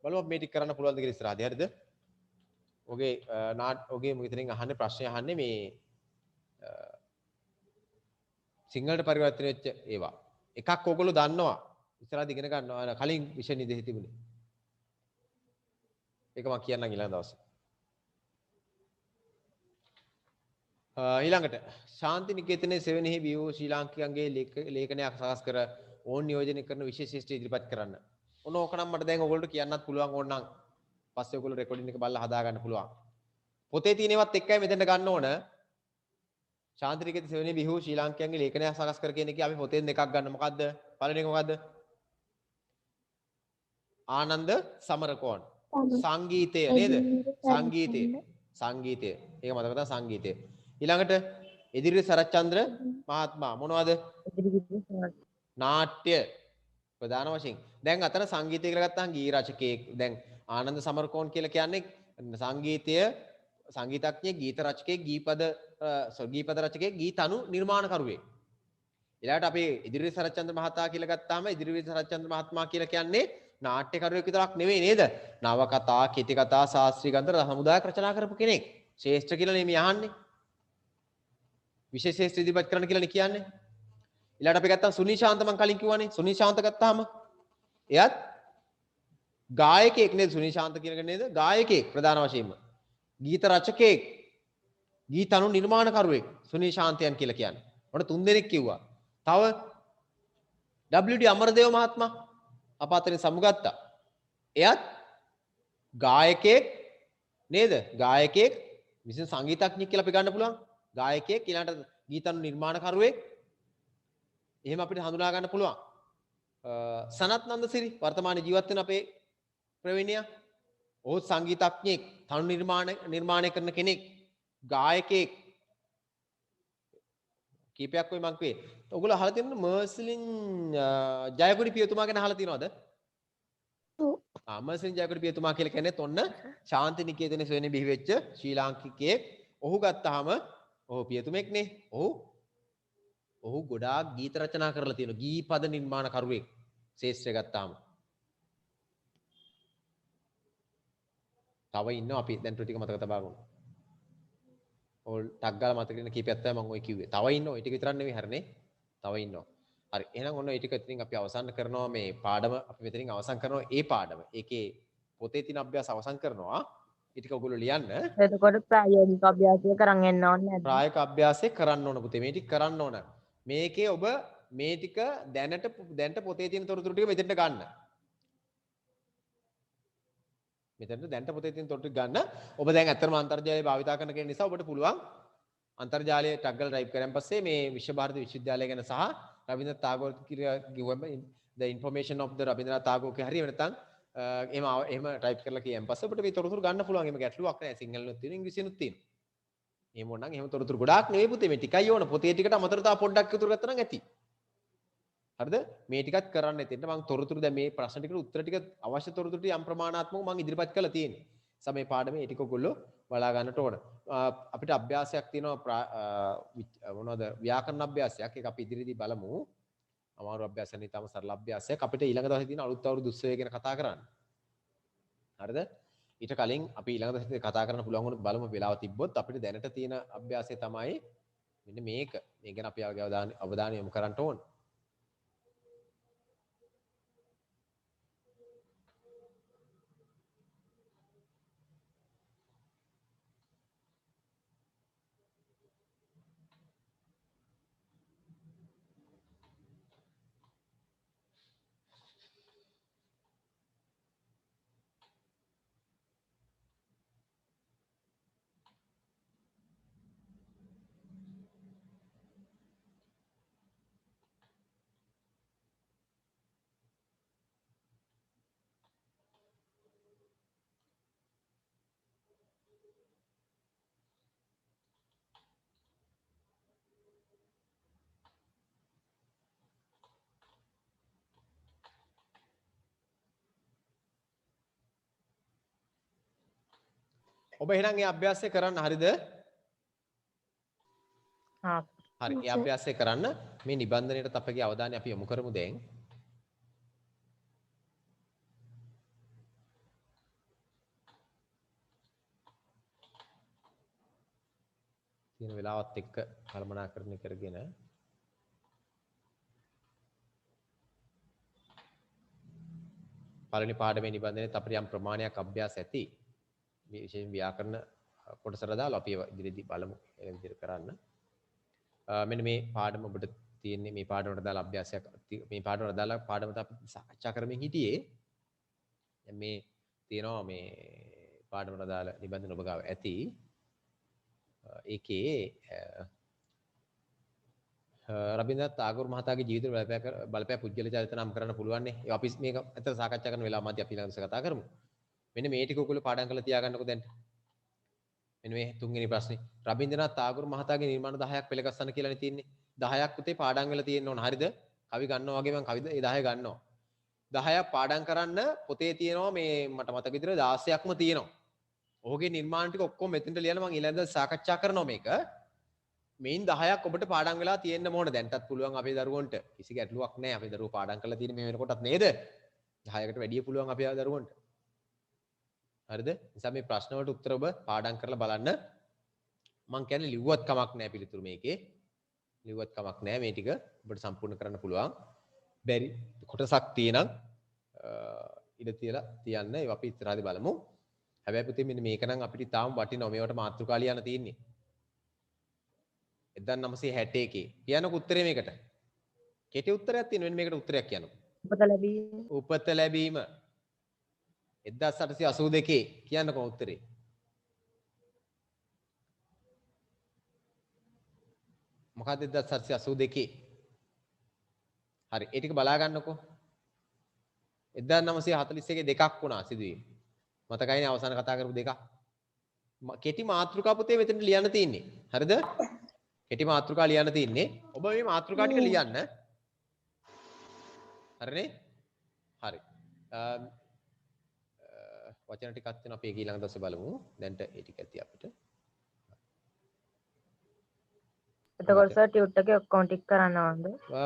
බලමු මේ ටික කරන්න පුළුවන්ද කියලා ඉස්සරහදී හරිද? ඔගේ මෙතනින් අහන්නේ ප්‍රශ්නේ අහන්නේ මේ සිංහලට පරිවර්තන වෙච්ච ඒවා. එකක් ඔයගොල්ලෝ දන්නවා. ඉස්සරහදී ඉගෙන ගන්නවා. කලින් විෂය නිදෙහි තිබුණේ. ඒක මම කියන්නම් ඊළඟ දවසේ. ඊළඟට ශාන්ති නිකේතනයේ සෙවණෙහි බිව් ශ්‍රී ලාංකිකයන්ගේ ලේඛනයක් සකස් කර ඕන් නියෝජනය කරන විශේෂ ශිෂ්ට ඉදිරිපත් කරන්න. ඔන්න ඕක නම් මට දැන් ඔයගොල්ලෝ කියන්නත් පුළුවන් ඕනනම් පස්සේ ඔයගොල්ලෝ රෙකෝඩින් එක බලලා හදා ගන්න පුළුවන්. පොතේ තියෙන ඒවාත් එක්කයි මෙතෙන්ට ගන්න ඕන. ශාන්ති නිකේතන සෙවණෙහි බිව් ශ්‍රී ලාංකිකයන්ගේ ලේඛනයක් සකස් කර කියන එකේ අපි පොතෙන් දෙකක් ගන්න. මොකද්ද? පළවෙනි එක මොකද්ද? ආනන්ද සමරකෝන්. සංගීතය නේද? සංගීතය. ඒක මතක තබා සංගීතය. ඊළඟට එදිරිය සරච්චන්ද්‍ර මහත්මයා මොනවද? නාට්‍ය ප්‍රධාන වශයෙන්. දැන් අතන සංගීතය කියලා ගත්තාම ගී රචකයෙක්. දැන් ආනන්ද සමරකෝන් කියලා කියන්නේ සංගීතය සංගීතඥයෙක්, ගීත රචකයෙක්, ගීපද රචකයෙක්, ගීතණු නිර්මාණකරුවෙක්. ඊළඟට අපි ඉදිරියේ සරච්චන්ද්‍ර මහතා කියලා ගත්තාම ඉදිරියේ සරච්චන්ද්‍ර මහත්මයා කියලා කියන්නේ නාට්‍යකරුවෙක් විතරක් නෙවෙයි නේද? නවකතා, කීර්තිකතා, ශාස්ත්‍රීය ගන්ධ සමුදායක් රචනා කරපු කෙනෙක්. ශ්‍රේෂ්ඨ කියලා නේ මේ අහන්නේ. විශේෂ ශ්‍රේෂ්ඨ ඉදිරිපත් කරන්න කියලා නේ කියන්නේ. ඊළඟට අපි ගත්තාම සුනිල් ශාන්ත මම කලින් කිව්වනේ. සුනිල් ශාන්ත ගත්තාම එයත් ගායකයෙක් නේද? සුනිල් ශාන්ත කියන කෙනා නේද? ගායකයෙක් ප්‍රධාන වශයෙන්ම. ගීත රචකයෙක්, ගීත අනු නිර්මාණකරුවෙක් සුනිල් ශාන්තයන් කියලා කියන්නේ. ඔන්න 3 දෙනෙක් කිව්වා. තව WD අමරදේව මහත්මයා අප අතරින් සමුගත්තා. එයත් ගායකයෙක් නේද? ගායකයෙක් විශේෂ සංගීතඥයෙක් කියලා අපි ගන්න පුළුවන්. ගායකයෙක් ඊළඟට ගීත අනු නිර්මාණකරුවෙක් එහෙම අපිට හඳුනා ගන්න පුළුවන්. සනත් නන්දසිරි වර්තමාන ජීවත් වෙන අපේ ප්‍රවීණයා. ඔහු සංගීතඥයෙක්, තනු නිර්මාණය කරන කෙනෙක්, ගායකයෙක්. කීපයක් වෙයි මං කිව්වේ. ඔයගොල්ලෝ අහලා තියෙනවද මර්සිලින් ජයගුඩි පියතුමා ගැන අහලා තියෙනවද? ඔව්. මර්සිලින් ජයගුඩි පියතුමා කියලා කියන්නේ ඔන්න ශාන්ති නිකේතනයේ සොයනේ බිහි වෙච්ච ශ්‍රී ලාංකිකයෙක්. ඔහු ගත්තාම ඔහු පියතුමෙක් නේ. ඔහු ගොඩාක් ගීත රචනා කරලා තියෙනවා. ගීපද නිර්මාණකරුවෙක් ශේෂ්ත්‍රය ගත්තාම. තව ඉන්නවා අපි දැන් ටික මතක තබා ගමු. ඕල් ටක් ගාලා මතක ඉන්න කීපයක් තමයි මම ඔය කිව්වේ. තව ඉන්නවා. ඒ ටික විතරක් නෙවෙයි හරිනේ. තව ඉන්නවා. හරි. එහෙනම් ඔන්න ඒ ටික ඉතින් අපි අවසන් කරනවා මේ පාඩම අපි මෙතනින් අවසන් කරනවා ඒ පාඩම. ඒකේ පොතේ තියෙන අභ්‍යාස අවසන් කරනවා. ඒ ටික ඔයගොල්ලෝ ලියන්න. එතකොට ප්‍රායෝගික අභ්‍යාසය කරන් එන්න ඕනේ නැද්ද? ප්‍රායෝගික අභ්‍යාසය කරන්න ඕන පුතේ. මේ ටික කරන්න ඕන. මේකේ ඔබ මේ ටික දැනට පොතේ තියෙන තොරතුරු ටික මෙතෙන්ට ගන්න. මෙතෙන්ට දැනට පොතේ තියෙන තොරතුරු ගන්න. ඔබ දැන් ඇත්තටම අන්තර්ජාලය භාවිතා කරන කෙනෙක් නිසා ඔබට පුළුවන් අන්තර්ජාලයේ ටග් ගාලා ටයිප් කරන් පස්සේ මේ විශ්වභාරති විශ්වවිද්‍යාලය ගැන සහ රබින්ද්‍රනාත් tagore කිව්වම the information of the රබින්ද්‍රනාත් tagore කියලා හරි වෙනතන් එහෙම ටයිප් කරලා කියන් පස්සේ ඔබට මේ තොරතුරු ගන්න පුළුවන්. එහෙම ගැටලුවක් නැහැ. සිංහලෙනුත් තියෙනවා ඉංග්‍රීසියෙනුත් තියෙනවා. එහෙම ඕනනම් එහෙම තොරතුරු ගොඩාක් නෙවෙයි පුතේ. මේ ටිකයි ඕන. පොතේ ටිකට අමතරව තව පොඩ්ඩක් ඉතුරු ගත්තා නම් ඇති. හරිද? මේ ටිකත් කරන්න එතෙන්ට මම තොරතුරු දැන් මේ ප්‍රශ්න ටිකට උත්තර ටික අවශ්‍ය තොරතුරු ටික යම් ප්‍රමාණාත්මකව මම ඉදිරිපත් කරලා තියෙන්නේ. සමේ පාඩමේ ඒ ටික ඔයගොල්ලෝ බලා ගන්නට ඕන. අපිට අභ්‍යාසයක් තියෙනවා මොනවද? ව්‍යාකරණ අභ්‍යාසයක්. ඒක අපි ඉදිරියේදී බලමු. අමාරු අභ්‍යාසයක් නෙවෙයි, තාම සරල අභ්‍යාසයක්. අපිට ඊළඟ දවසේ තියෙන අලුත් අවුරුදු උත්සවය ගැන කතා කරන්න. හරිද? ඊට කලින් අපි ඊළඟ දවසේ කතා කරන්න පුළුවන් වුණ බලමු වෙලාව තිබ්බොත් අපිට දැනට තියෙන අභ්‍යාසය තමයි මෙන්න මේක. මේ ගැන අපි අවධානය යොමු කරන්න ඕන. ඔබ එහෙනම් මේ අභ්‍යාසය කරන්න හරිද? හරි. මේ අභ්‍යාසය කරන්න මේ නිබන්ධනයේට අපගේ අවධානය අපි යොමු කරමු දැන්. තියෙන වෙලාවත් එක්ක කළමනාකරණය කරගෙන පළවෙනි පාඩමේ නිබන්ධනයේත් අපිට යම් ප්‍රමාණයක් අභ්‍යාස ඇති. විශේෂයෙන් ව්‍යාකරණ කොටසට දාලා අපි ඉදිරියේදී බලමු ඒ විදිහට කරන්න. මෙන්න මේ පාඩම ඔබට තියෙන්නේ මේ පාඩමට දාලා අභ්‍යාසයක් මේ පාඩමට දාලා පාඩමත් අපි සාකච්ඡා කරමින් හිටියේ. දැන් මේ තියෙනවා මේ පාඩමට දාලා නිබන්ධන ඔබ ගාව ඇති. ඒකේ රබින්ද්‍රනාත් tagore මහතාගේ ජීවිත බලපෑ පුද්ගල චරිත නම් කරන්න පුළුවන් නේ. ඒ අපි මේක ඇත්තට සාකච්ඡා කරන වෙලාව මැදදී අපි ඊළඟට කතා කරමු. මෙන්න මේ ටික ඔයගොල්ලෝ පාඩම් කරලා තියාගන්නකෝ දැන්. මෙන්න මේ තුන්වෙනි ප්‍රශ්නේ. රබින්ද්‍රනාත් tagore මහතාගේ නිර්මාණ 10ක් පෙළගස්සන්න කියලානේ තියෙන්නේ. 10ක් පුතේ පාඩම් වෙලා තියෙන්න ඕන. හරිද? කවි ගන්නවා වගේ මම කවි ඒ 10 ගන්නවා. 10ක් පාඩම් කරන්න පොතේ තියෙනවා මේ මට මතක විදිහට 16ක්ම තියෙනවා. ඔහුගේ නිර්මාණ ටික ඔක්කොම මෙතෙන්ට ලියලා මම ඊළඟට සාකච්ඡා කරනවා මේක. මේන් 10ක් ඔබට පාඩම් වෙලා තියෙන්න ඕන. දැන්ටත් පුළුවන් අපේ දරුවන්ට. කිසි ගැටලුවක් නැහැ. අපේ දරුවෝ පාඩම් කරලා තියෙන මේ වෙනකොටත් නේද? 10කට වැඩිය පුළුවන් අපේ දරුවන්ට. හරිද? නිසා මේ ප්‍රශ්න වලට උත්තර ඔබ පාඩම් කරලා බලන්න. මම කියන්නේ ලිව්වත් කමක් නැහැ පිළිතුරු මේකේ. ලිව්වත් කමක් නැහැ. මේ ටික ඔබට සම්පූර්ණ කරන්න පුළුවන්. බැරි කොටසක් තියෙනම් ඉඩ තියලා තියන්න. ඒක අපි ඉස්සරහදී බලමු. හැබැයි පුතේ මෙන්න මේක නම් අපිට තාම වටිනවා. මේවට මාතෘකා ලියන්න තියෙන්නේ. 1961. කියන්නකො උත්තරේ මේකට. කෙටි උත්තරයක් තියෙනවා. මෙන්න මේකට උත්තරයක් කියන්නකො. උපත ලැබීම 1882 කියන්නකො උත්තරේ. මොකක්ද 1882? හරි. ඒ ටික බලා ගන්නකො. 1941 දෙකක් වුණා සිදුවීම. මතකයිනේ අවසාන කතා කරපු දෙකක්. කෙටි මාතෘකා පුතේ මෙතන ලියන්න තියෙන්නේ. හරිද? කෙටි මාතෘකා ලියන්න තියෙන්නේ. ඔබ මේ මාතෘකා ටික ලියන්න. හරිනේ? හරි. වචන ටිකක් තියෙනවා අපි ඊළඟ දවසේ බලමු. දැන්ට ඒ ටික ඇති අපිට. එතකොට සර් ටියුට් එකේ ඔක්කොම ටික කරන්න ඕනද?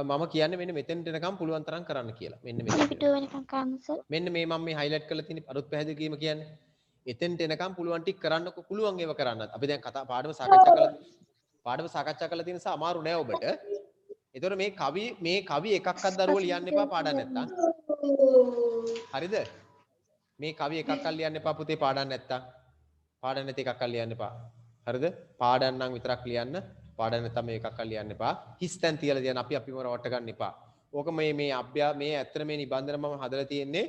මම කියන්නේ මෙන්න මෙතෙන්ට එනකම් පුළුවන් තරම් කරන්න කියලා. මෙන්න මෙතන. පිටුව වෙනකම් කරන්න සර්. මෙන්න මේ මම මේ හයිලයිට් කරලා තියෙන අරුත් පැහැදිලි කිරීම කියන්නේ. එතෙන්ට එනකම් පුළුවන් ටික කරන්නකො පුළුවන් ඒව කරන්නත්. අපි දැන් පාඩම සාකච්ඡා කරලා තියෙන නිසා අමාරු නෑ ඔබට. ඒතකොට මේ කවි එකක්වත් දරුවෝ ලියන්න එපා පාඩම් නැත්තම්. හරිද? මේ කවි එකක්වත් ලියන්න එපා පුතේ පාඩම් නැත්තම්. පාඩම් නැති එකක්වත් ලියන්න එපා. හරිද? පාඩම් නම් විතරක් ලියන්න. පාඩම් නැත්තම් මේ එකක්වත් ලියන්න එපා. හිස්තැන් තියලා තියන්න අපිම රවට්ට ගන්න එපා. ඕක මේ ඇත්තට මේ නිබන්ධන මම හදලා තියෙන්නේ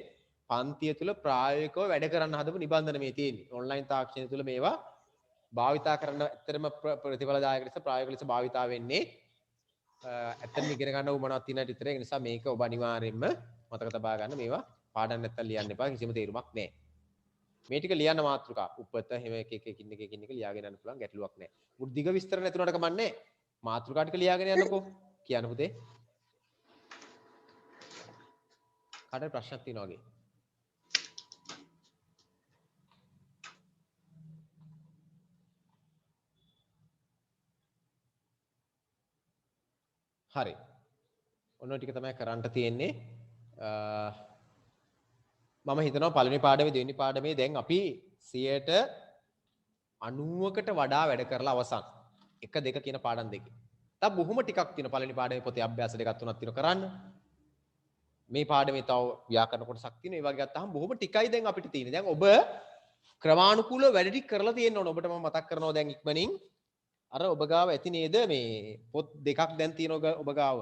පන්තිය තුල ප්‍රායෝගිකව වැඩ කරන්න හදපු නිබන්ධන මේ තියෙන්නේ. ඔන්ලයින් තාක්ෂණය තුල මේවා භාවිතා කරන්න ඇත්තටම ප්‍රතිඵලදායක ලෙස ප්‍රායෝගික ලෙස භාවිතා වෙන්නේ. ඇත්තටම ඉගෙන ගන්න උවමනාවක් තියෙන විතර ඒ නිසා මේක ඔබ අනිවාර්යයෙන්ම මතක තබා ගන්න. මේවා පාඩම් නැත්තම් ලියන්න එපා. කිසිම තේරුමක් නැහැ. මේ ටික ලියන්න මාතෘකා. උපත හැම එකකින් එක ලියාගෙන යන්න පුළුවන් ගැටලුවක් නැහැ. මුළු දිග විස්තර නැතුණට කමන්නේ. මාතෘකා ටික ලියාගෙන යන්නකෝ. කියන්න පුතේ. කාටද ප්‍රශ්නක් තියෙනවා වගේ? හරි. ඔන්න ටික තමයි කරන්න තියෙන්නේ. මම හිතනවා පළවෙනි පාඩමේ දෙවෙනි පාඩමේ දැන් අපි 90%කට වඩා වැඩ කරලා අවසන්. 1 2 කියන පාඩම් දෙකේ. තව බොහොම ටිකක් තියෙනවා පළවෙනි පාඩමේ පොතේ අභ්‍යාස දෙකක් තුනක් තියෙනවා කරන්න. මේ පාඩමේ තව ව්‍යාකරණ කොටසක් තියෙනවා. ඒ වගේ ගත්තාම බොහොම ටිකයි දැන් අපිට තියෙන්නේ. දැන් ඔබ ක්‍රමානුකූලව වැඩ ටික කරලා තියෙන්න ඕන. ඔබට මම මතක් කරනවා දැන් ඉක්මනින් අර ඔබ ගාව ඇති නේද මේ පොත් දෙකක් දැන් තියෙනවා ඔබ ගාව.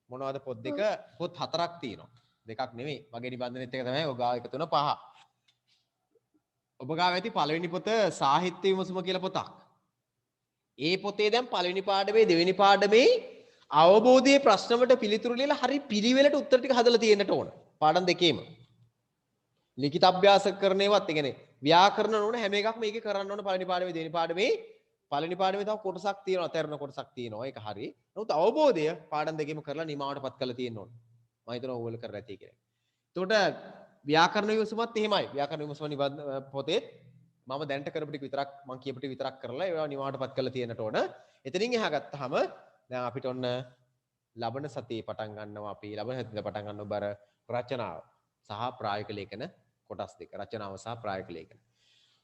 මොනවද පොත් දෙක? පොත් 4ක් තියෙනවා. දෙකක් නෙමෙයි. මගේ නිබන්ධනෙත් එක තමයි ඔබ ගාව 1 3 5. ඔබ ගාව ඇති පළවෙනි පොත සාහිත්‍ය විමසුම කියලා පොතක්. ඒ පොතේ දැන් පළවෙනි පාඩමේ දෙවෙනි පාඩමේ අවබෝධයේ ප්‍රශ්න වලට පිළිතුරු ලියලා හරි පිළිවෙලට උත්තර ටික හදලා තියෙන්නට ඕන. පාඩම් දෙකේම. ලිඛිත අභ්‍යාස කරන ඒවත් ඒ කියන්නේ ව්‍යාකරණ නෝන හැම එකක්ම මේකේ කරන්න ඕන පළවෙනි පාඩමේ දෙවෙනි පාඩමේ පළවෙනි පාඩමේ තව කොටසක් තියෙනවා. තේරෙන කොටසක් තියෙනවා. ඒක හරි. නමුත් අවබෝධය පාඩම් දෙකේම කරලා නිමාවටපත් කරලා තියෙන්න ඕන. මම හිතනවා ඕගොල්ලෝ කරලා ඇති කියලා. එතකොට ව්‍යාකරණ විමසුමත් එහෙමයි. ව්‍යාකරණ විමසුම පොතේ මම දැනට කරපු ටික විතරක් මම කියපු ටික විතරක් කරලා ඒවා නිමාවටපත් කරලා තියෙන්නට ඕන. එතනින් එහා ගත්තාම දැන් අපිට ඔන්න ලබන සතියේ පටන් ගන්නවා අපි ලබන සතියේ පටන් ගන්න බර රචනාව සහ ප්‍රායෝගික ලේඛන කොටස් දෙක. රචනාව සහ ප්‍රායෝගික ලේඛන.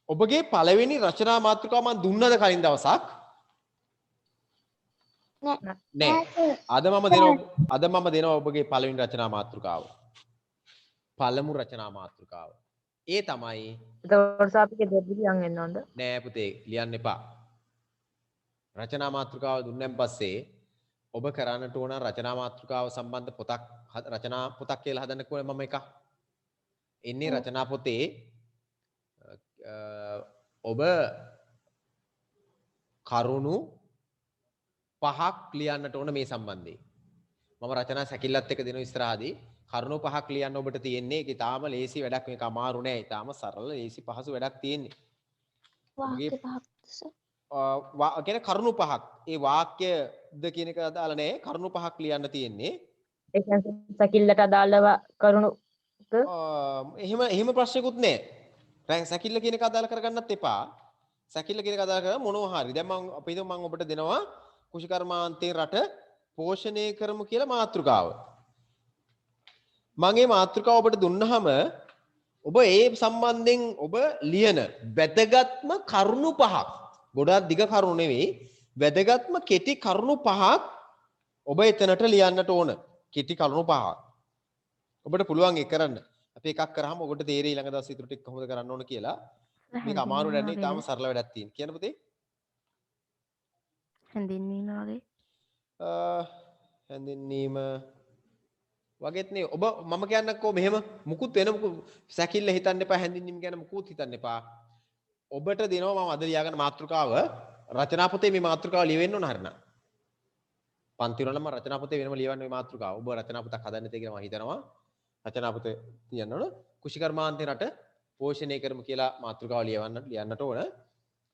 ඔබගේ පළවෙනි රචනා මාතෘකාව මම දුන්නද කලින් දවසක්? නෑ. අද මම දෙනවා ඔබගේ පළවෙනි රචනා මාතෘකාව. පළමු රචනා මාතෘකාව. ඒ තමයි එතකොට අපි ගෙදරදී ලියන් එන්න ඕනද? නෑ පුතේ ලියන්න එපා. රචනා මාතෘකාව දුන්නෙන් පස්සේ ඔබ කරන්නට ඕන රචනා මාතෘකාව සම්බන්ධ පොතක් රචනා පොතක් කියලා හදන්න කොහොමද මම එකක්. එන්නේ රචනා පොතේ ඔබ කරුණු 5ක් ලියන්නට ඕන මේ සම්බන්ධයෙන්. මම රචනා සැකිල්ලත් එක්ක දෙන ඉස්සරහදී කරුණු 5ක් ලියන්න ඔබට තියෙන්නේ. ඒක ඊටාම ලේසි වැඩක්. මේක අමාරු නෑ. ඊටාම සරල ලේසි පහසු වැඩක් තියෙන්නේ. වාක්‍ය 5ක් කියන්නේ කරුණු 5ක්. ඒ වාක්‍යද කියන එක අදාළ නෑ. කරුණු 5ක් ලියන්න තියෙන්නේ. ඒ කියන්නේ සැකිල්ලට අදාළව කරුණු එහෙම ප්‍රශ්නකුත් නෑ. දැන් සැකිල්ල කියන එක අදාළ කරගන්නත් එපා. සැකිල්ල කියන එක අදාළ කරලා මොනවා හරි. දැන් මම අපි හිතමු මම ඔබට දෙනවා කුෂිකර්මාන්තයෙන් රට පෝෂණය කරමු කියලා මාතෘකාව. මම මේ මාතෘකාව ඔබට දුන්නාම ඔබ ඒ සම්බන්ධයෙන් ඔබ ලියන වැදගත්ම කරුණු පහක්, ගොඩාක් දිග කරුණු නෙවෙයි, වැදගත්ම කෙටි කරුණු පහක් ඔබ එතනට ලියන්නට ඕන. කෙටි කරුණු පහක්. ඔබට පුළුවන් ඒක කරන්න. අපි එකක් කරාම ඔබට තේරෙයි ඊළඟ දවස් ඉතුරු ටික කොහොමද කරන්න ඕන කියලා. මේක අමාරු වැඩක් නෙවෙයි, තාම සරල වැඩක් තියෙන. කියන්න පුතේ. හැඳින්වීම වගේ. හැඳින්වීම වගේත් නේ. ඔබ මම කියන්නකෝ මෙහෙම මුකුත් වෙන මුකුත් සැකිල්ල හිතන්න එපා, හැඳින්වීම ගැන මුකුත් හිතන්න එපා. ඔබට දෙනවා මම අද ලියාගන්න මාතෘකාව. රචනා පොතේ මේ මාතෘකාව ලියවෙන්න ඕන හරිනා. පන්ති වල නම් රචනා පොතේ වෙනම ලියවන්න මේ මාතෘකාව. ඔබ රචනා පොතක් හදන්න තේ කියලා මම හිතනවා. රචනා පොතේ තියන්න ඕන. කුෂිකර්මාන්තේ රට පෝෂණය කරමු කියලා මාතෘකාව ලියන්නට ඕන.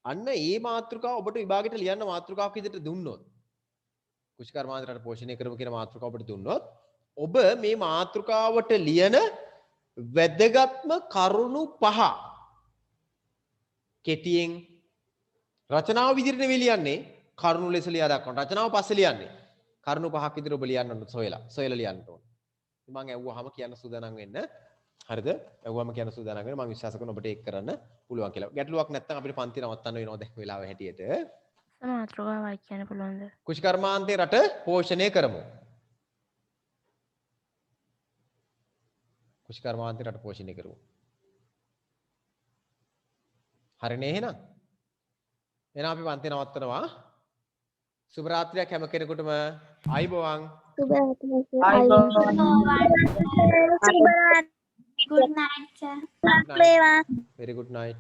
අන්න ඒ මාතෘකාව ඔබට විභාගෙට ලියන්න මාතෘකාවක් විදිහට දුන්නොත්, කුෂිකර්මාන්තේ රට පෝෂණය කරමු කියන මාතෘකාව ඔබට දුන්නොත්, ඔබ මේ මාතෘකාවට ලියන වැදගත්ම කරුණු පහ කෙටියෙන් රචනාව විදිහට නෙවෙයි ලියන්නේ, කරුණු ලෙස ලියා දක්වන්න. රචනාව පස්සේ ලියන්නේ. කරුණු පහක් විදිහට ඔබ ලියන්න සොයලා ලියන්න ඕන. මම ඇහුවාම කියන්න සූදානම් වෙන්න. හරිද? ඇහුවාම කියන්න සූදානම් වෙන්න. මම විශ්වාස කරනවා ඔබට ඒක කරන්න පුළුවන් කියලා. ගැටලුවක් නැත්නම් අපිට පන්ති නවත්තන්න වෙනවා දැන් වෙලාව හැටියට. මාතෘකාවක් කියන්න පුළුවන්ද? කුෂිකර්මාන්තේ රට පෝෂණය කරමු. කුෂිකර්මාන්තේ රට පෝෂණය කරමු. හරිනේ එහෙනම්? එහෙනම් අපි පන්ති නවත්තනවා. සුබ රාත්‍රියක් හැම කෙනෙකුටම. ආයිබෝවන්. Good night, sir. Very good night.